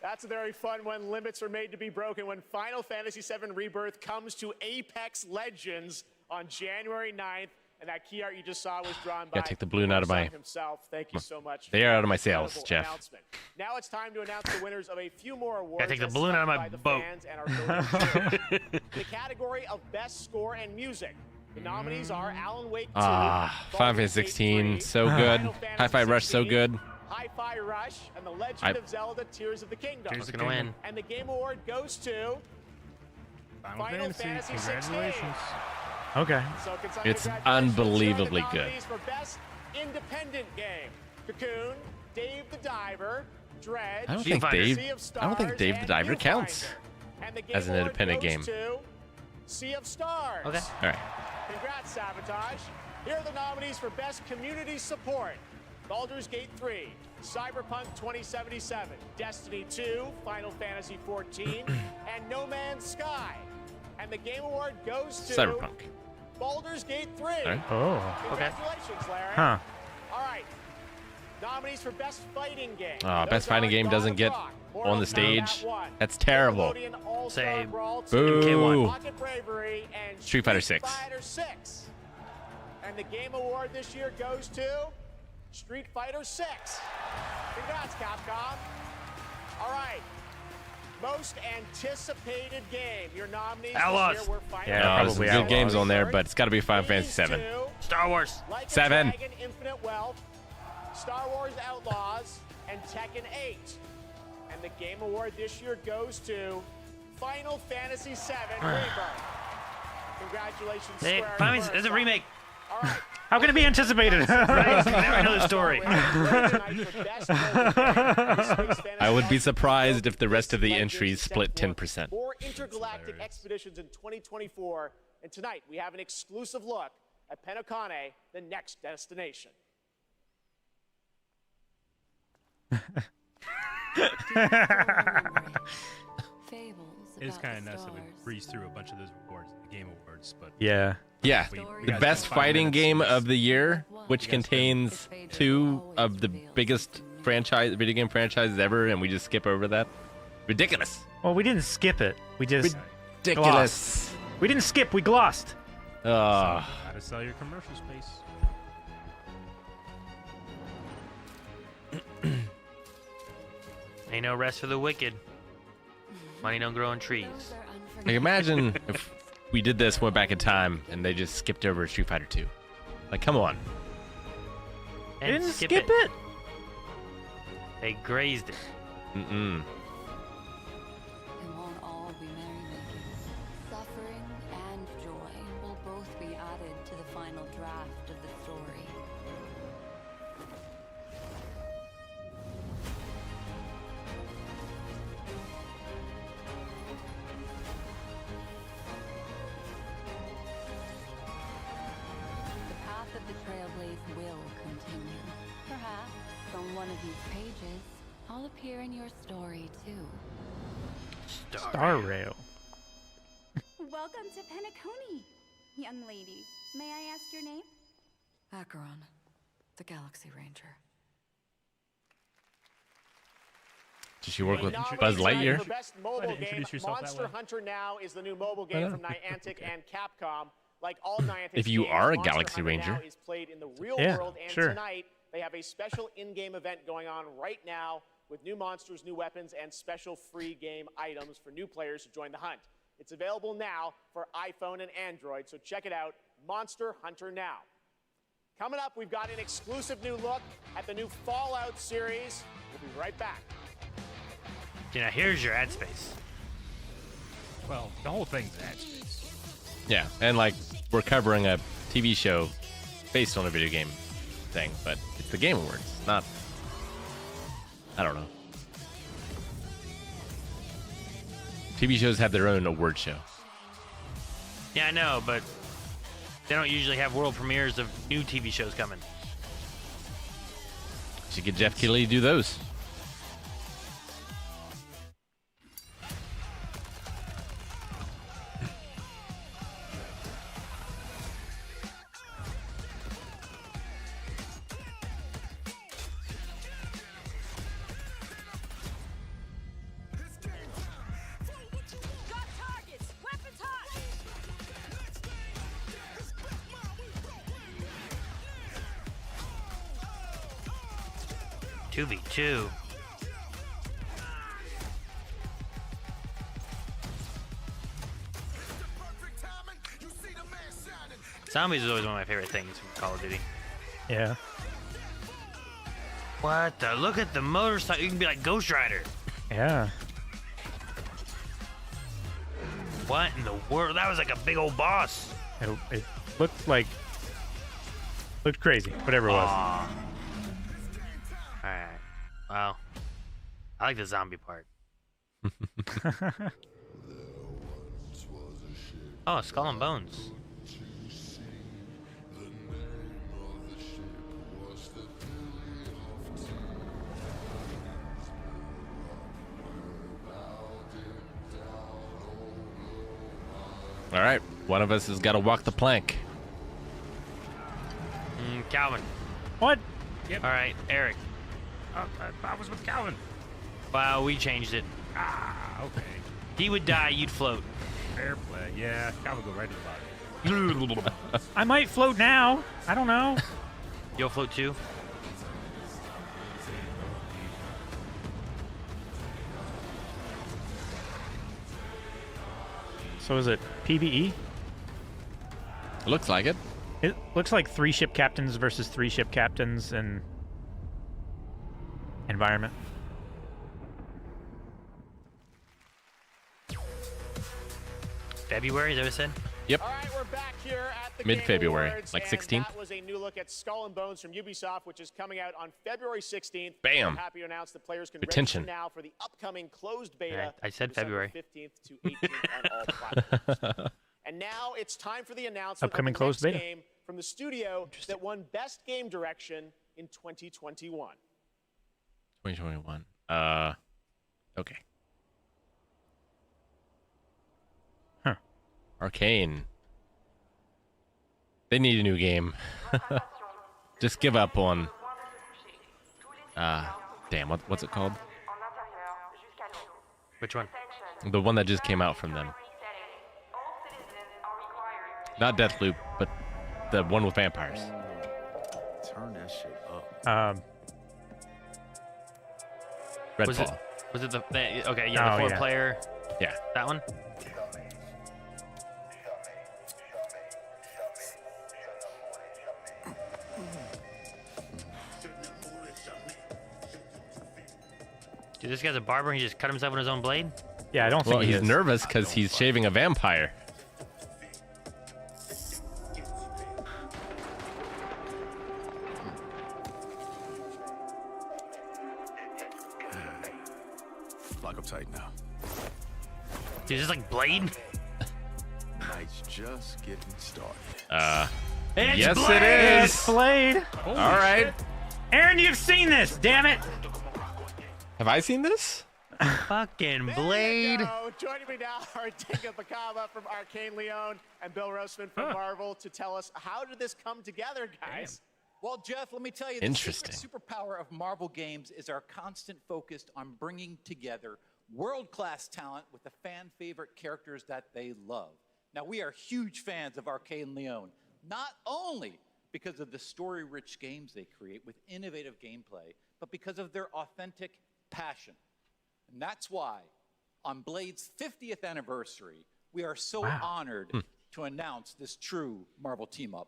That's a very fun one. Limits are made to be broken when Final Fantasy VII Rebirth comes to Apex Legends on January 9th. And that key art you just saw was drawn by Gotta take the balloon out of my- himself. Thank you so much. They for are that out of my sails, incredible Jeff. announcement. Now it's time to announce the winners of a few more awards. Gotta take the as balloon out of selected my by the boat. fans and our voting jury. The category of Best Score and Music. The nominees are Alan Wake 2, Ah, Final Baldur's Fantasy Gate 16, 3, so good. Final Fantasy Hi-Fi Rush, so 16, good. Hi-Fi Rush, and The Legend I- of Zelda: Tears of the Kingdom. Tears of the Kingdom. And the Game Award goes to Final Final Fantasy. Fantasy 16. Congratulations. Okay. So It's congratulations. unbelievably Here are the good. nominees for Best Independent Game: Cocoon, Dave the Diver, Dredge, I don't think Dave. Sea of I don't think Stars, Dave the and Diver Viewfinder. counts And the Game as an Award independent goes game. to Sea of Stars. Okay. All right. Congrats, Sabotage. Here are the nominees for Best Community Support: Baldur's Gate 3, Cyberpunk 2077, Destiny 2, Final Fantasy 14, and No Man's Sky. And the Game Award goes to Cyberpunk. Baldur's Gate 3. All right. Oh. Congratulations, Larry. Huh. All right. Nominees for Best Fighting Game. Best Those fighting are game God doesn't of get Rock, on Mortal the Kombat stage. 1, That's terrible. Nickelodeon All-Star Say Brawl 2, boo. MK1. Rocket Bravery, and Street Fighter 6. Fighter 6. And the Game Award this year goes to Street Fighter 6. Congrats, Capcom. All right. Most anticipated game. Your nominees Outlaws. this year were Final Yeah, No, there's some probably good Outlaws. games on there, but it's got to be Final Fantasy 7. Hades 2, Star Wars. Like a 7. Dragon, Infinite Wealth, Star Wars Outlaws, and Tekken 8. And the Game Award this year goes to Final Fantasy VII Rebirth. Congratulations, Hey, Square finally, Enix. there's a remake. All right. How can it be anticipated? I know the story. I would be surprised if the rest of the entries split 10%. More intergalactic expeditions in 2024. And tonight, we have an exclusive look at Penacane, the next destination. It's kind of nuts that we breezed through a bunch of those awards, the Game Awards, but Yeah. Yeah, you the guys best spent 5 fighting minutes game each. of the year, which contains 2 of the biggest video game franchises ever, and we just skip over that. Ridiculous. Well, we didn't skip it. We just Ridiculous. glossed. We didn't skip. We glossed. How to sell your commercial space. Ain't no rest for the wicked. Money don't grow on trees. Like, imagine if we did this, went back in time, and they just skipped over Street Fighter 2. Like, come on. And Didn't skip it. They grazed it. Mm-mm. It won't all be merrymaking. Suffering and joy will both be added to the final draft of the story. The path of the Trailblaze will continue. Perhaps on one of these pages, I'll appear in your story too. Star Rail. Welcome to Penacone, young lady. May I ask your name? Acheron. the Galaxy Ranger. Does she work with Buzz Lightyear? For best mobile game, Monster Hunter Now is the new mobile game from Niantic and Capcom. Like all Niantic If you games, are a Monster Galaxy Hunter Ranger. Now is played in the real Yeah, world, and sure. tonight they have a special in-game event going on right now with new monsters, new weapons, and special free game items for new players who join the hunt. It's available now for iPhone and Android, so check it out, Monster Hunter Now. Coming up, we've got an exclusive new look at the new Fallout series. We'll be right back. Okay, now here's your ad space. Well, the whole thing's ad space. Yeah, and like we're covering a TV show based on a video game thing, but it's the Game Awards, not. I don't know. TV shows have their own award show. Yeah, I know, but they don't usually have world premieres of new TV shows coming. Should get Jeff Keighley to do those. Got targets! Weapons hot! 2v2. Zombies is always one of my favorite things from Call of Duty. Yeah. What the? Look at the motorcycle. You can be like Ghost Rider. Yeah. What in the world? That was like a big old boss. It looked like... Looked crazy, whatever it was. Alright. Well, I like the zombie part. Oh, Skull and Bones. All right, one of us has got to walk the plank. Calvin. What? Yep. All right, Eric. I was with Calvin. Wow, we changed it. Ah, okay. He would die, you'd float. Fair play. Yeah, Calvin go right to the bottom. I might float now. I don't know. You'll float too? So is it PvE? It looks like it. It looks like 3 ship captains versus 3 ship captains in environment. February, is that what it said? Yep. All right, we're back here at the Mid-February, Game Awards, like and 16th. That was a new look at Skull and Bones from Ubisoft, which is coming out on February 16th. Bam. I'm happy to announce that players can Attention. register now for the upcoming closed beta. Right, I said December February. 15th to 18th on all platforms. And now it's time for the announcement Upcoming of the closed next beta. game from the studio that won Best Game Direction in 2021. 2021. Okay. Huh. Arcane. They need a new game. Just give up on. Damn. What's it called? Which one? The one that just came out from them. Not Deathloop, but the one with vampires. Turn that shit up. Redfall. Was it the okay? Yeah, the Oh, 4-player. Yeah. That one. Dude, this guy's a barber. He just cut himself with his own blade. Yeah, I don't Well, think he he's is. nervous because he's shaving a vampire. Lock up tight now. Dude, is this like Blade? Night's just getting started. It's Yes, Blade! it is. It's Blade. All right. Aaron, you've seen this. Damn it. Have I seen this? Fucking There Blade. you go. Joining me now are Tinka Bakaba from Arcane Leon and Bill Roseman from Marvel to tell us how did this come together, guys? Well, Jeff, let me tell you, the secret superpower of Marvel games is our constant focus on bringing together world-class talent with the fan-favorite characters that they love. Now, we are huge fans of Arcane Leon, not only because of the story-rich games they create with innovative gameplay, but because of their authentic passion. And that's why, on Blade's 50th anniversary, we are so honored to announce this true Marvel team-up.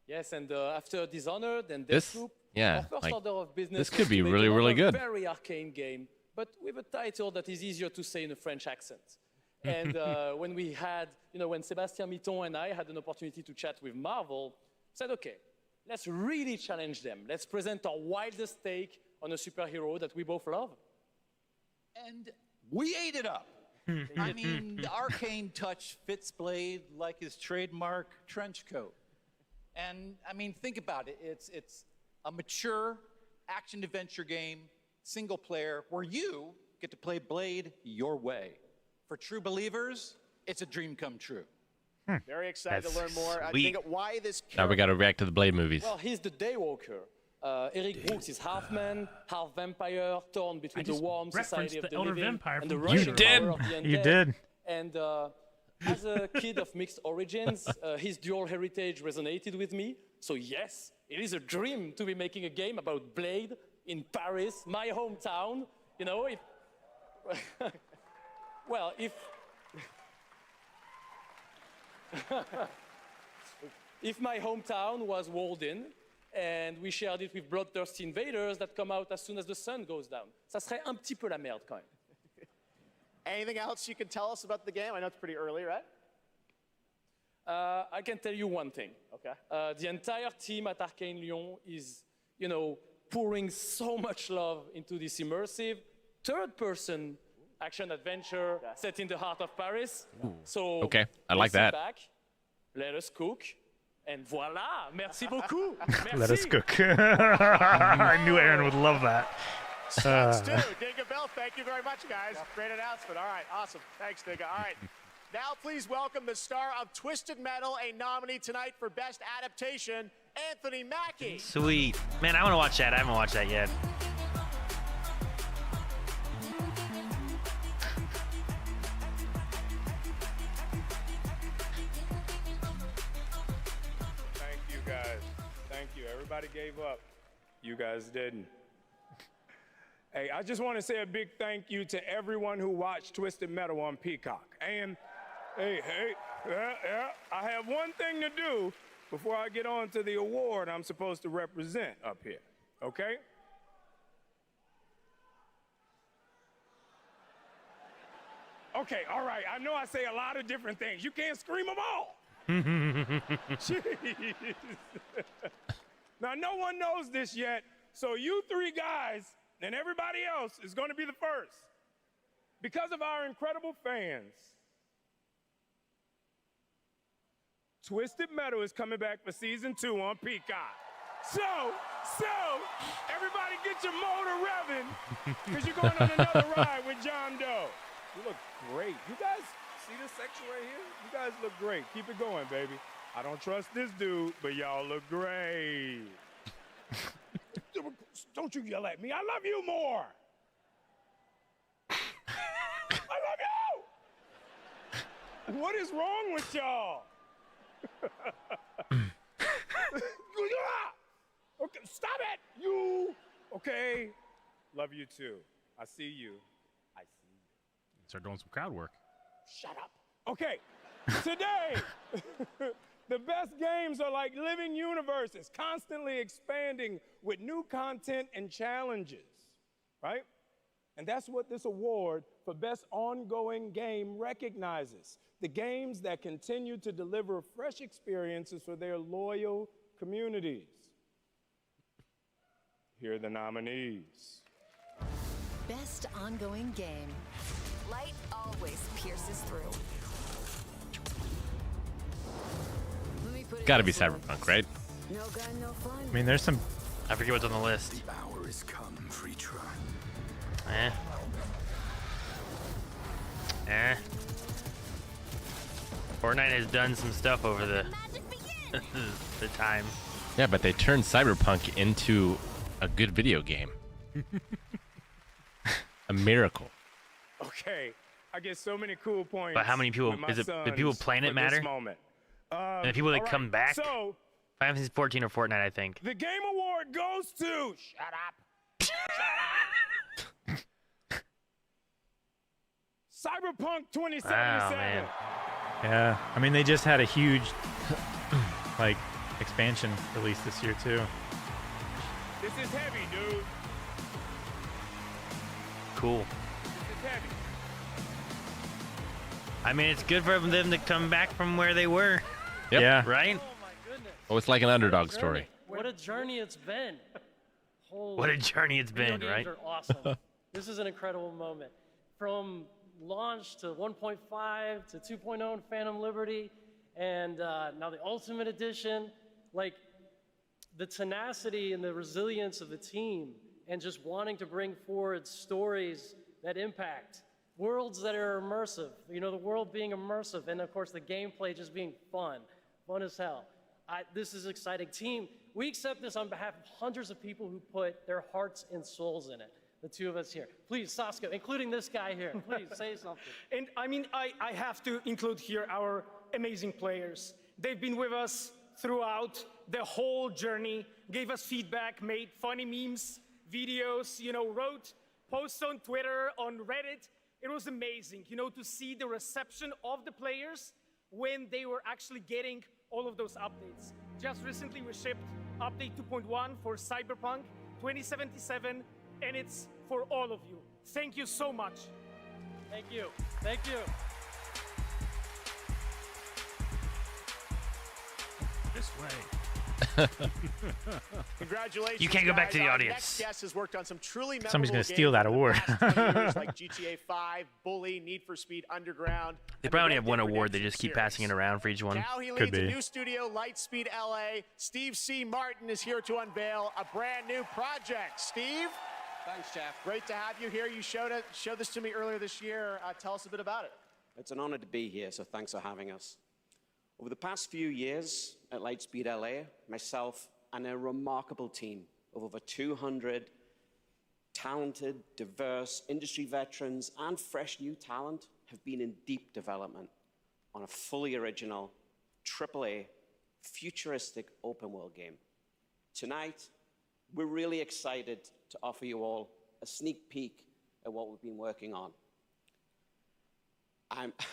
Yes, and after Dishonored and This, Deathloop, yeah, our first order of business this was could to be make really, really another good. very arcane game, but with a title that is easier to say in a French accent. And when we had, when Sébastien Mitton and I had an opportunity to chat with Marvel, said, okay, let's really challenge them. Let's present our wildest take on a superhero that we both love. And we ate it up. I mean, the arcane touch fits Blade like his trademark trench coat. And I mean, think about it. It's a mature action-adventure game, single player, where you get to play Blade your way. For true believers, it's a dream come true. Very excited That's to learn more. I sweet. think why this Now we got to react to the Blade movies. Well, he's the Daywalker. Eric Brooks is half man, half vampire, torn between the warm society of the Elder living Vampire and the from rushing Punisher. power of the undead. You did. And as a kid of mixed origins, his dual heritage resonated with me. So yes, it is a dream to be making a game about Blade in Paris, my hometown. If my hometown was walled in, and we shared it with bloodthirsty invaders that come out as soon as the sun goes down. Ça serait un petit peu la merde quand même. Anything else you can tell us about the game? I know it's pretty early, right? I can tell you one thing. Okay. The entire team at Arcane Lyon is, pouring so much love into this immersive third-person action-adventure set in the heart of Paris. So Okay, I like sit that. Back, let us cook, and voila! Merci beaucoup. Merci. Let us cook. I knew Aaron would love that. Thanks, too. Digga Bell, thank you very much, guys. Great announcement. All right, awesome. Thanks, Digga. All right. Now, please welcome the star of Twisted Metal, a nominee tonight for Best Adaptation, Anthony Mackie. Sweet. Man, I want to watch that. I haven't watched that yet. Thank you, guys. Thank you. Everybody gave up. You guys didn't. Hey, I just want to say a big thank you to everyone who watched Twisted Metal on Peacock. And, I have one thing to do before I get on to the award I'm supposed to represent up here, okay? Okay, all right. I know I say a lot of different things. You can't scream them all. Jeez. Now, no one knows this yet, so you three guys and everybody else is going to be the first. Because of our incredible fans, Twisted Metal is coming back for season 2 on Peacock. So, everybody get your motor revving, because you're going on another ride with John Doe. You look great. You guys see this section right here? You guys look great. Keep it going, baby. I don't trust this dude, but y'all look great. Don't you yell at me. I love you more. I love you. What is wrong with y'all? Okay, stop it. You. Okay. Love you too. I see you. I see you. Start doing some crowd work. Shut up. Okay. Today, the best games are like living universes, constantly expanding with new content and challenges, right? And that's what this award for Best Ongoing Game recognizes. The games that continue to deliver fresh experiences for their loyal communities. Here are the nominees. Best ongoing game. Light always pierces through. Gotta be Cyberpunk, right? No gun, no fun. I mean, there's some. I forget what's on the list. The hour is come, free try. Fortnite has done some stuff over the the time. Yeah, but they turned Cyberpunk into a good video game. A miracle. Okay, I get so many cool points. But how many people? with my Is it the sons people playing it for this matter? moment. And the people that all come right, back? So, Final Fantasy 14 or Fortnite, I think. the Game Award goes to... Shut up. Cyberpunk 2077. Oh, man. Yeah, I mean they just had a huge like expansion release this year too. This is heavy, dude. Cool. This is heavy. I mean, it's good for them to come back from where they were. Yep. Yeah. Right? Oh, it's like an underdog story. What a journey it's been. Holy What a journey it's video been, games right? are awesome. This is an incredible moment. From launch to 1.5 to 2.0 in Phantom Liberty, and now the Ultimate Edition. Like, the tenacity and the resilience of the team, and just wanting to bring forward stories that impact, worlds that are immersive, you know, the world being immersive, and of course the gameplay just being fun as hell. This is exciting. Team, we accept this on behalf of hundreds of people who put their hearts and souls in it. The two of us here. Please, Saska, including this guy here, please say something. And I mean, I have to include here our amazing players. They've been with us throughout the whole journey, gave us feedback, made funny memes, videos, you know, wrote posts on Twitter, on Reddit. It was amazing, you know, to see the reception of the players when they were actually getting all of those updates. Just recently we shipped update 2.1 for Cyberpunk 2077, and it's for all of you. Thank you so much. Thank you. Thank you. This way. Congratulations. You can't go back to the guys. Our audience. Next guest has worked on some truly memorable Somebody's gonna games steal that over the award. past 20 years, like GTA 5, Bully, Need for Speed Underground. They and probably the only have Red one Dead award. They Redemption just keep series. passing it around for each one. Now he Could leads a be. new studio, Lightspeed LA. Steve C. Martin is here to unveil a brand new project. Steve? Thanks, Jeff. Great to have you here. You showed this to me earlier this year. Tell us a bit about it. It's an honor to be here, so thanks for having us. Over the past few years at Lightspeed LA, myself and a remarkable team of over 200 talented, diverse industry veterans and fresh new talent have been in deep development on a fully original, AAA, futuristic open world game. Tonight, we're really excited to offer you all a sneak peek at what we've been working on.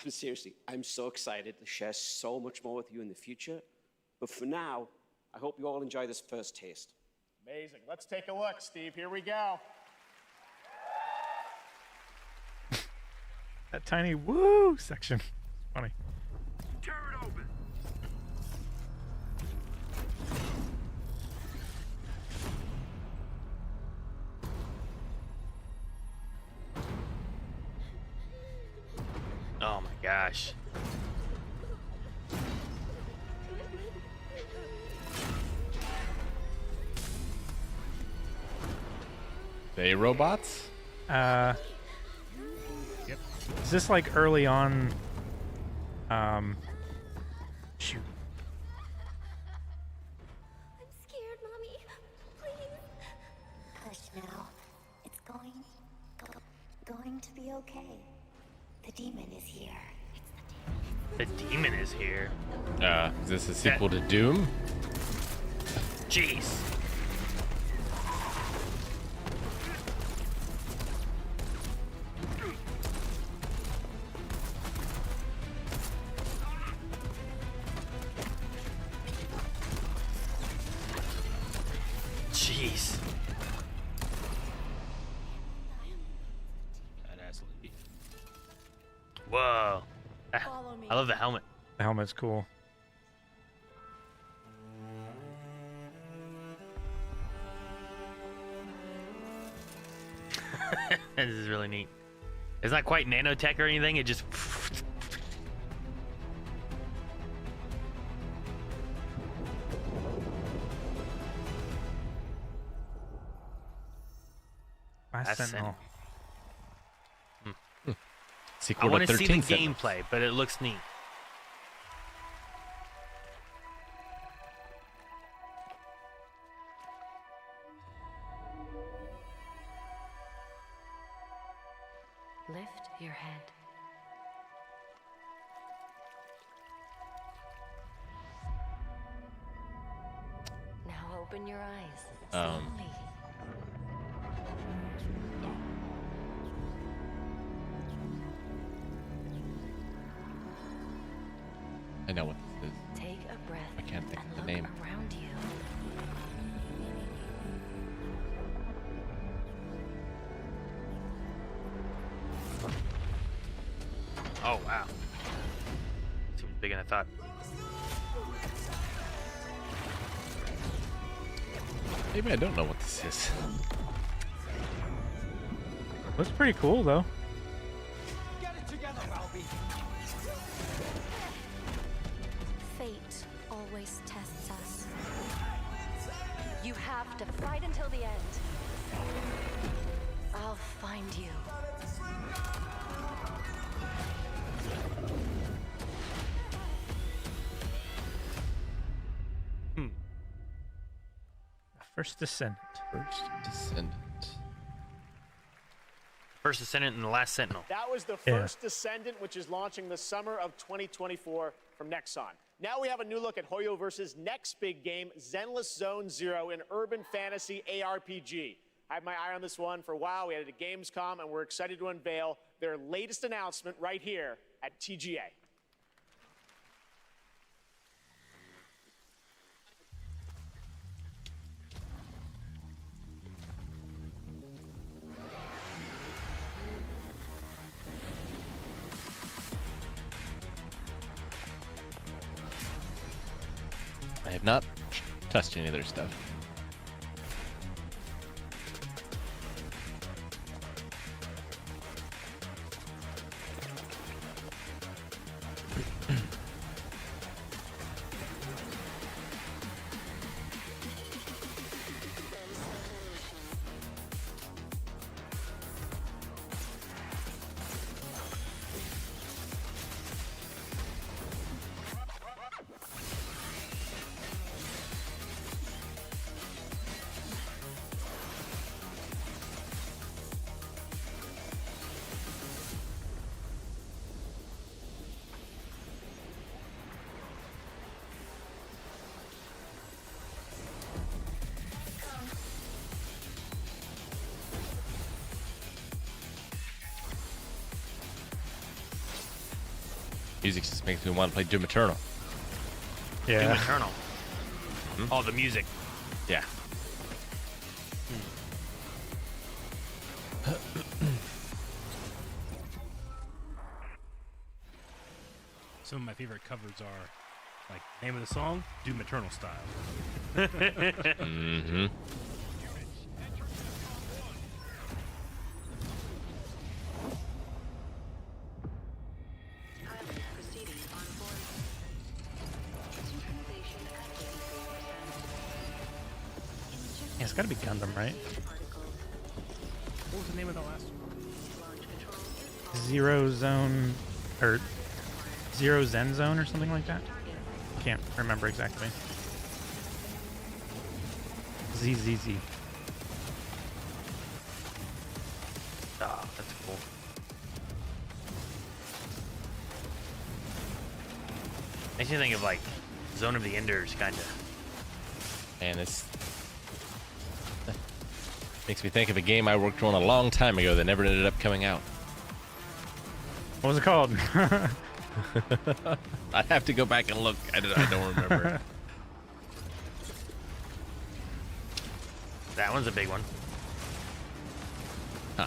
Seriously, I'm so excited to share so much more with you in the future. But for now, I hope you all enjoy this first taste. Amazing. Let's take a look, Steve. Here we go. That tiny woo section. Funny. Tear it open. Oh my gosh. They robots? Yep. Is this like early on? Shoot. I'm scared, Mommy. Please. Hush now. It's going to be okay. The demon is here. The demon is here. Is this a sequel to Doom? Jeez. Jeez. Badass lady. Whoa. I love the helmet. The helmet's cool. This is really neat. It's not quite nanotech or anything. It just. Last Sentinel. I Sequel want to to see the 13 Sentinels. gameplay, but it looks neat. Lift your head. Now open your eyes. Slowly. I know what this is. Take a breath. I can't think and of the look name. around you. Oh wow. Seems bigger than I thought. Maybe I don't know what this is. Looks pretty cool though. Get it together, Albie. Fate always tests us. You have to fight until the end. I'll find you. First Descendant. First Descendant. First Descendant and the Last Sentinel. That was the first Descendant, which is launching the summer of 2024 from Nexon. Now we have a new look at Hoyo versus next big game, Zenless Zone Zero, an urban fantasy ARPG. I had my eye on this one for a while. We had it at Gamescom, and we're excited to unveil their latest announcement right here at TGA. I have not touched any of their stuff. Music just makes me want to play Doom Eternal. Yeah. Doom Eternal. Oh, the music. Yeah. Some of my favorite covers are like name of the song, Doom Eternal style. Mm-hmm. Yeah, it's gotta be Gundam, right? What was the name of the last one? Zero Zone, or Zero Zen Zone or something like that? Can't remember exactly. ZZZ. Oh, that's cool. Makes me think of like Zone of the Enders, kinda. And it's makes me think of a game I worked on a long time ago that never ended up coming out. What was it called? I'd have to go back and look. I don't remember. That one's a big one. Huh.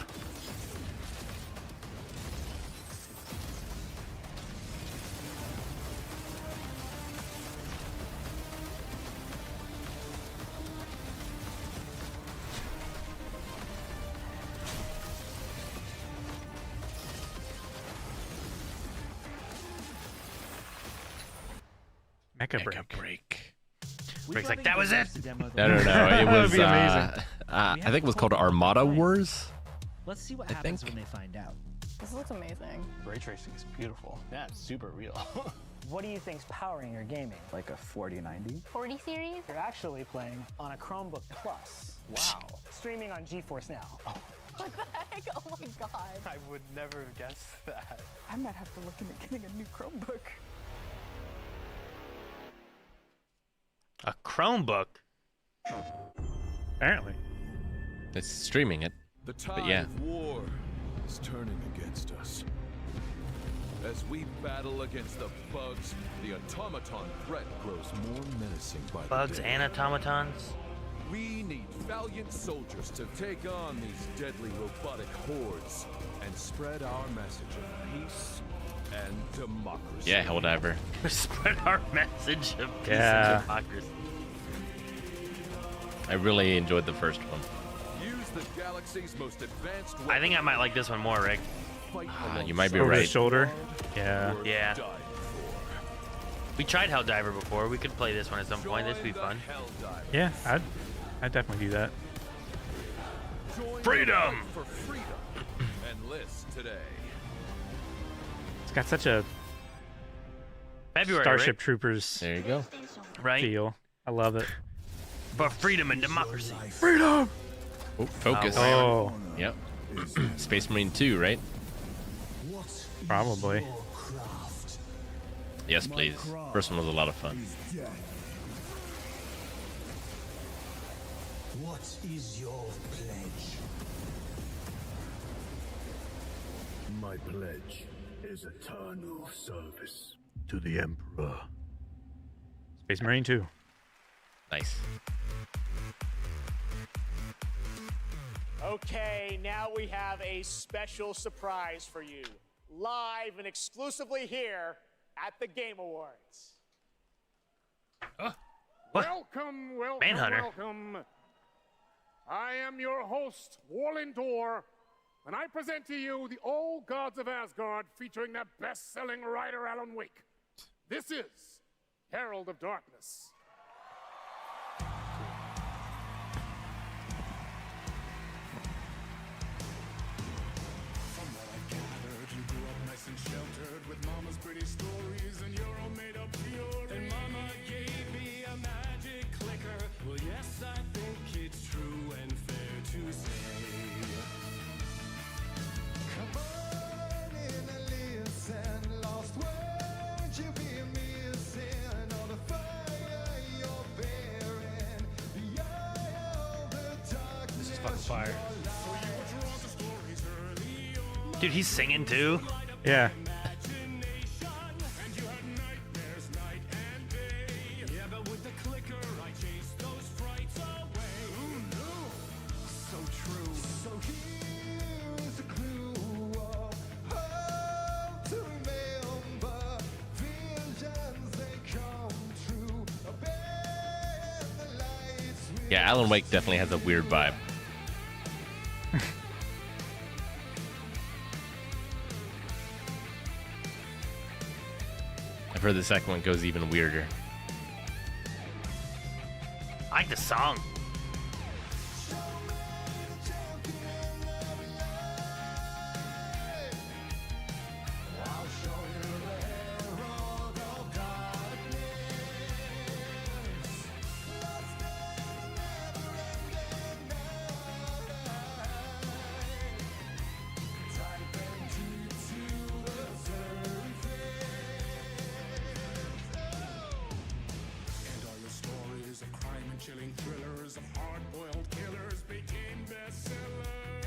Mecha Break. Break's like, that was it? No. It was. That'd be amazing. I think it was called Armada Wars. Let's see what happens when they find out. This looks amazing. Ray tracing is beautiful. Yeah, it's super real. What do you think's powering your gaming? Like a 4090? 40 series? You're actually playing on a Chromebook Plus. Wow. Streaming on GeForce Now. What the heck? Oh my god. I would never have guessed that. I might have to look into getting a new Chromebook. A Chromebook? Apparently. It's streaming it. The But tide yeah. of war is turning against us. As we battle against the bugs, the automaton threat grows more menacing by Bugs the day. and automatons? We need valiant soldiers to take on these deadly robotic hordes and spread our message of peace and democracy. Yeah, Helldiver. Spread our message of peace Yeah. and democracy. I really enjoyed the first one. Use the galaxy's most advanced I think I might like this one more, Rick. You might be Over the right. shoulder. Yeah. Yeah. We tried Helldiver before. We could play this one at some point. This would be fun. Yeah, I'd definitely do that. Freedom! For freedom. Enlist today. It's got such a February, Starship Rick. Troopers There you go. Right? feel. I love it. For freedom and democracy. Freedom! Oh, focus. Oh. Yep. Space Marine 2, right? Probably. Yes, please. First one was a lot of fun. What is your pledge? My pledge is eternal service to the Emperor. Space Marine 2. Nice. Okay, now we have a special surprise for you. Live and exclusively here at the Game Awards. Welcome, welcome, Manhunter. welcome. I am your host, Warlindor, and I present to you the Old Gods of Asgard featuring that best-selling writer Alan Wake. This is Herald of Darkness. Sheltered with mama's pretty stories, and you're all made up pure. And mama gave me a magic clicker. Well, yes, I think it's true and fair to say. Come on in and listen. Lost words you've been missing. On the fire you're bearing. The eye of the darkness. This is fucking fire. Dude, he's singing too. Yeah. Yeah, Alan Wake definitely has a weird vibe. I've heard the second one goes even weirder. I like the song. Chilling thrillers of hard-boiled killers became bestsellers.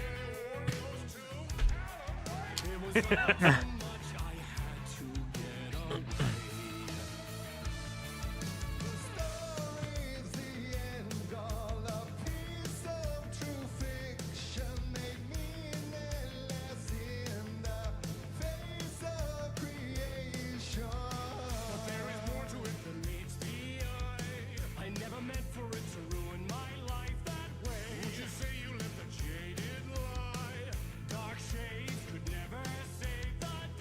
It was so much I had to get away. The story's the end, all a piece of true fiction made meaningless in the face of creation. But there is more to it than meets the eye. I never meant for it to ruin my life that way. Would you say you lived a jaded lie? Dark shades could never save the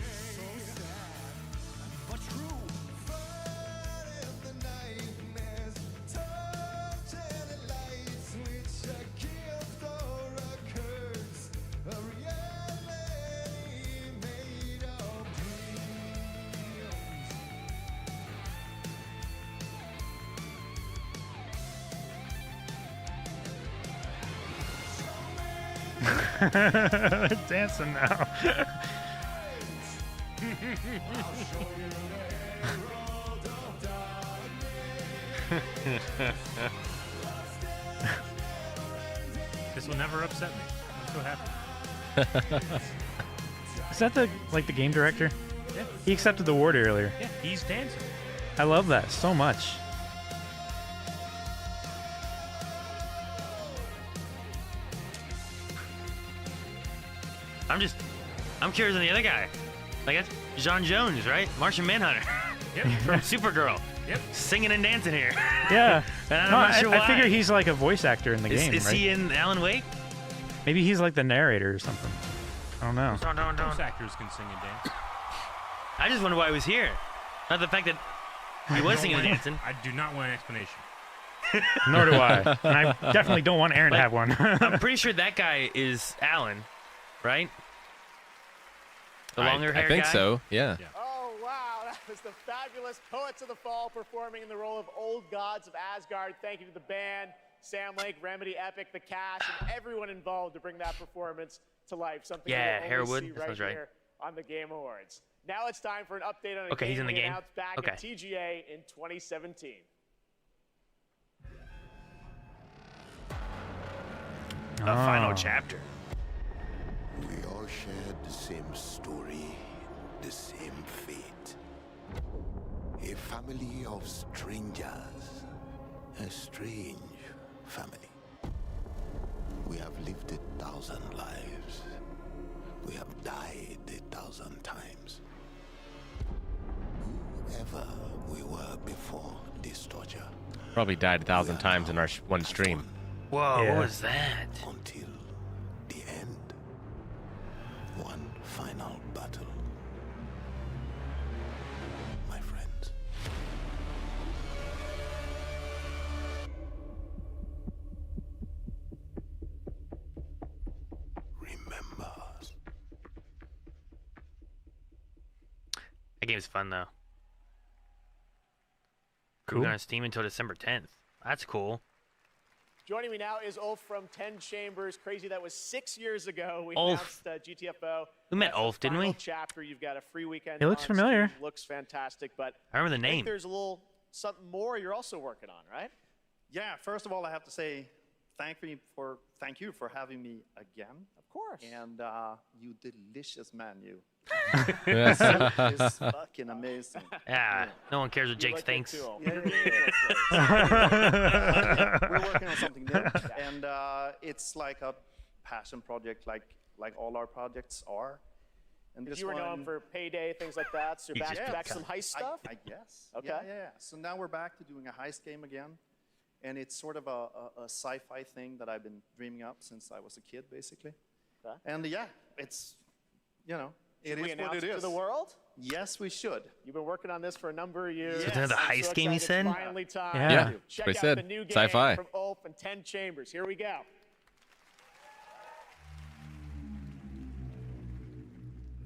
They're dancing now. This will never upset me. I'm so happy. Is that the game director? Yeah. He accepted the award earlier. Yeah, he's dancing. I love that so much. I'm curious on the other guy. Like that's John Jones, right? Martian Manhunter. Yep. From Supergirl. Yep. Singing and dancing here. Yeah. And I'm No, not sure why. I figure he's like a voice actor in the game, Is right? he in Alan Wake? Maybe he's like the narrator or something. I don't know. Most actors can sing and dance. I just wonder why he was here. Not the fact that he was singing and dancing. I do not want an explanation. Nor do I. And I definitely don't want Aaron to have one. I'm pretty sure that guy is Alan, right? The longer hair I think guy? so. Yeah. Oh, wow. That was the fabulous Poets of the Fall performing in the role of Old Gods of Asgard. Thank you to the band, Sam Lake, Remedy, Epic, the cast, and everyone involved to bring that performance to life. Something Yeah, we'll only Harewood. see That right sounds right. here on the Game Awards. Now it's time for an update on a Okay, game he's in the we game. announced back Okay. at TGA in 2017. The final Oh. chapter. We all shared the same story, the same fate. A family of strangers. A strange family. We have lived 1,000 lives. We have died 1,000 times. Whoever we were before this torture. Probably died 1,000 times in our one stream. Whoa, Yeah. what was that? Until the end. One final battle. My friends. Remember. That game's fun though. Cool. We're on Steam until December 10th. That's cool. Joining me now is Ulf from 10 Chambers. Crazy, that was 6 years ago. We Ulf. announced GTFO. We met That's the Ulf, didn't we? final Chapter. You've got a free weekend. He looks on familiar. Steam. Looks fantastic, but I remember the I think name. there's a little something more you're also working on, right? Yeah, first of all, I have to say thank you for having me again. Of course. And you delicious menu. Yes. It is fucking amazing. Yeah, no one cares what Jake thinks. We're working on something new, and it's like a passion project, like all our projects are. And this You were one, known for Payday, things like that. So you're back to some heist stuff? I guess. Okay. Yeah. So now we're back to doing a heist game again. And it's sort of a sci-fi thing that I've been dreaming up since I was a kid, basically. Okay. And yeah, it's, it Should we is announce what it it is. to the world? Yes, we should. You've been working on this for a number of years. So it's another I'm heist game, you excited. said? It's finally time. Yeah, to check that's what I out said. the new game Sci-fi. from Ulf and 10 Chambers. Here we go.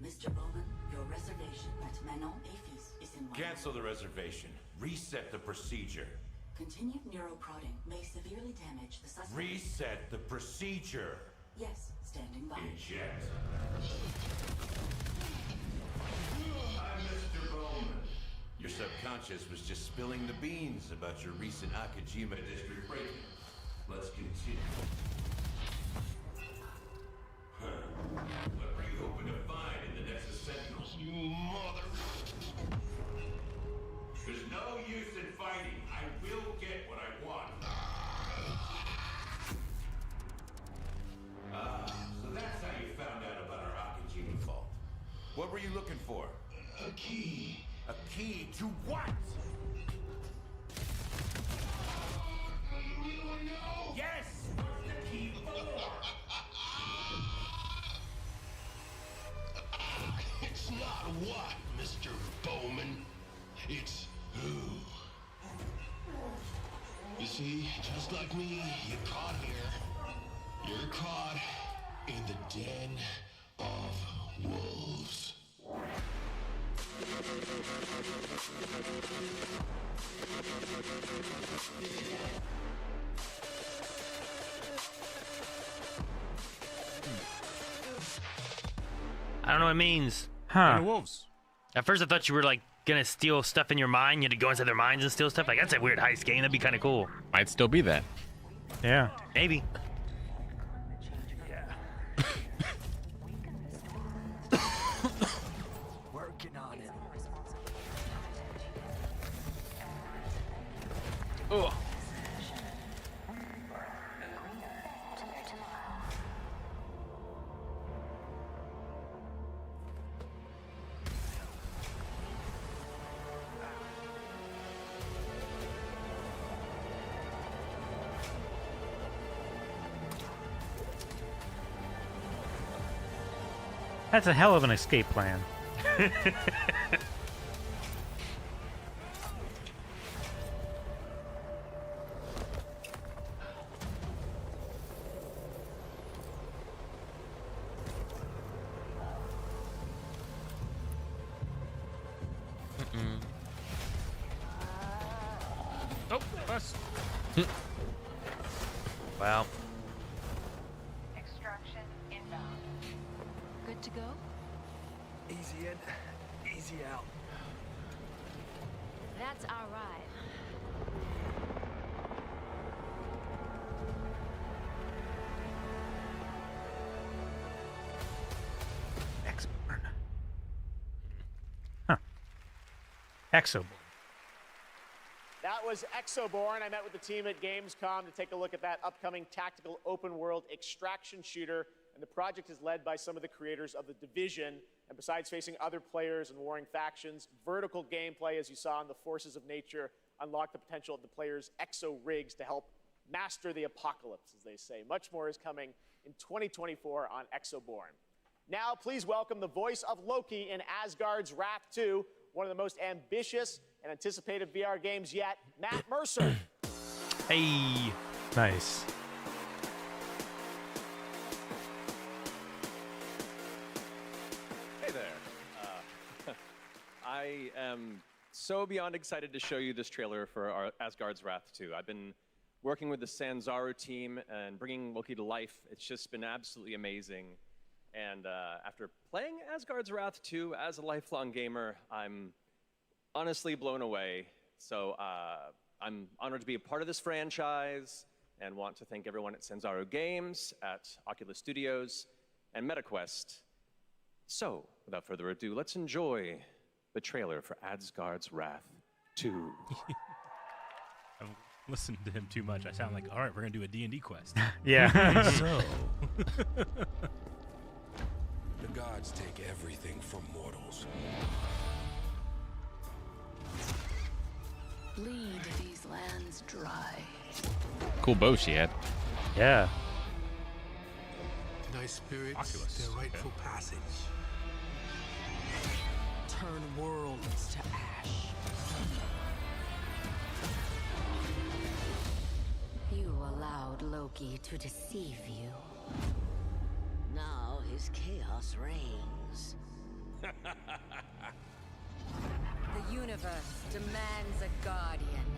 Mr. Bowman, your reservation at Manon Afis is in Cancel the reservation. Reset the procedure. Continued neuroprodding may severely damage the suspect. Reset the procedure. Yes, standing by. Eject. I'm Mr. Bowman. Your subconscious was just spilling the beans about your recent Kojima district break-in. Let's continue. What were you hoping to find in the Nexus Sentinels? You mother... There's no use in fighting. I will get what I want. So that's how you found out about our Kojima vault. What were you looking for? A key. A key to what? Yes! What's the key for? It's not what, Mr. Bowman. It's who. You see, just like me, you're caught here. You're caught in the den of wolves. I don't know what it means. Huh. Wolves. At first, I thought you were like gonna steal stuff in your mind. You had to go inside their minds and steal stuff. Like that's a weird heist game. That'd be kind of cool. Might still be that. Yeah. Maybe. Working on it. Oh. That's a hell of an escape plan. Oh, bus. Wow. Extraction inbound. Good to go? Easy in, easy out. That's our ride. Exoborn. Huh. Exoborn. That was Exoborn. I met with the team at Gamescom to take a look at that upcoming tactical open world extraction shooter. And the project is led by some of the creators of The Division. And besides facing other players and warring factions, vertical gameplay, as you saw in the Forces of Nature, unlock the potential of the players' exo rigs to help master the apocalypse, as they say. Much more is coming in 2024 on Exoborn. Now, please welcome the voice of Loki in Asgard's Wrath 2, one of the most ambitious and anticipated VR games yet, Matt Mercer. Hey. Nice. Hey there. I am so beyond excited to show you this trailer for our Asgard's Wrath 2. I've been working with the Sanzaru team and bringing Loki to life. It's just been absolutely amazing. And after playing Asgard's Wrath 2 as a lifelong gamer, I'm honestly blown away. So I'm honored to be a part of this franchise and want to thank everyone at Sanzaru Games, at Oculus Studios, and MetaQuest. So, without further ado, let's enjoy the trailer for Asgard's Wrath 2. I'm listening to him too much. I sound like, all right, we're going to do a D&D quest. Yeah. So. The gods take everything from mortals. Bleed these lands dry. Cool bow she had. Yeah. Thy spirits Oculus. their rightful passage. Turn worlds to ash. You allowed Loki to deceive you. Now his chaos reigns. The universe demands a guardian.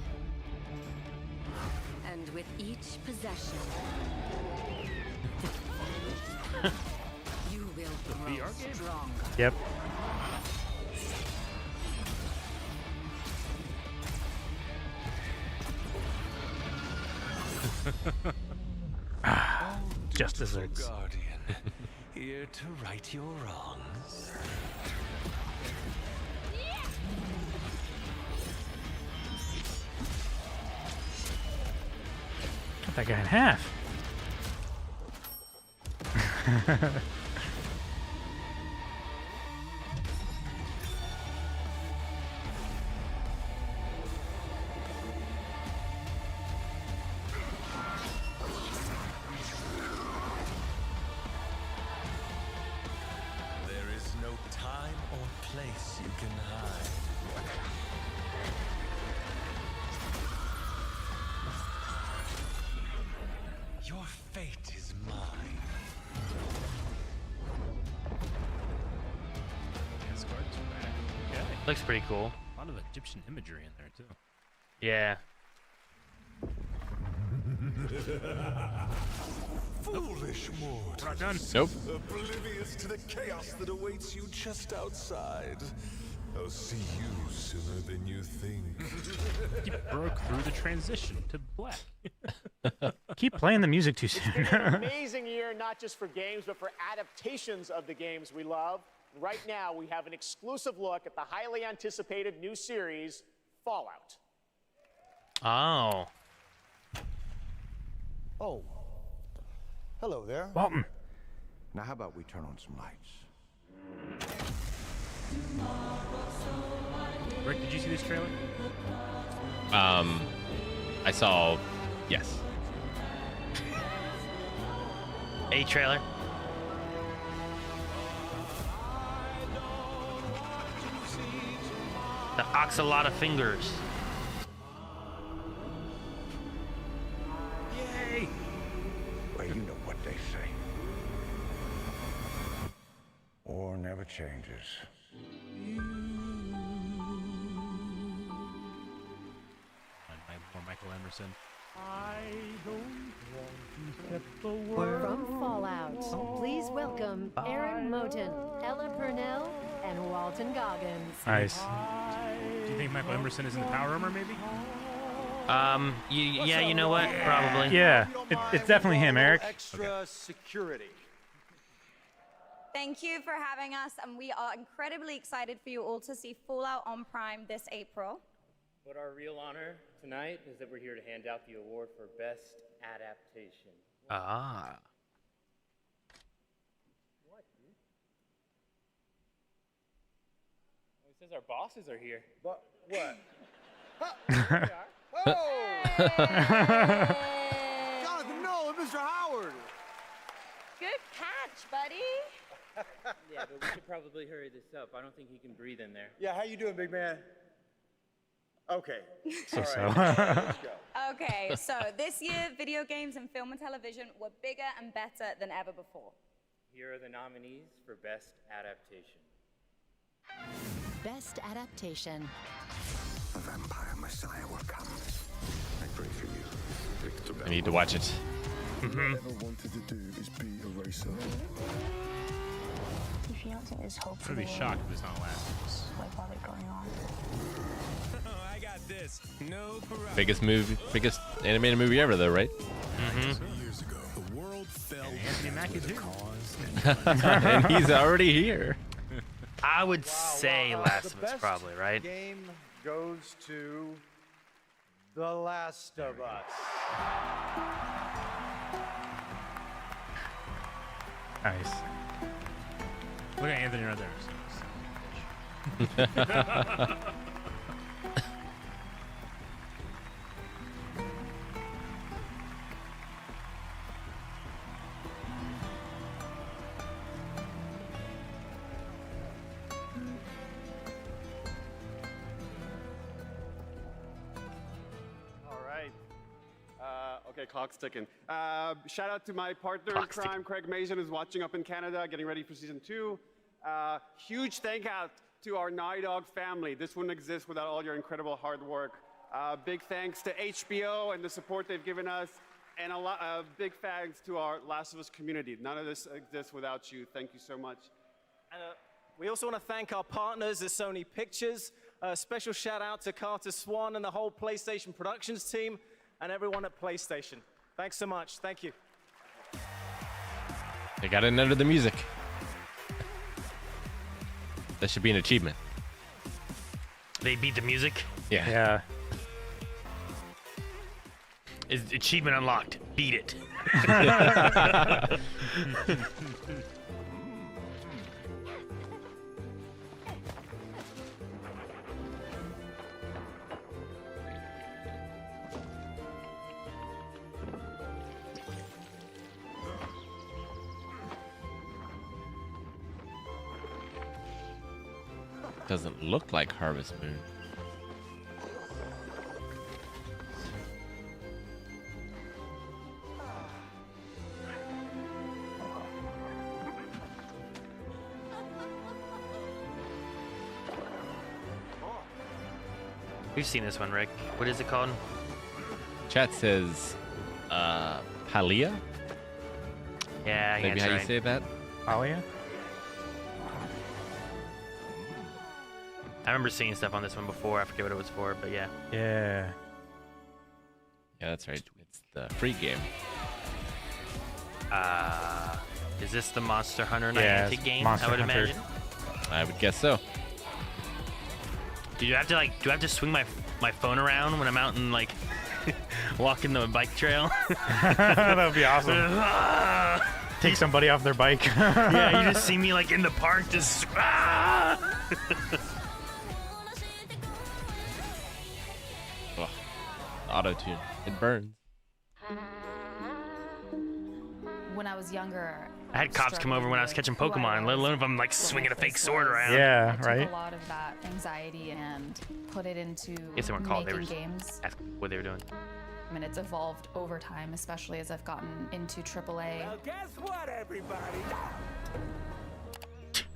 And with each possession, you will grow stronger. Yep. Just desserts. Guardian, here to right your wrongs. Cut that guy in half. There is no time or place you can hide. Your fate is mine. Asgard's Wrath. Okay. Looks pretty cool. A lot of Egyptian imagery in there, too. Yeah. Foolish mortal. Not done. Nope. Oblivious to the chaos that awaits you just outside. I'll see you sooner than you think. He broke through the transition to black. Keep playing the music too It's soon. been an amazing year, not just for games, but for adaptations of the games we love. Right now, we have an exclusive look at the highly anticipated new series, Fallout. Oh. Oh. Hello there. Walton. Now, how about we turn on some lights? Rick, did you see this trailer? I saw, yes. A trailer. The oxalot fingers. Yay! Well, you know what they say. War never changes. More Michael Emerson. From Fallout, please welcome Aaron Moten, Ella Purnell, and Walton Goggins. Nice. Do you think Michael Emerson is in the power armor, maybe? Yeah, you know what? Probably. Yeah, it's definitely him, Eric. Extra security. Thank you for having us, and we are incredibly excited for you all to see Fallout on Prime this April. But our real honor tonight is that we're here to hand out the award for Best Adaptation. Ah. What, dude? Well, it says our bosses are here. But what? Jonathan Nolan, Mr. Howard. Good catch, buddy. Yeah, but we should probably hurry this up. I don't think he can breathe in there. Yeah, how you doing, big man? Okay. So. Okay, so this year, video games and film and television were bigger and better than ever before. Here are the nominees for Best Adaptation. Best Adaptation. A vampire messiah will come. I pray for you, Victor. I need to watch it. All I ever wanted to do is be a racer. If you don't think there's hope I'm gonna be shocked if it's not Last of Us. what bother going on? I got this. No problem. Biggest animated movie ever, though, right? Years ago, the world fell. And Anthony Mackie too. And he's already here. I would say Last of The Us, best probably, right? Game goes to The Last of Us. Nice. Look at Anthony right there. All right. Okay, clock's ticking. Shout out to my partner in crime, Craig Mason, who's watching up in Canada, getting ready for season 2. Huge thank out to our Naughty Dog family. This wouldn't exist without all your incredible hard work. Big thanks to HBO and the support they've given us, and big thanks to our Last of Us community. None of this exists without you. Thank you so much. We also want to thank our partners at Sony Pictures. A special shout out to Carter Swan and the whole PlayStation Productions team and everyone at PlayStation. Thanks so much. Thank you. They got in under the music. That should be an achievement. They beat the music. Yeah. Is achievement unlocked? Beat it. Doesn't look like Harvest Moon. We've seen this one, Rick. What is it called? Chat says Palia? Yeah, I Maybe guess how you right. say that? Palia? I remember seeing stuff on this one before. I forget what it was for, but yeah. Yeah. Yeah, that's right. It's the free game. Is this the Monster Hunter Yeah, Niantic it's game? Monster I would Hunter. imagine. I would guess so. Do you have to like? Do I have to swing my phone around when I'm out and like walking the bike trail? That would be awesome. Take somebody off their bike. Yeah, you just see me like in the park, just. Auto tune. It burns. When I was younger, I had cops come over when I was catching Pokemon, let alone if I'm like swinging a fake sword around. Yeah, I right. took a lot of that anxiety and put it into Guess they weren't called. They were making just games. asking what they were doing. I mean, it's evolved over time, especially as I've gotten into AAA. Well, guess what, everybody?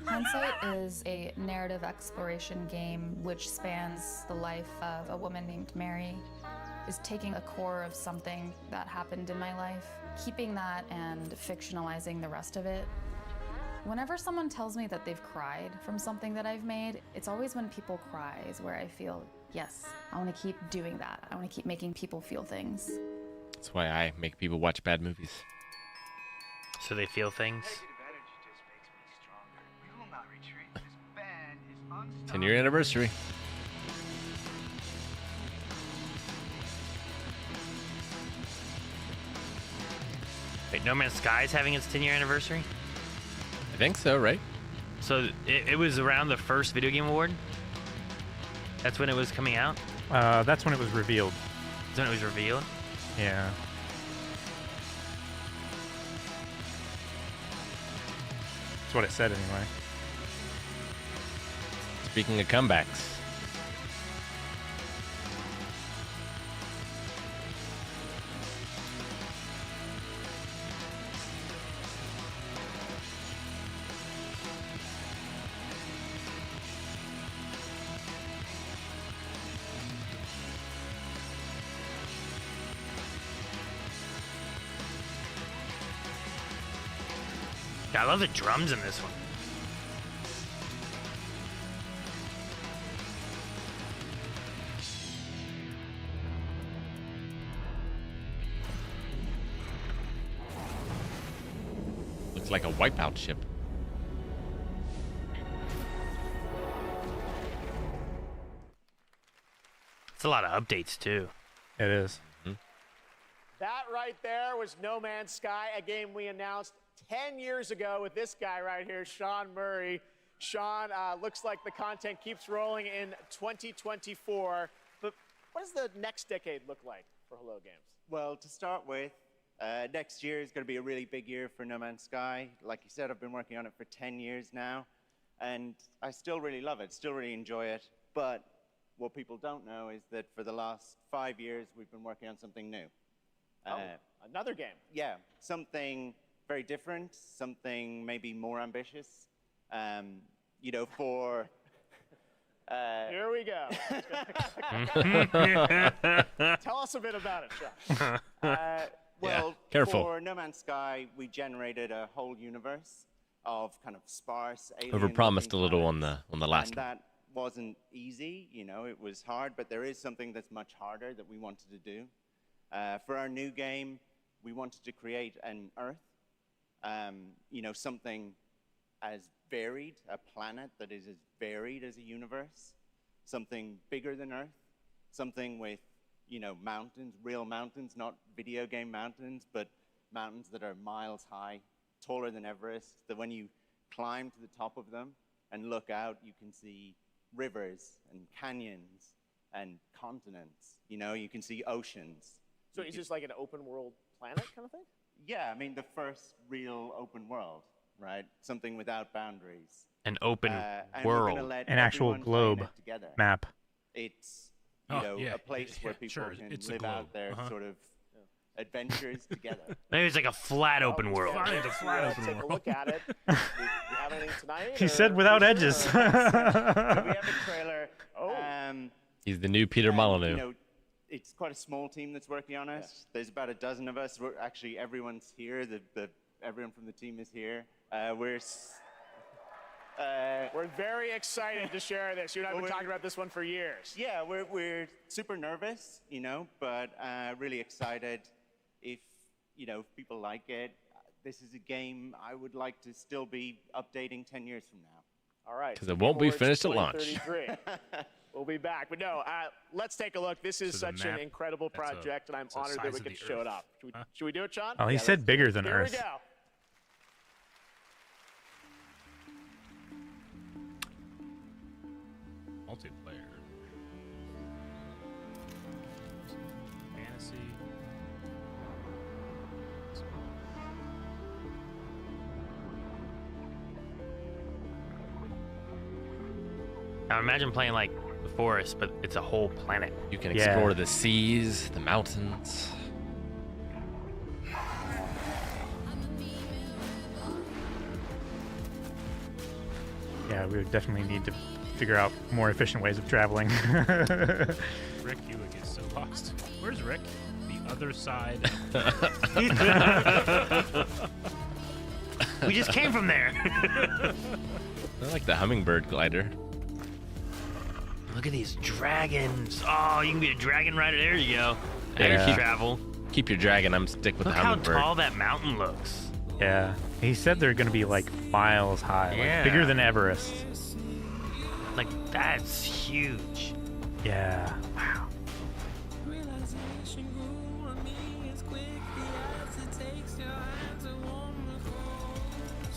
Hindsight is a narrative exploration game which spans the life of a woman named Mary, is taking a core of something that happened in my life, keeping that and fictionalizing the rest of it. Whenever someone tells me that they've cried from something that I've made, it's always when people cry is where I feel, yes, I want to keep doing that. I want to keep making people feel things. That's why I make people watch bad movies. So they feel things. 10-year anniversary. Wait, No Man's Sky is having its 10-year anniversary? I think so, right? So it was around the first Video Game Award? That's when it was coming out? That's when it was revealed. That's when it was revealed? Yeah. That's what it said anyway. Speaking of comebacks. Yeah, I love the drums in this one. Looks like a wipeout ship. It's a lot of updates, too. It is. That right there was No Man's Sky, a game we announced 10 years ago with this guy right here, Sean Murray. Sean, looks like the content keeps rolling in 2024. But what does the next decade look like for Hello Games? Well, to start with, next year is going to be a really big year for No Man's Sky. Like you said, I've been working on it for 10 years now, and I still really love it, still really enjoy it. But what people don't know is that for the last 5 years, we've been working on something new. Another game. Yeah, something very different, something maybe more ambitious. You know, for... Here we go. Tell us a bit about it, Sean. Well, careful. For No Man's Sky, we generated a whole universe of kind of sparse alien. Overpromised a little on the last and one. that wasn't easy, you know, it was hard, but there is something that's much harder that we wanted to do. For our new game, we wanted to create an Earth, you know, something as varied, a planet that is as varied as a universe, something bigger than Earth, something with, you know, mountains, real mountains, not video game mountains, but mountains that are miles high, taller than Everest, that when you climb to the top of them and look out, you can see rivers and canyons and continents, you know, you can see oceans. So is this like an open world planet kind of thing? Yeah, I mean, the first real open world, right? Something without boundaries. An open and we're gonna world. let An actual everyone play in globe it together. map. It's, you know, a place where people can live out their sort of adventures together. Maybe it's like a flat open world. Take a look at it. We have anything tonight? He said without edges. So we have a trailer. Oh. He's the new Peter Molyneux. You know, it's quite a small team that's working on it. Yeah. There's about a dozen of us. We're actually, everyone's here. Everyone from the team is here. We're very excited to share this. You and I have been talking about this one for years. Yeah, we're super nervous, you know, but really excited. If people like it, this is a game I would like to still be updating 10 years from now. All right. Because it won't be finished at launch. We'll be back. But no, let's take a look. This is such an incredible project, and I'm honored that we get to show it off. Should we do it, Sean? Oh, he said bigger than Here Earth. we go. Multiplayer. Fantasy. Now imagine playing like the forest, but it's a whole planet. You can explore the seas, the mountains. Yeah, we would definitely need to figure out more efficient ways of traveling. Rick Hewitt is so lost. Where's Rick? The other side. We just came from there. I like the hummingbird glider. Look at these dragons. Oh, you can be a dragon rider. There you go. Yeah. Travel. Keep your dragon. I'm stick with Look the hummingbird. how tall that mountain looks. Yeah, he said they're going to be like miles high, like bigger than Everest. Like that's huge. Yeah. Wow.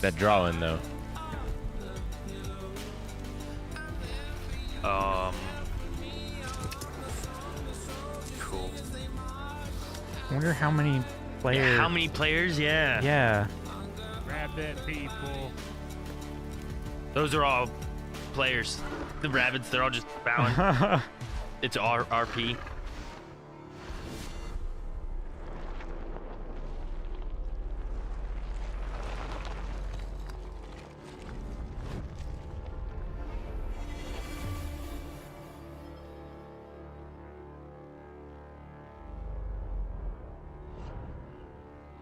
That drawing though. Cool. I wonder how many players. Yeah, how many players? Yeah. Yeah. Rabbit people. Those are all players. The rabbits, they're all just bowing. It's RP.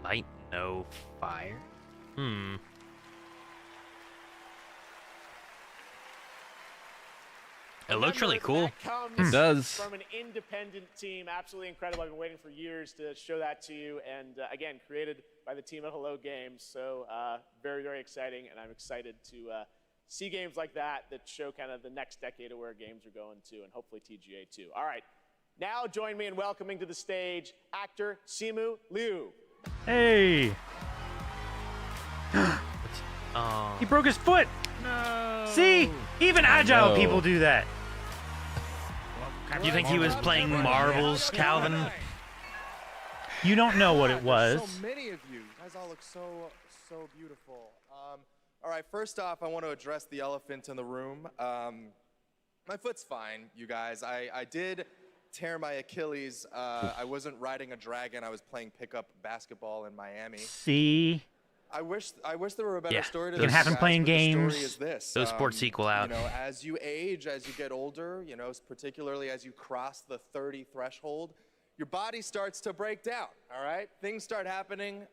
Light, no fire. It looks really cool. Comes It does. From an independent team, absolutely incredible. I've been waiting for years to show that to you, and again, created by the team at Hello Games. So very, very exciting, and I'm excited to see games like that show kind of the next decade of where games are going to, and hopefully TGA too. All right, now join me in welcoming to the stage actor Simu Liu. Hey. He broke his foot. No. See, even agile people do that. Do you think he was playing marbles, Calvin? You don't know what it was. So many of you guys all look so beautiful. All right, first off, I want to address the elephant in the room. My foot's fine, you guys. I did tear my Achilles. I wasn't riding a dragon. I was playing pickup basketball in Miami. See? I wish there were a better story to it can this. happen guys, playing but the games. story is this. Those sports sequel out. You know, as you age, as you get older, you know, particularly as you cross the 30 threshold, your body starts to break down, all right? Things start happening,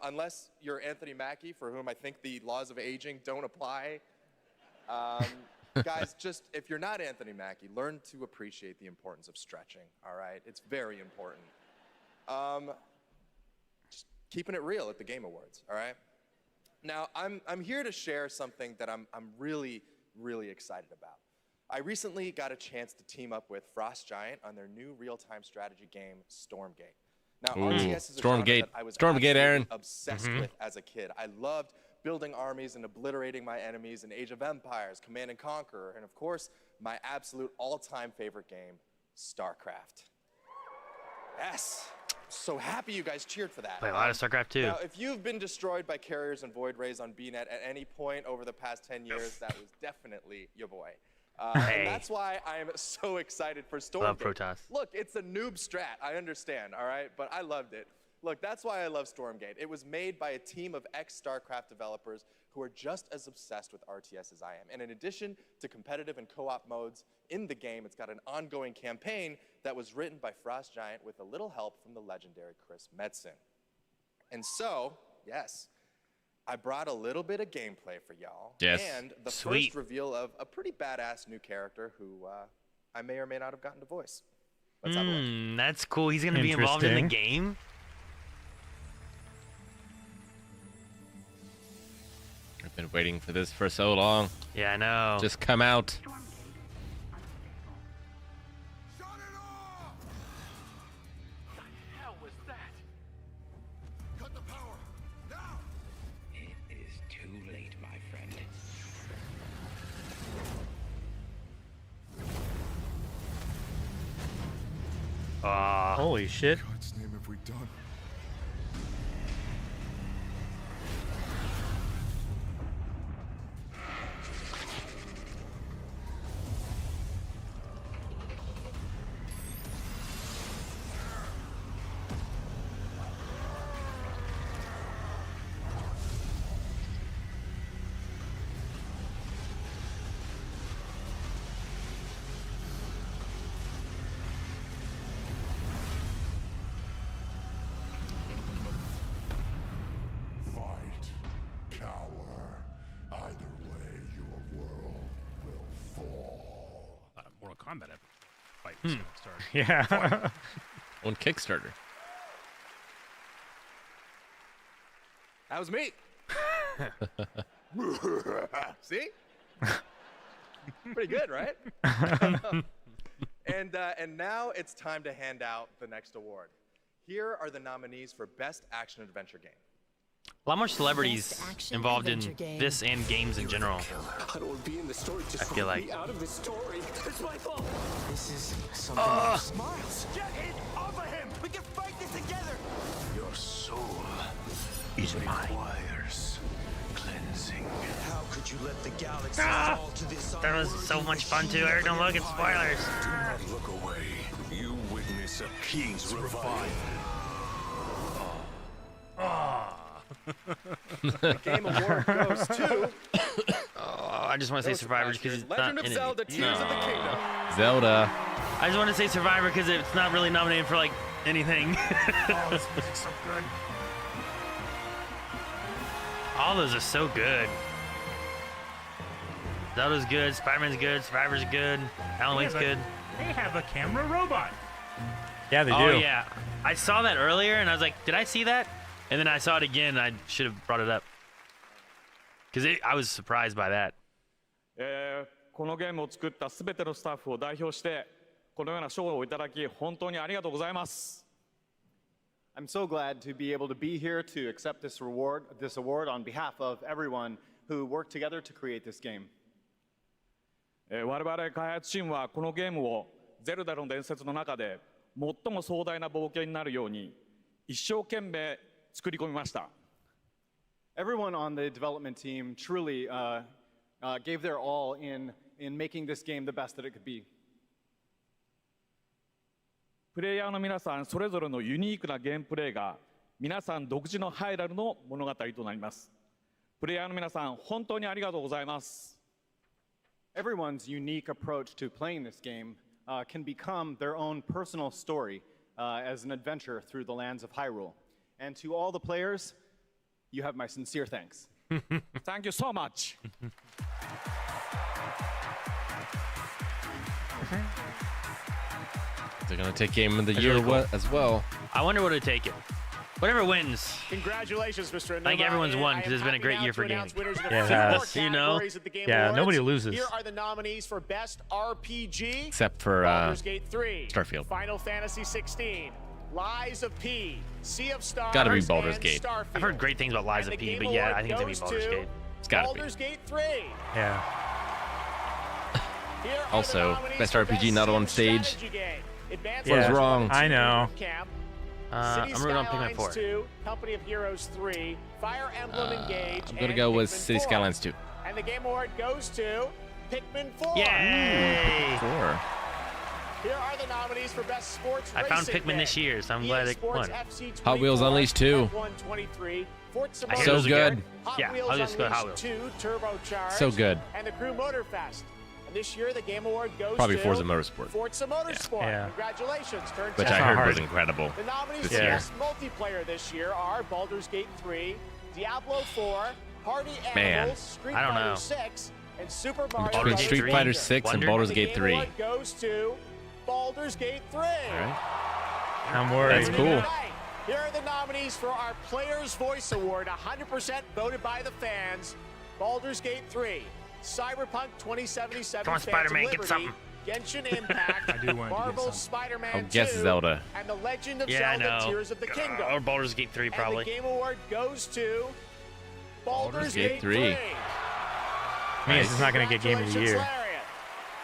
unless you're Anthony Mackie, for whom I think the laws of aging don't apply. Guys, just, if you're not Anthony Mackie, learn to appreciate the importance of stretching, all right? It's very important. Just keeping it real at the Game Awards, all right? Now, I'm here to share something that I'm really, really excited about. I recently got a chance to team up with Frost Giant on their new real-time strategy game, Stormgate. Now, RTS is a genre that I was Aaron. obsessed with as a kid. I loved building armies and obliterating my enemies in Age of Empires, Command and Conquer, and of course, my absolute all-time favorite game, StarCraft. Yes! So happy you guys cheered for that. Play a lot of StarCraft too. Now, if you've been destroyed by carriers and void rays on BNet at any point over the past 10 years, that was definitely your boy. And that's why I am so excited for Stormgate. Love Protoss. Look, it's a noob strat. I understand, all right? But I loved it. Look, that's why I love Stormgate. It was made by a team of ex-StarCraft developers who are just as obsessed with RTS as I am. And in addition to competitive and co-op modes in the game, it's got an ongoing campaign that was written by Frost Giant with a little help from the legendary Chris Metzen. And so, yes, I brought a little bit of gameplay for y'all. Yes. And the Sweet. first reveal of a pretty badass new character who I may or may not have gotten to voice. Let's have a look. That's cool. He's going to be involved in the game? I've been waiting for this for so long. Yeah, I know. Just come out. Holy shit. God's name have we done? Combat fight was gonna start. Yeah. On Kickstarter. That was me. See? Pretty good, right? And now it's time to hand out the next award. Here are the nominees for Best Action Adventure Game. A lot more celebrities involved in this and games in general. I don't want to be in the story. Just I feel like. out of the story. It's my fault. This is something. Miles, get it off of him. We can fight this together. Your soul requires cleansing. How could you let the galaxy Ah! fall to this? That was so much fun too. Eric, don't look at spoilers. Do not look away. You witness a king's revival. The game award goes to I just want to say Survivor because it's Legend not of in Zelda: it. Tears of the Kingdom. Zelda. I just want to say Survivor because it's not really nominated for like anything. Oh, this music's so good. All those are so good. Zelda's good, Spider-Man's good, Survivor's good, Alan Wake's good. They have a camera robot. Yeah, they do. Oh yeah, I saw that earlier and I was like, did I see that? And then I saw it again. And I should have brought it up because I was surprised by that. このゲームを作ったすべてのスタッフを代表してこのような賞をいただき本当にありがとうございます。I'm so glad to be able to be here to accept this award on behalf of everyone who worked together to create this game. 我々開発チームはこのゲームをゼルダの伝説の中で最も壮大な冒険になるように一生懸命作り込みました。 Everyone on the development team truly gave their all in making this game the best that it could be. プレイヤーの皆さんそれぞれのユニークなゲームプレイが皆さん独自のハイラルの物語となります。プレイヤーの皆さん本当にありがとうございます。 Everyone's unique approach to playing this game can become their own personal story as an adventure through the lands of Hyrule. And to all the players, you have my sincere thanks. Thank you so much. They're gonna take Game of the Year as well. I wonder what it'd take it. Whatever wins. Congratulations, Mr. I think everyone's won because it's been a great year for gaming. Yeah, you know. Yeah, nobody loses. Here are the nominees for Best RPG. Except for Baldur's Gate 3, Starfield. Final Fantasy 16, Lies of P, Sea of Stars, Gotta be Baldur's and Gate. Starfield. I've heard great things about Lies of P, but yeah, I think it's gonna be Baldur's Gate. It's gotta Baldur's be. Gate 3. Yeah. Also, best RPG not on stage. Yeah, was wrong. I know. I'm rooting on Pikmin 4. 2, Company of Heroes 3, Fire Emblem Engage, I'm gonna and go with Pikmin City 4. Skylines 2. And the Game Award goes to Pikmin 4. Yay! 4. Here are the nominees for Best Sports I found Racing Pikmin this Game. year, so I'm EA glad it Sports won. FC Hot Wheels 24, Unleashed 2. F1 23, Forza I hear So those are good. Hot Yeah, Wheels I'll just go Hot Unleashed Wheels. 2 Turbocharged. So good. And the Crew Motorfest. And this year, the Game Award goes Probably to Forza Motorsport. Forza Motorsport. Yeah. Congratulations. Turn Which 10. I heard hard. was incredible. The nominees this for year. Best Multiplayer this year are Baldur's Gate 3, Diablo 4, Party Man, Animals, Street I don't Fighter know. 6, and Super Mario Between Baldur's Bros. Gate Street 3, Fighter 6 and Wonder? Baldur's The Gate Game 3. Award goes to Baldur's Gate 3. All right. I'm worried. That's cool. Tonight, here are the nominees for our Player's Voice Award, 100% voted by the fans. Baldur's Gate 3, Cyberpunk 2077, Come on, Phantom Spider-Man, get Liberty, something. Genshin Impact, I do want to get Marvel's something. Spider-Man I'll 2, guess Zelda. and The Legend of Yeah, I Zelda know. Tears of the Kingdom. Or Baldur's Gate 3, And probably. the Game Award goes to Baldur's Gate 3. Means it's not going to get Game of the Congratulations, Year. Lariat.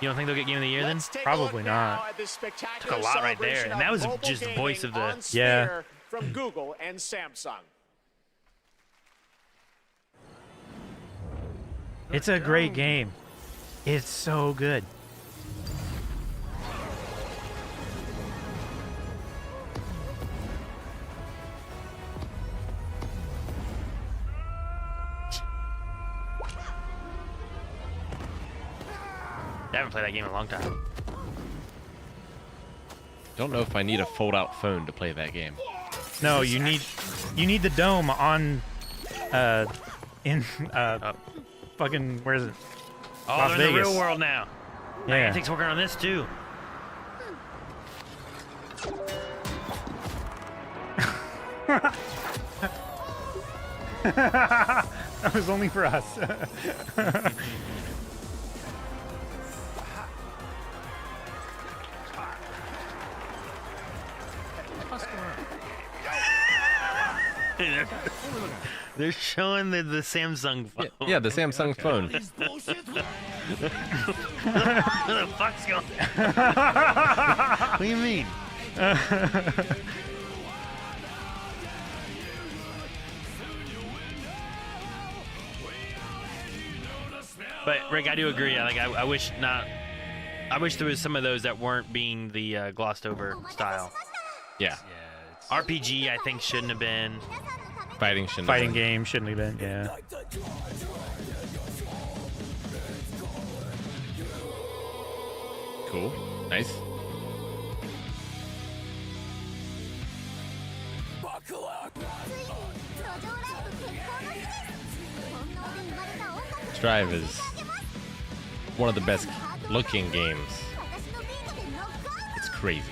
You don't think they'll get Game of the Year then? Let's take a Probably look now not. at the spectacular Took a lot right there, celebration and that of was mobile just gaming voice of the- on Yeah. Sphere from Google and Samsung. It's a great game. It's so good. I haven't played that game in a long time. Don't know if I need a fold-out phone to play that game. No, you need the dome on fucking where is it? Oh, Las they're in the Vegas. real world now. Yeah. Niantic's working on this too. That was only for us. They're showing the Samsung phone. Yeah, the Samsung phone. What the fuck's going on? What do you mean? But Rick, I do agree. Like, I wish not. I wish there was some of those that weren't being the glossed over style. Yeah. RPG, I think, shouldn't have been. Fighting shouldn't Fighting have been. game shouldn't have been. Yeah. Cool. Nice. Strive is one of the best looking games. It's crazy.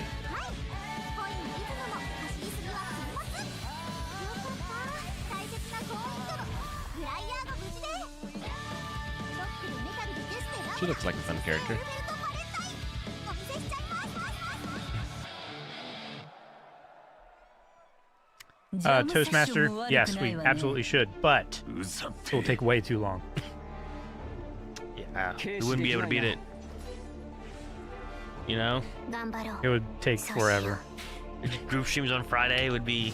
She looks like a fun character. Toastmaster, yes, we absolutely should, but it will take way too long. Yeah, we wouldn't be able to beat it. You know? It would take forever. Group streams on Friday would be.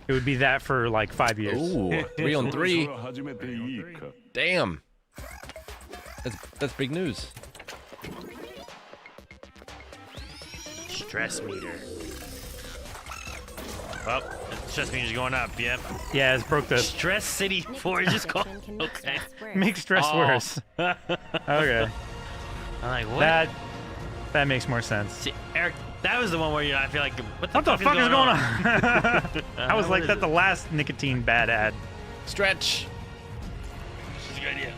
It would be that for like 5 years. Ooh, 3 on 3. Damn. That's big news. Stress meter. Well, stress meter's going up, yep. Yeah, it's broke the Stress City 4 is just called. Okay. make stress Oh. worse. Okay. I'm like, what? That makes more sense. See, Eric, that was the one where I feel like, what What the fuck is going on? I was what like, is that's it? the last nicotine bad ad. Stretch. This is a good idea.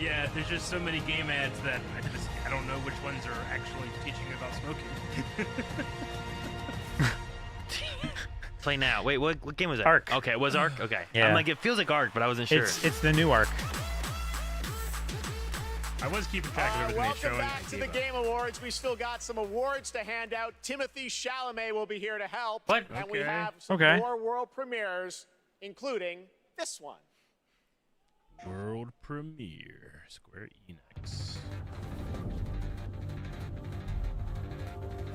Yeah, there's just so many game ads that I don't know which ones are actually teaching about smoking. Play now. Wait, what game was that? Arc. Okay, it was Arc? Okay. Yeah. I'm like, it feels like Arc, but I wasn't sure. It's the new arc. I was keeping track of everything they Welcome showed. back to the Game Awards. We still got some awards to hand out. Timothy Chalamet will be here to help. What? And we Okay. have some Okay. more world premieres, including this one. World premiere, Square Enix.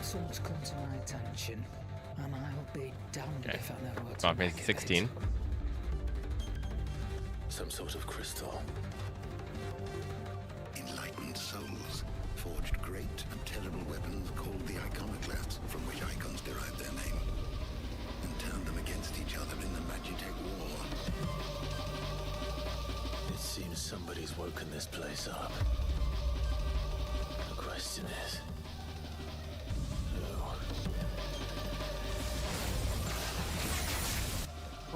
Someone's come to my attention, and I'll be damned Okay. if I know what to Final make Fantasy of 16. it. Some sort of crystal. Enlightened souls ancient and terrible weapons called the iconoclasts, from which icons derive their name, and turned them against each other in the Magitech War. It seems somebody's woken this place up. The question is,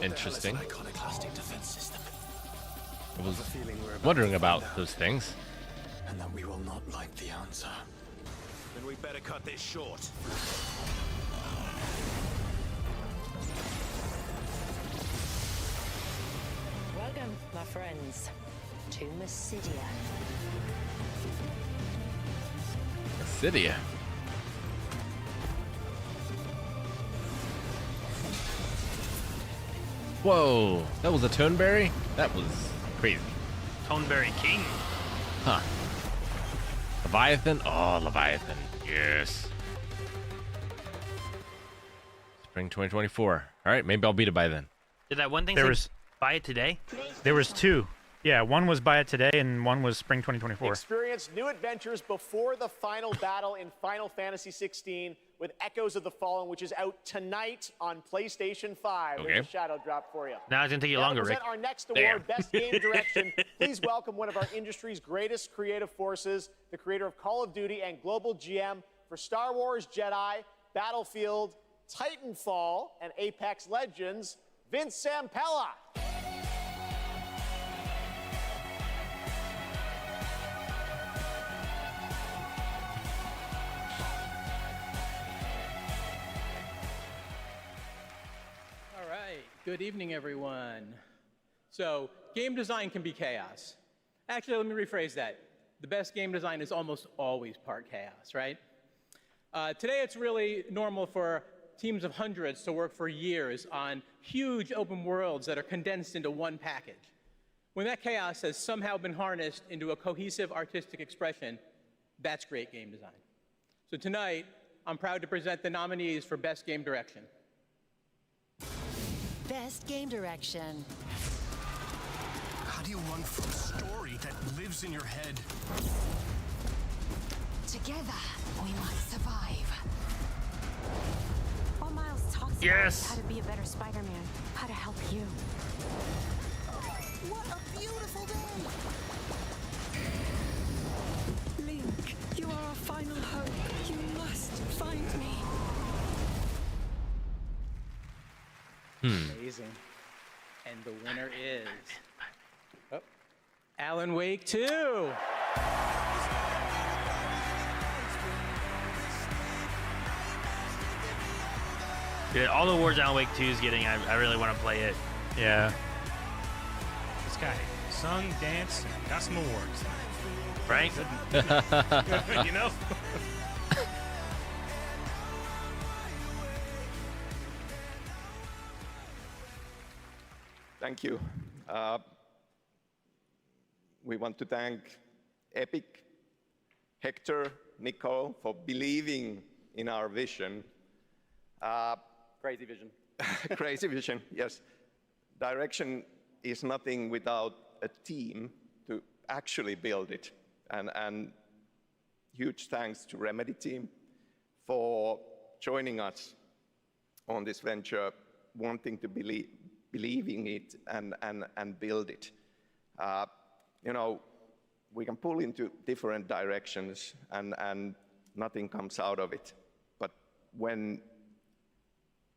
Interesting. Iconoclastic defense system. I was wondering about those things. And that we will not like the answer. Then we better cut this short. Welcome, my friends, to Mysidia. Mysidia. Whoa, that was a Toneberry? That was crazy. Toneberry King. Huh. Leviathan? Oh, Leviathan. Yes. Spring 2024. All right, maybe I'll beat it by then. Did that one thing There say was- buy it today? There was two. Yeah, one was buy it today and one was spring 2024. Experience new adventures before the final battle in Final Fantasy XVI with Echoes of the Fallen, which is out tonight on PlayStation 5. Okay. There's a shadow drop for you. Now it's gonna take you Now longer, to present Rick. our next Damn. award, Best Game Direction. Please welcome one of our industry's greatest creative forces, the creator of Call of Duty and global GM for Star Wars Jedi, Battlefield, Titanfall, and Apex Legends, Vince Zampella. All right, good evening, everyone. So, game design can be chaos. Actually, let me rephrase that. The best game design is almost always part chaos, right? Today, it's really normal for teams of hundreds to work for years on huge open worlds that are condensed into one package. When that chaos has somehow been harnessed into a cohesive artistic expression, that's great game design. So tonight, I'm proud to present the nominees for Best Game Direction. Best Game Direction. How do you run from a story that lives in your head? Together, we must survive. While Miles talks Yes. about how to be a better Spider-Man, how to help you. What a beautiful day! Link, you are our final hope. You must find me. Amazing. And the winner is Alan Wake 2. Yeah, all the awards Alan Wake 2 is getting, I really want to play it. Yeah. This guy sung, danced, and got some awards. Right? You know? Thank you. We want to thank Epic, Hector, Nicole for believing in our vision. Crazy vision. Crazy vision, yes. Direction is nothing without a team to actually build it. And huge thanks to Remedy team for joining us on this venture, wanting to believe in it and build it. You know, we can pull into different directions and nothing comes out of it. But when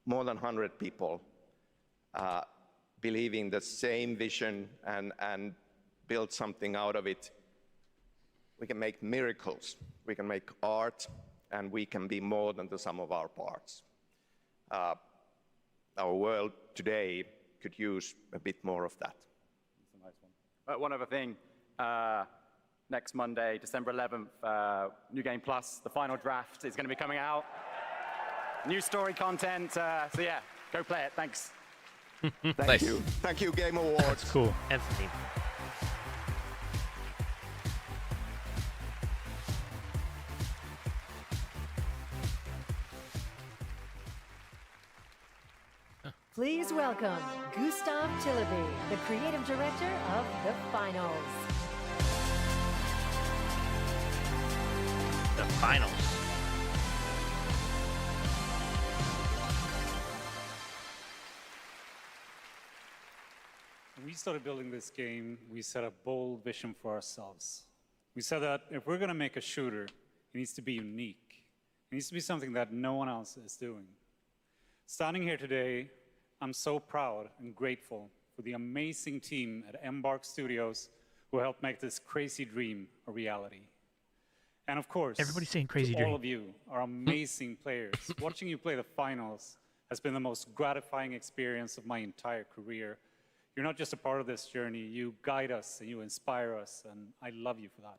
more than 100 people believe in the same vision and build something out of it, we can make miracles. We can make art, and we can be more than the sum of our parts. Our world today could use a bit more of that. That's a nice one. One other thing. Next Monday, December 11th, New Game Plus, the final draft is going to be coming out. New story content. So yeah, go play it. Thanks. Thank you. Thank you, Game Awards. That's cool. Anthony. Please welcome Gustav Tillaby, the creative director of The Finals. The finals. When we started building this game, we set a bold vision for ourselves. We said that if we're going to make a shooter, it needs to be unique. It needs to be something that no one else is doing. Standing here today, I'm so proud and grateful for the amazing team at Embark Studios who helped make this crazy dream a reality. And of course, Everybody's saying crazy to dream. all of you, our amazing players. Watching you play the finals has been the most gratifying experience of my entire career. You're not just a part of this journey, you guide us and you inspire us, and I love you for that.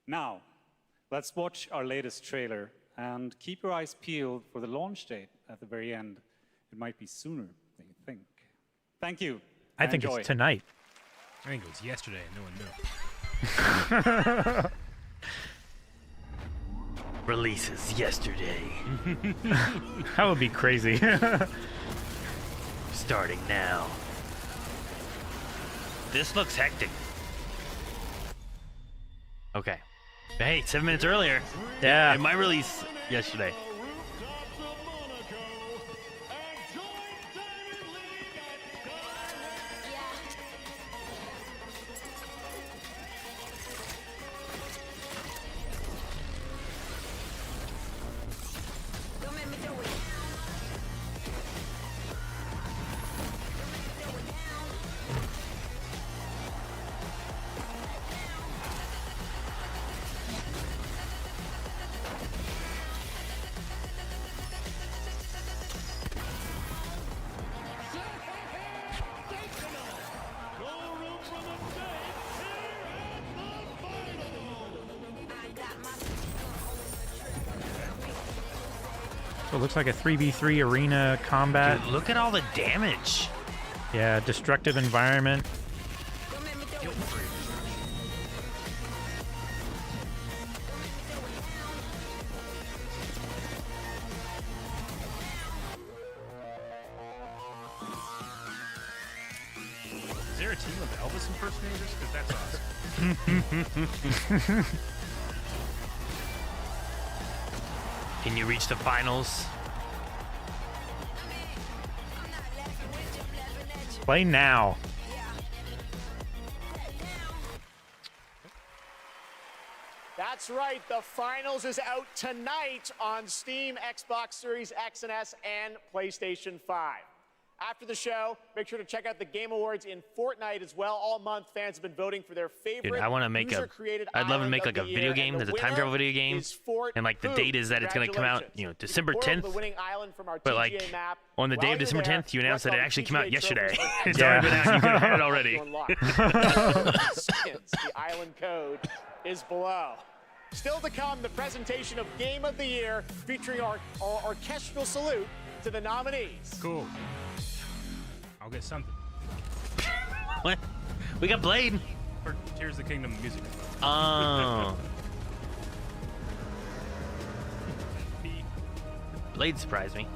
Now, let's watch our latest trailer and keep your eyes peeled for the launch date at the very end. It might be sooner than you think. Thank you. I think enjoy. it's tonight. I think it was yesterday and no one knew. Releases yesterday. That would be crazy. Starting now. This looks hectic. Okay. Hey, 7 minutes earlier. Yeah. It might release yesterday. So it looks like a 3v3 arena combat. Dude, look at all the damage. Yeah, destructive environment. Is there a team of Elvis impersonators? Because that's awesome. Can you reach the finals? Play now. That's right. The finals is out tonight on Steam, Xbox Series X and S, and PlayStation 5. After the show, make sure to check out the Game Awards in Fortnite as well. All month, fans have been voting for their favorite. Dude, I want to make a. I'd love to make like a video game. There's a time travel video game, and like the date is that it's gonna come out, December 10th. But like on the day of December 10th, you announced that it actually came out yesterday. It's already been out. You could have had it already. The island code is below. Still to come, the presentation of Game of the Year featuring our orchestral salute to the nominees. Cool. I'll get something. What? We got Blade. For Tears of the Kingdom music. Oh. Blade surprised me.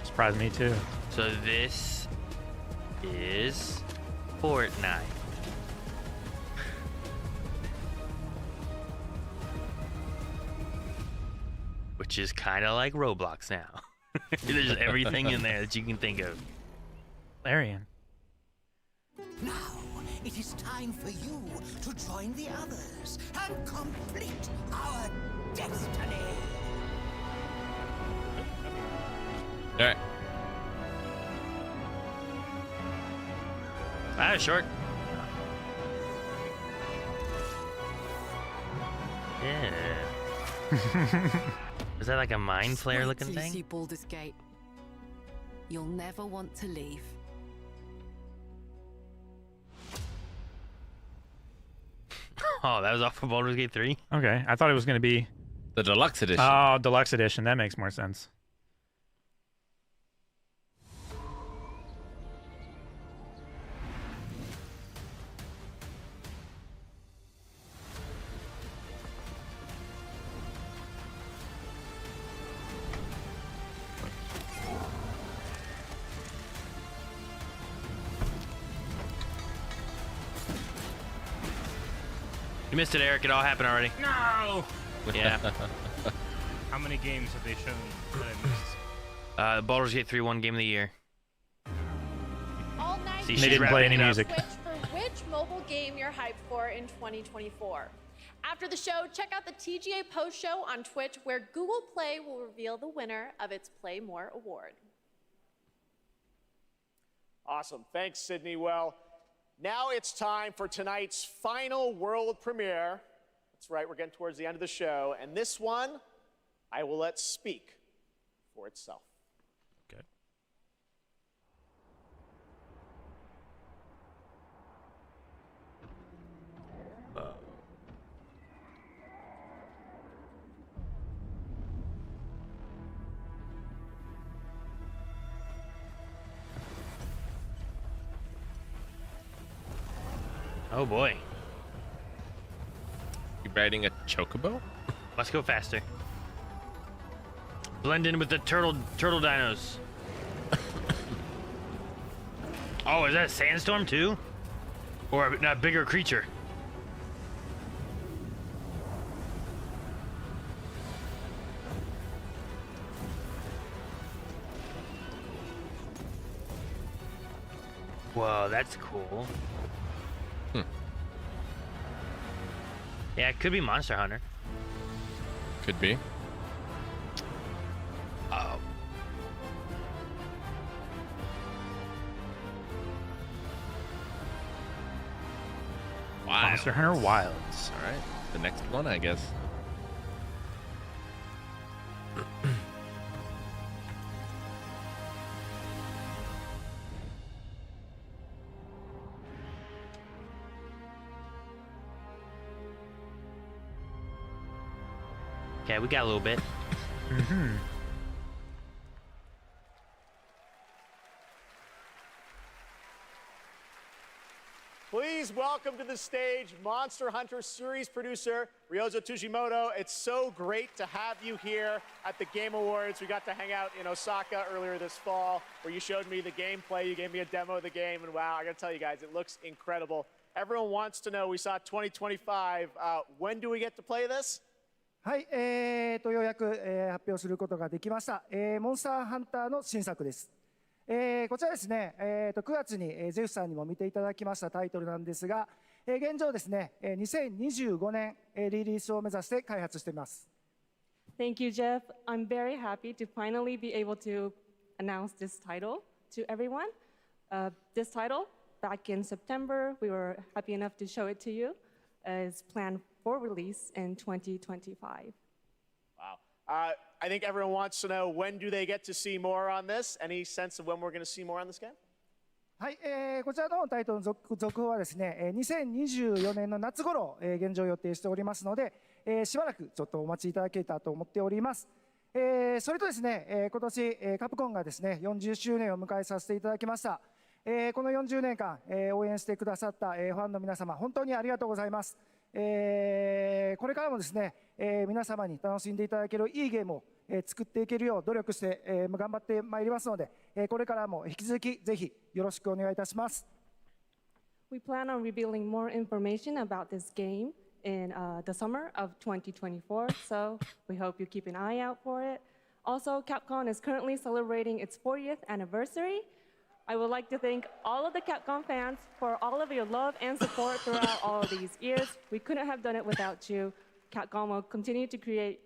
Surprised me too. So this is Fortnite. Which is kind of like Roblox now. There's everything in there that you can think of. Larian. Now, it is time for you to join the others and complete our destiny. All right. Ah, short. Yeah. Is that like a mind flare looking Wait till you thing? see Baldur's Gate. You'll never want to leave. Oh, that was off of Baldur's Gate 3? Okay, I thought it was going to be the deluxe edition. Oh, deluxe edition. That makes more sense. You missed it, Eric. It all happened already. No! Yeah. How many games have they shown that I missed? Baldur's Gate 3 won Game of the Year. All night See, They she's didn't play wrapping any it up. music. Twitch for which mobile game you're hyped for in 2024. After the show, check out the TGA post show on Twitch, where Google Play will reveal the winner of its Play More award. Awesome. Thanks, Sydney. Well, now it's time for tonight's final world premiere. That's right, we're getting towards the end of the show. And this one, I will let speak for itself. Okay. Oh boy. You riding a chocobo? Let's go faster. Blend in with the turtle dinos. Oh, is that a sandstorm too? Or a bigger creature? Whoa, that's cool. Yeah, it could be Monster Hunter. Could be. Oh. Wow. Monster Hunter Wilds. All right. The next one, I guess. Okay, we got a little bit. Mm-hmm. Please welcome to the stage Monster Hunter series producer Ryozo Tujimoto. It's so great to have you here at the Game Awards. We got to hang out in Osaka earlier this fall where you showed me the gameplay. You gave me a demo of the game, and wow, I gotta tell you guys, it looks incredible. Everyone wants to know, we saw 2025. When do we get to play this? はい、ようやく、発表することができました、モンスターハンターの新作です。こちらですね、9月に、ゼフさんにも見ていただきましたタイトルなんですが、現状ですね、2025年、リリースを目指して開発しています。Thank you, Jeff. I'm very happy to finally be able to announce this title to everyone. This title, back in September, we were happy enough to show it to you, is planned for release in 2025. Wow. I think everyone wants to know, when do they get to see more on this? Any sense of when we're going to see more on this game? はい、こちらのタイトルの続報はですね、2024年の夏頃、現状予定しておりますので、しばらくちょっとお待ちいただけたらと思っております。それとですね、今年、カプコンがですね、40周年を迎えさせていただきました。この40年間、応援してくださった、ファンの皆様、本当にありがとうございます。これからもですね、皆様に楽しんでいただけるいいゲームを、作っていけるよう努力して、頑張ってまいりますので、これからも引き続きぜひよろしくお願いいたします。We plan on revealing more information about this game in the summer of 2024, so we hope you keep an eye out for it. Also, Capcom is currently celebrating its 40th anniversary. I would like to thank all of the Capcom fans for all of your love and support throughout all of these years. We couldn't have done it without you. Capcom will continue to create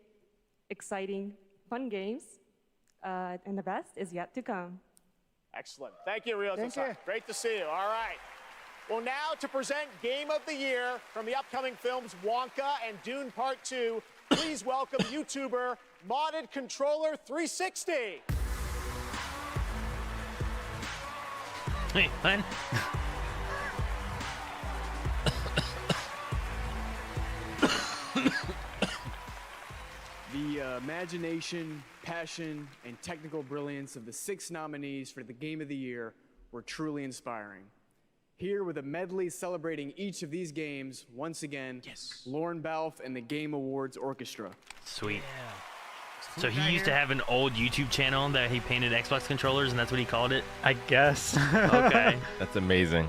exciting, fun games, and the best is yet to come. Excellent. Thank you, Ryozo. Thank you. Great to see you. All right. Well, now to present Game of the Year from the upcoming films Wonka and Dune Part 2, please welcome YouTuber Modded Controller 360. Wait, what? The imagination, passion, and technical brilliance of the 6 nominees for the Game of the Year were truly inspiring. Here with a medley celebrating each of these games, once again, Lauren Balfe and the Game Awards Orchestra. Sweet. So he used to have an old YouTube channel that he painted Xbox controllers, and that's what he called it? I guess. Okay. That's amazing.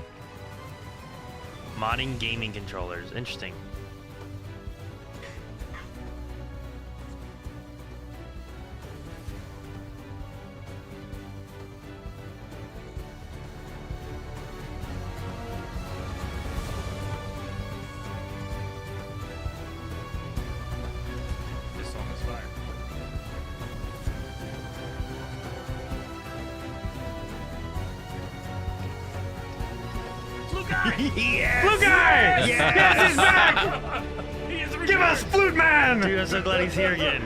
Modding gaming controllers. Interesting. Yes! Blue guy! Yes, he's back! Give us Flute Man! Dude, I'm so glad he's here again.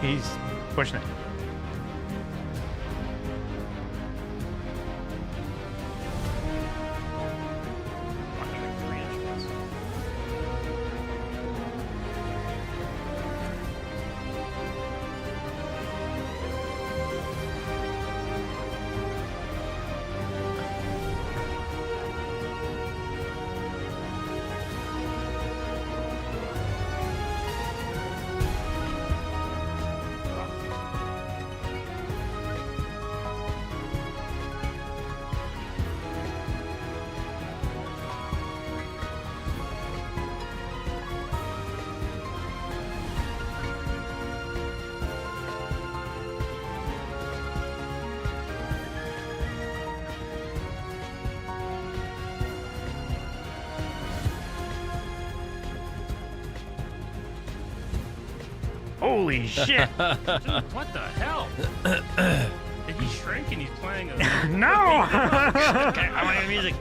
He's pushing it. Holy shit! Dude, what the hell? Did he shrink and he's playing a... No! Okay, I want to hear music.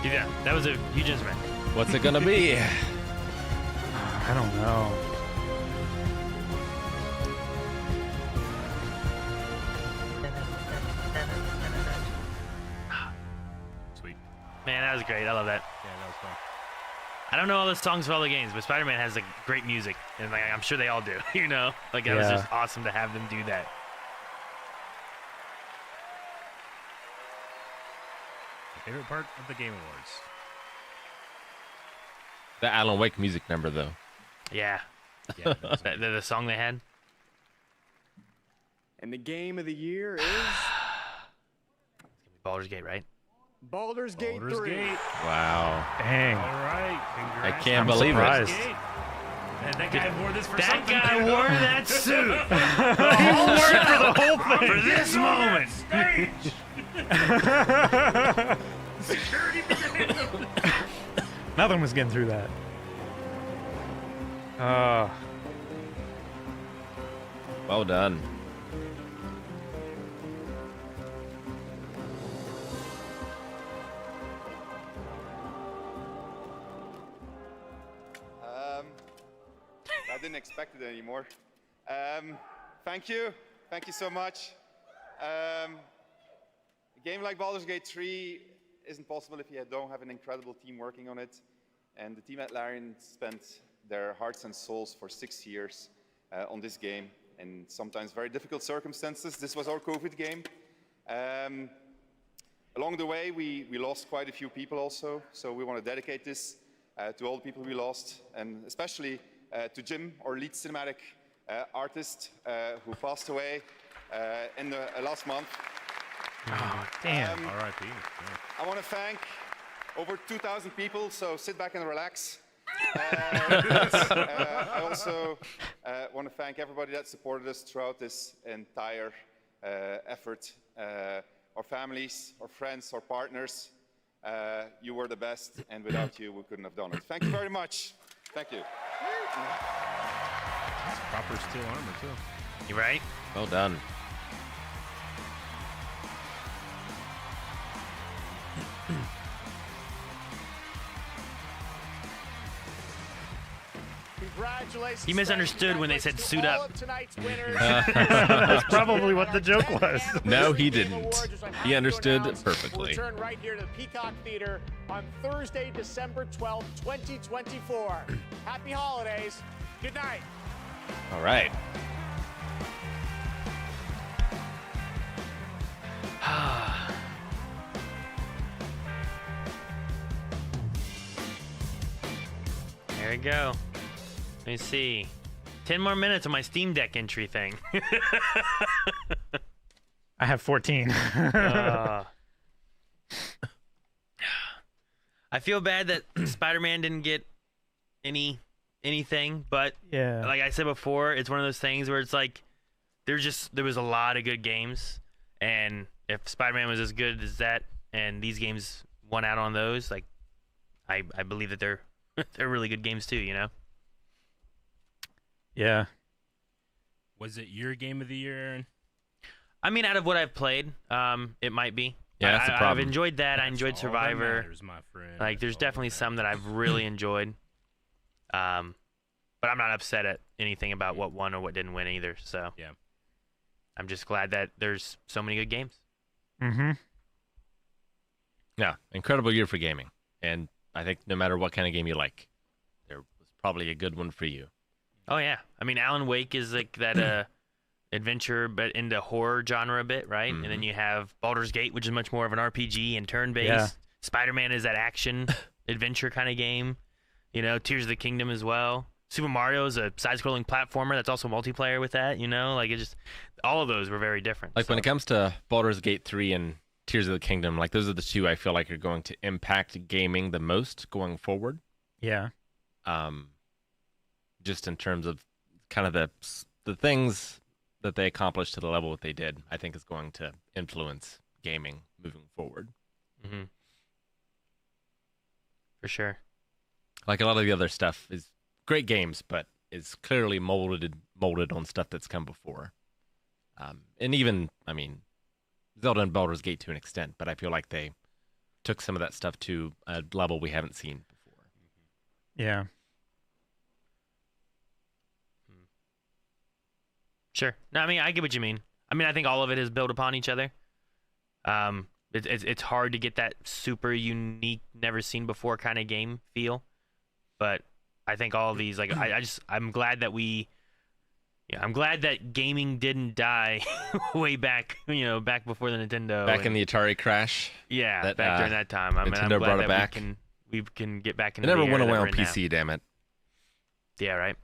Yeah, that was a huge instrument. What's it gonna be? I don't know. Sweet. Man, that was great. I love that. Yeah, that was fun. I don't know all the songs for all the games, but Spider-Man has like great music, and like I'm sure they all do. You know, like that was just awesome to have them do that. Favorite part of the Game Awards? The Alan Wake music number, though. Yeah. Yeah. the song they had. And the game of the year is Baldur's Gate, right? Baldur's Gate 3. Wow. Dang. All right. I Congrats. can't believe surprised. it. Man, that guy wore this for That something. guy dude. wore that suit. He wore it for the whole thing. For this moment. Stage. Security. Nothing was getting through that. Well done. I didn't expect it anymore. Thank you so much. A game like Baldur's Gate 3 isn't possible if you don't have an incredible team working on it. And the team at Larian spent their hearts and souls for 6 years on this game in sometimes very difficult circumstances. This was our COVID game. Along the way, we lost quite a few people also, so we want to dedicate this to all the people we lost, and especially to Jim, our lead cinematic artist, who passed away in the last month. Oh, damn. R.I.P. I want to thank over 2,000 people, so sit back and relax. I also want to thank everybody that supported us throughout this entire effort. Our families, our friends, our partners. You were the best, and without you, we couldn't have done it. Thank you very much. Thank you. That's proper steel armor, too. You right? Well done. Congratulations. Congratulations. You misunderstood when they said suit up. That's probably what the joke was. No, he didn't. He understood We'll perfectly. return right here to the Peacock Theater on Thursday, December 12th, 2024. Happy holidays. Good night. All right. There we go. Let me see. 10 more minutes on my Steam Deck entry thing. I have 14. I feel bad that Spider-Man didn't get anything, but Yeah. like I said before, it's one of those things where it's like there was a lot of good games, and if Spider-Man was as good as that, and these games won out on those, like I believe that they're really good games too, you know? Yeah. Was it your game of the year, Aaron? I mean, out of what I've played, it might be. Yeah, that's the I've problem. enjoyed that. I That's enjoyed all that Survivor. matters, my friend. Like, there's definitely some that I've really enjoyed. But I'm not upset at anything about what won or what didn't win either. So yeah, I'm just glad that there's so many good games. Mm-hmm. Yeah, incredible year for gaming. And I think no matter what kind of game you like, there was probably a good one for you. Oh yeah, I mean, Alan Wake is like that adventure, but into horror genre a bit, right? And then you have Baldur's Gate, which is much more of an RPG and turn-based. Yeah. Spider-Man is that action adventure kind of game. You know, Tears of the Kingdom as well. Super Mario is a side-scrolling platformer that's also multiplayer with that. You know, like it just all of those were very different. Like when it comes to Baldur's Gate 3 and Tears of the Kingdom, like those are the two I feel like are going to impact gaming the most going forward. Yeah. Just in terms of kind of the things that they accomplished to the level that they did, I think is going to influence gaming moving forward. Mm-hmm. For sure. Like a lot of the other stuff is great games, but is clearly molded on stuff that's come before. And even, I mean, Zelda and Baldur's Gate to an extent, but I feel like they took some of that stuff to a level we haven't seen before. Yeah. Sure. No, I mean, I get what you mean. I mean, I think all of it is built upon each other. It's hard to get that super unique, never seen before kind of game feel, but I think all of these, like, I'm glad that I'm glad that gaming didn't die way back, back before the Nintendo. Back in the Atari crash. Yeah, back during that time. I mean, I'm Nintendo glad brought that it back. we can get back It into never the went era away that on we're in PC, now. damn it. Yeah, right.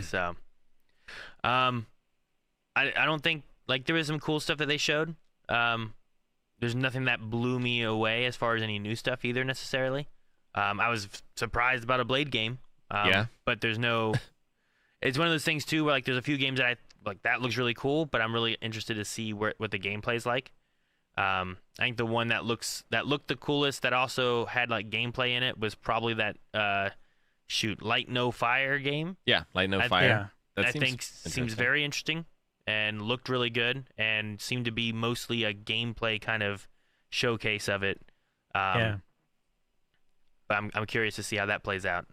So, I don't think, like, there was some cool stuff that they showed. There's nothing that blew me away as far as any new stuff either necessarily. I was surprised about a Blade game. Yeah. But there's no. It's one of those things too where like there's a few games that I like that looks really cool, but I'm really interested to see what the gameplay is like. I think the one that looked the coolest that also had like gameplay in it was probably that Light No Fire game. Yeah, Light No Fire. I think seems very interesting and looked really good and seemed to be mostly a gameplay kind of showcase of it. Yeah. But I'm curious to see how that plays out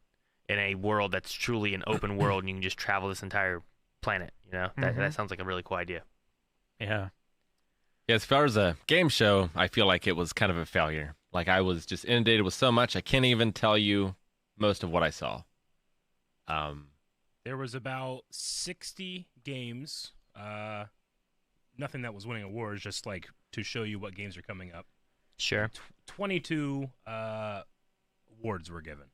in a world that's truly an open world and you can just travel this entire planet. You know, that sounds like a really cool idea. Yeah. Yeah, as far as a game show, I feel like it was kind of a failure. Like I was just inundated with so much, I can't even tell you most of what I saw. There was about 60 games. Nothing that was winning awards, just like to show you what games are coming up. Sure. 22 awards were given,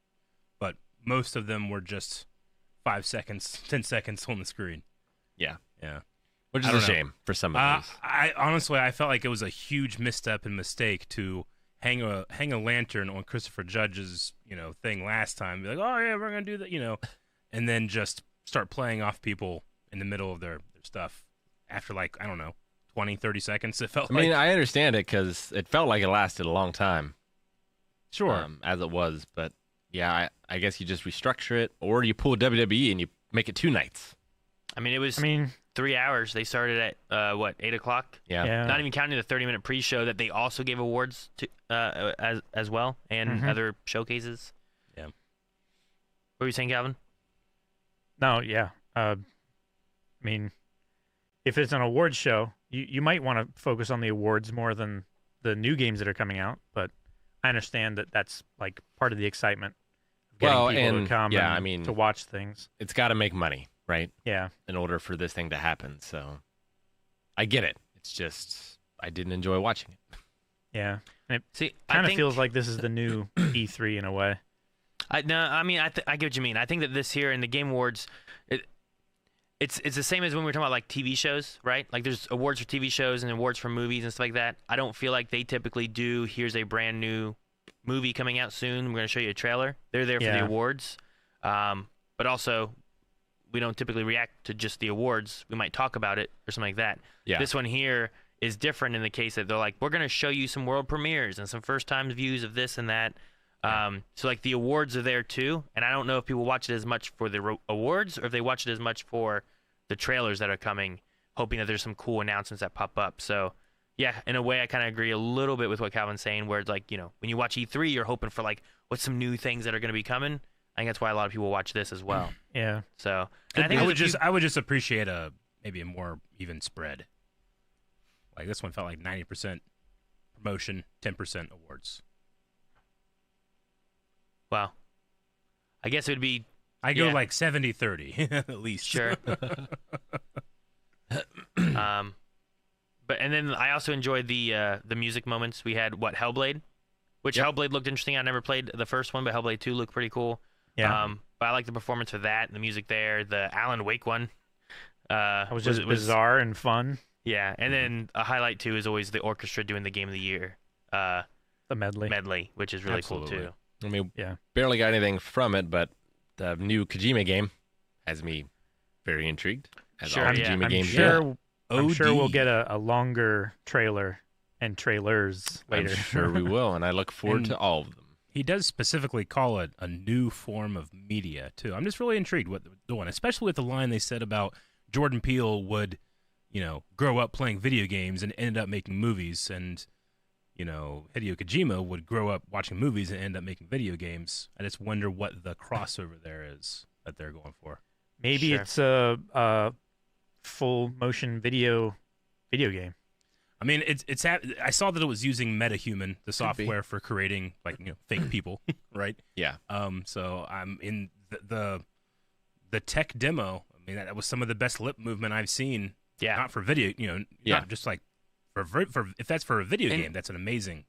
but most of them were just 5 seconds, 10 seconds on the screen. Yeah. Yeah. Which is a shame for some of these. I honestly, I felt like it was a huge misstep and mistake to hang a lantern on Christopher Judge's, thing last time. Be like, oh yeah, we're gonna do that, and then just start playing off people in the middle of their stuff after like, I don't know, 20, 30 seconds. It felt I mean, I understand it because it felt like it lasted a long time. Sure. As it was, but yeah, I guess you just restructure it, or you pull WWE and you make it 2 nights. I mean, it was 3 hours. They started at 8 o'clock. Yeah. Not even counting the 30-minute pre-show that they also gave awards to as well and other showcases. Yeah. What were you saying, Calvin? No, yeah. I mean, if it's an awards show, you might want to focus on the awards more than the new games that are coming out. But I understand that that's like part of the excitement of getting people to come yeah, and I mean, to watch things. It's got to make money, right? Yeah. In order for this thing to happen. So I get it. It's just I didn't enjoy watching it. Yeah. And See, it kind I of think- feels like this is the new E3 in a way. I get what you mean. I think that this here in the Game Awards, it's the same as when we were talking about like TV shows, right? Like there's awards for TV shows and awards for movies and stuff like that. I don't feel like they typically do. Here's a brand new movie coming out soon. We're going to show you a trailer. They're there for the awards, but also we don't typically react to just the awards. We might talk about it or something like that. Yeah. This one here is different in the case that they're like, we're going to show you some world premieres and some first-time views of this and that. So like the awards are there too, and I don't know if people watch it as much for the awards or if they watch it as much for the trailers that are coming, hoping that there's some cool announcements that pop up. So yeah, in a way, I kind of agree a little bit with what Calvin's saying, where it's like, you know, when you watch E3, you're hoping for like what's some new things that are going to be coming. I think that's why a lot of people watch this as well. Yeah. So and I think I would just appreciate maybe a more even spread. Like this one felt like 90% promotion, 10% awards. Well, I guess it would be. I go like 70-30 at least. Sure. But and then I also enjoyed the music moments. We had Hellblade, which Hellblade looked interesting. I never played the first one, but Hellblade 2 looked pretty cool. Yeah. But I like the performance for that, the music there. The Alan Wake one. It was just bizarre and fun. Yeah, and then a highlight too is always the orchestra doing the Game of the Year. The medley, which is really cool too. I mean, yeah, barely got anything from it, but the new Kojima game has me very intrigued. As all Kojima games do. I'm sure we'll get a longer trailer and trailers later. I'm sure we will, and I look forward to all of them. He does specifically call it a new form of media, too. I'm just really intrigued what they're doing, especially with the line they said about Jordan Peele would, you know, grow up playing video games and end up making movies, and, you know, Hideo Kojima would grow up watching movies and end up making video games. I just wonder what the crossover there is that they're going for. Maybe it's a full motion video game. I mean, I saw that it was using MetaHuman, the software for creating like fake people, right? Yeah. So I'm in the tech demo. I mean, that was some of the best lip movement I've seen. Yeah. Not for video, not just like for if that's for a video game, that's an amazing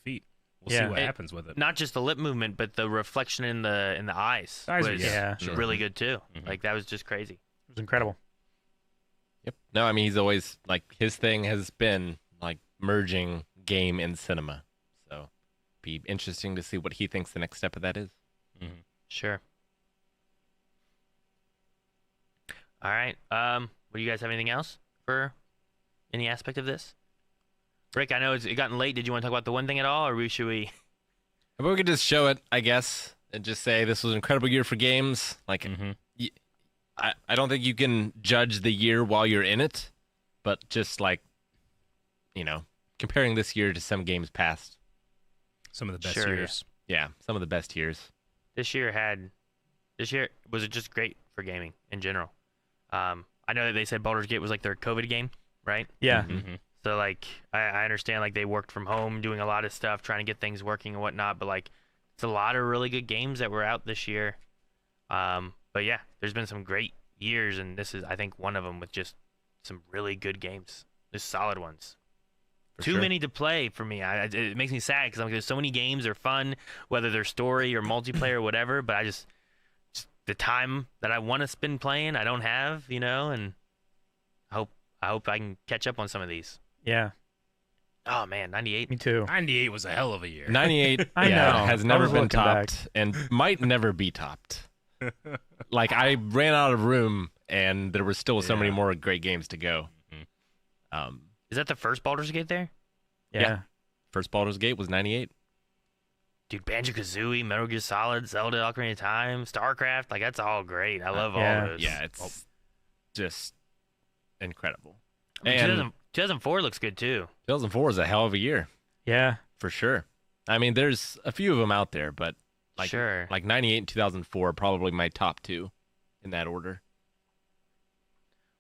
feat. We'll see what happens with it. Not just the lip movement, but the reflection in the eyes was really good too. Mm-hmm. Like that was just crazy. It was incredible. Yep. No, I mean, he's always like his thing has been like merging game and cinema. So be interesting to see what he thinks the next step of that is. Mm-hmm. Sure. All right. Do you guys have anything else for any aspect of this? Rick, I know it's gotten late. Did you want to talk about the one thing at all, or should we? If we could just show it, I guess, and just say this was an incredible year for games. Like, I don't think you can judge the year while you're in it, but just like, comparing this year to some games past. Some of the best years. Yeah, some of the best years. This year was just great for gaming in general. I know that they said Baldur's Gate was like their COVID game, right? Yeah. Mm-hmm. So like, I understand like they worked from home doing a lot of stuff, trying to get things working and whatnot, but like, it's a lot of really good games that were out this year. But yeah, there's been some great years, and this is, I think, one of them with just some really good games. Just solid ones. Too many to play for me. It makes me sad because there's so many games that are fun, whether they're story or multiplayer or whatever, but I just the time that I want to spend playing, I don't have, and I hope I can catch up on some of these. Yeah. Oh, man, 98. Me too. 98 was a hell of a year. 98 I know. Has never been topped and might never be topped. Like, I ran out of room, and there were still so many more great games to go. Mm-hmm. Is that the first Baldur's Gate there? Yeah. First Baldur's Gate was 98. Dude, Banjo-Kazooie, Metal Gear Solid, Zelda, Ocarina of Time, StarCraft, like, that's all great. I love all those. Yeah, it's just incredible. I mean, 2004 looks good, too. 2004 is a hell of a year. Yeah. For sure. I mean, there's a few of them out there, but like 98 and 2004 are probably my top two. in that order.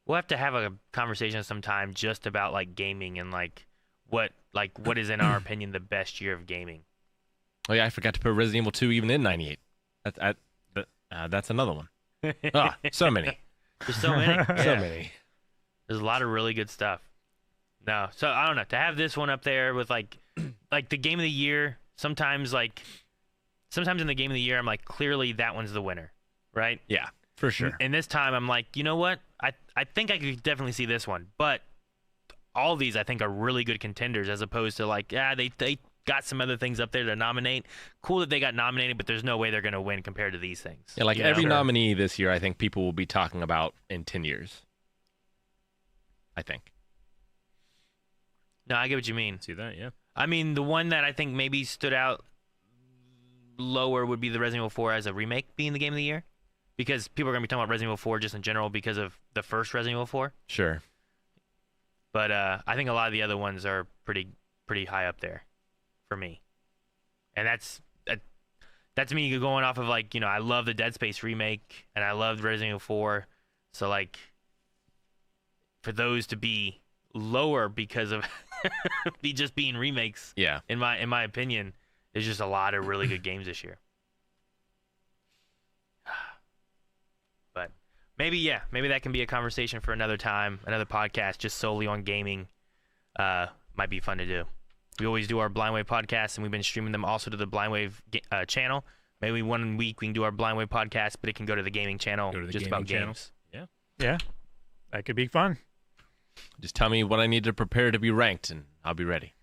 We'll have to have a conversation sometime just about like gaming and what is in our opinion the best year of gaming. Oh yeah, I forgot to put Resident Evil 2 even in '98. That's another one. So many. There's so many. So Yeah. many. There's a lot of really good stuff. No, so I don't know, to have this one up there with like the game of the year. Sometimes in the game of the year, I'm like, clearly that one's the winner, right? Yeah, for sure. And this time, I'm like, you know what? I think I could definitely see this one, but all these I think are really good contenders, as opposed to like, they got some other things up there to nominate. Cool that they got nominated, but there's no way they're going to win compared to these things. Yeah, like You every know? nominee this year, I think people will be talking about in 10 years. I think. No, I get what you mean. See that, yeah. I mean, the one that I think maybe stood out lower would be the Resident Evil 4 as a remake being the game of the year, because people are going to be talking about Resident Evil 4 just in general because of the first Resident Evil 4. Sure. But I think a lot of the other ones are pretty high up there for me. And that's me going off of like, I love the Dead Space remake and I love Resident Evil 4. So like for those to be lower because of just being remakes, yeah, in my opinion, there's just a lot of really good games this year. But maybe that can be a conversation for another time, another podcast just solely on gaming. Might be fun to do. We always do our Blind Wave podcasts, and we've been streaming them also to the Blind Wave channel. Maybe one week we can do our Blind Wave podcast, but it can go to the gaming channel, just about games. Yeah. Yeah, that could be fun. Just tell me what I need to prepare to be ranked, and I'll be ready.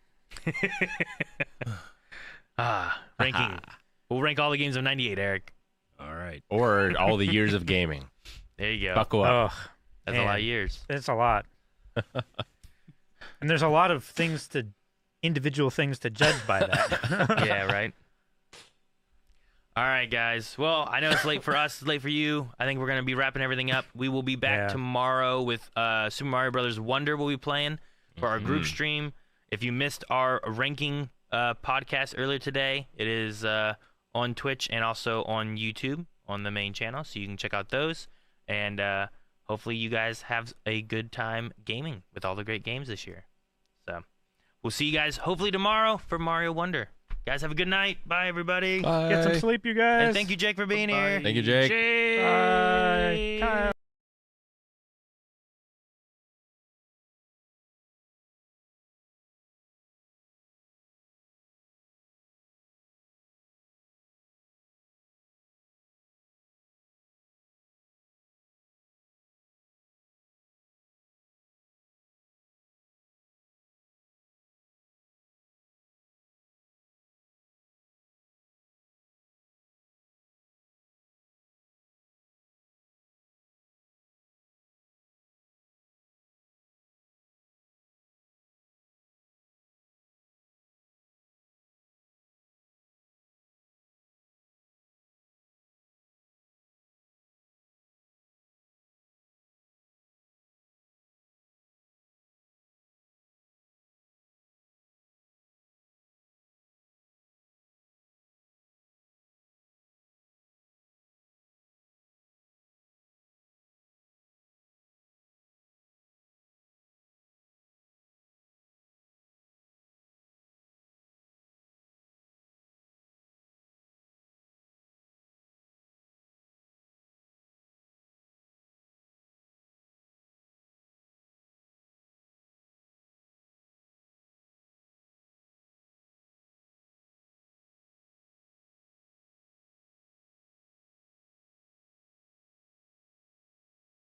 Ranking. We'll rank all the games of '98, Eric. All right. Or all the years of gaming. There you go. Buckle up. That's a lot of years. It's a lot. And there's a lot of individual things to judge by that. Yeah, right. All right, guys. Well, I know it's late for us, it's late for you. I think we're going to be wrapping everything up. We will be back tomorrow with Super Mario Brothers Wonder we'll be playing for our group stream. If you missed our ranking podcast earlier today, it is on Twitch and also on YouTube on the main channel, so you can check out those. And hopefully you guys have a good time gaming with all the great games this year. So we'll see you guys hopefully tomorrow for Mario Wonder. Guys, have a good night. Bye, everybody. Get some sleep, you guys. And thank you, Jake, for being here. Thank you, Jake. Bye. Kyle.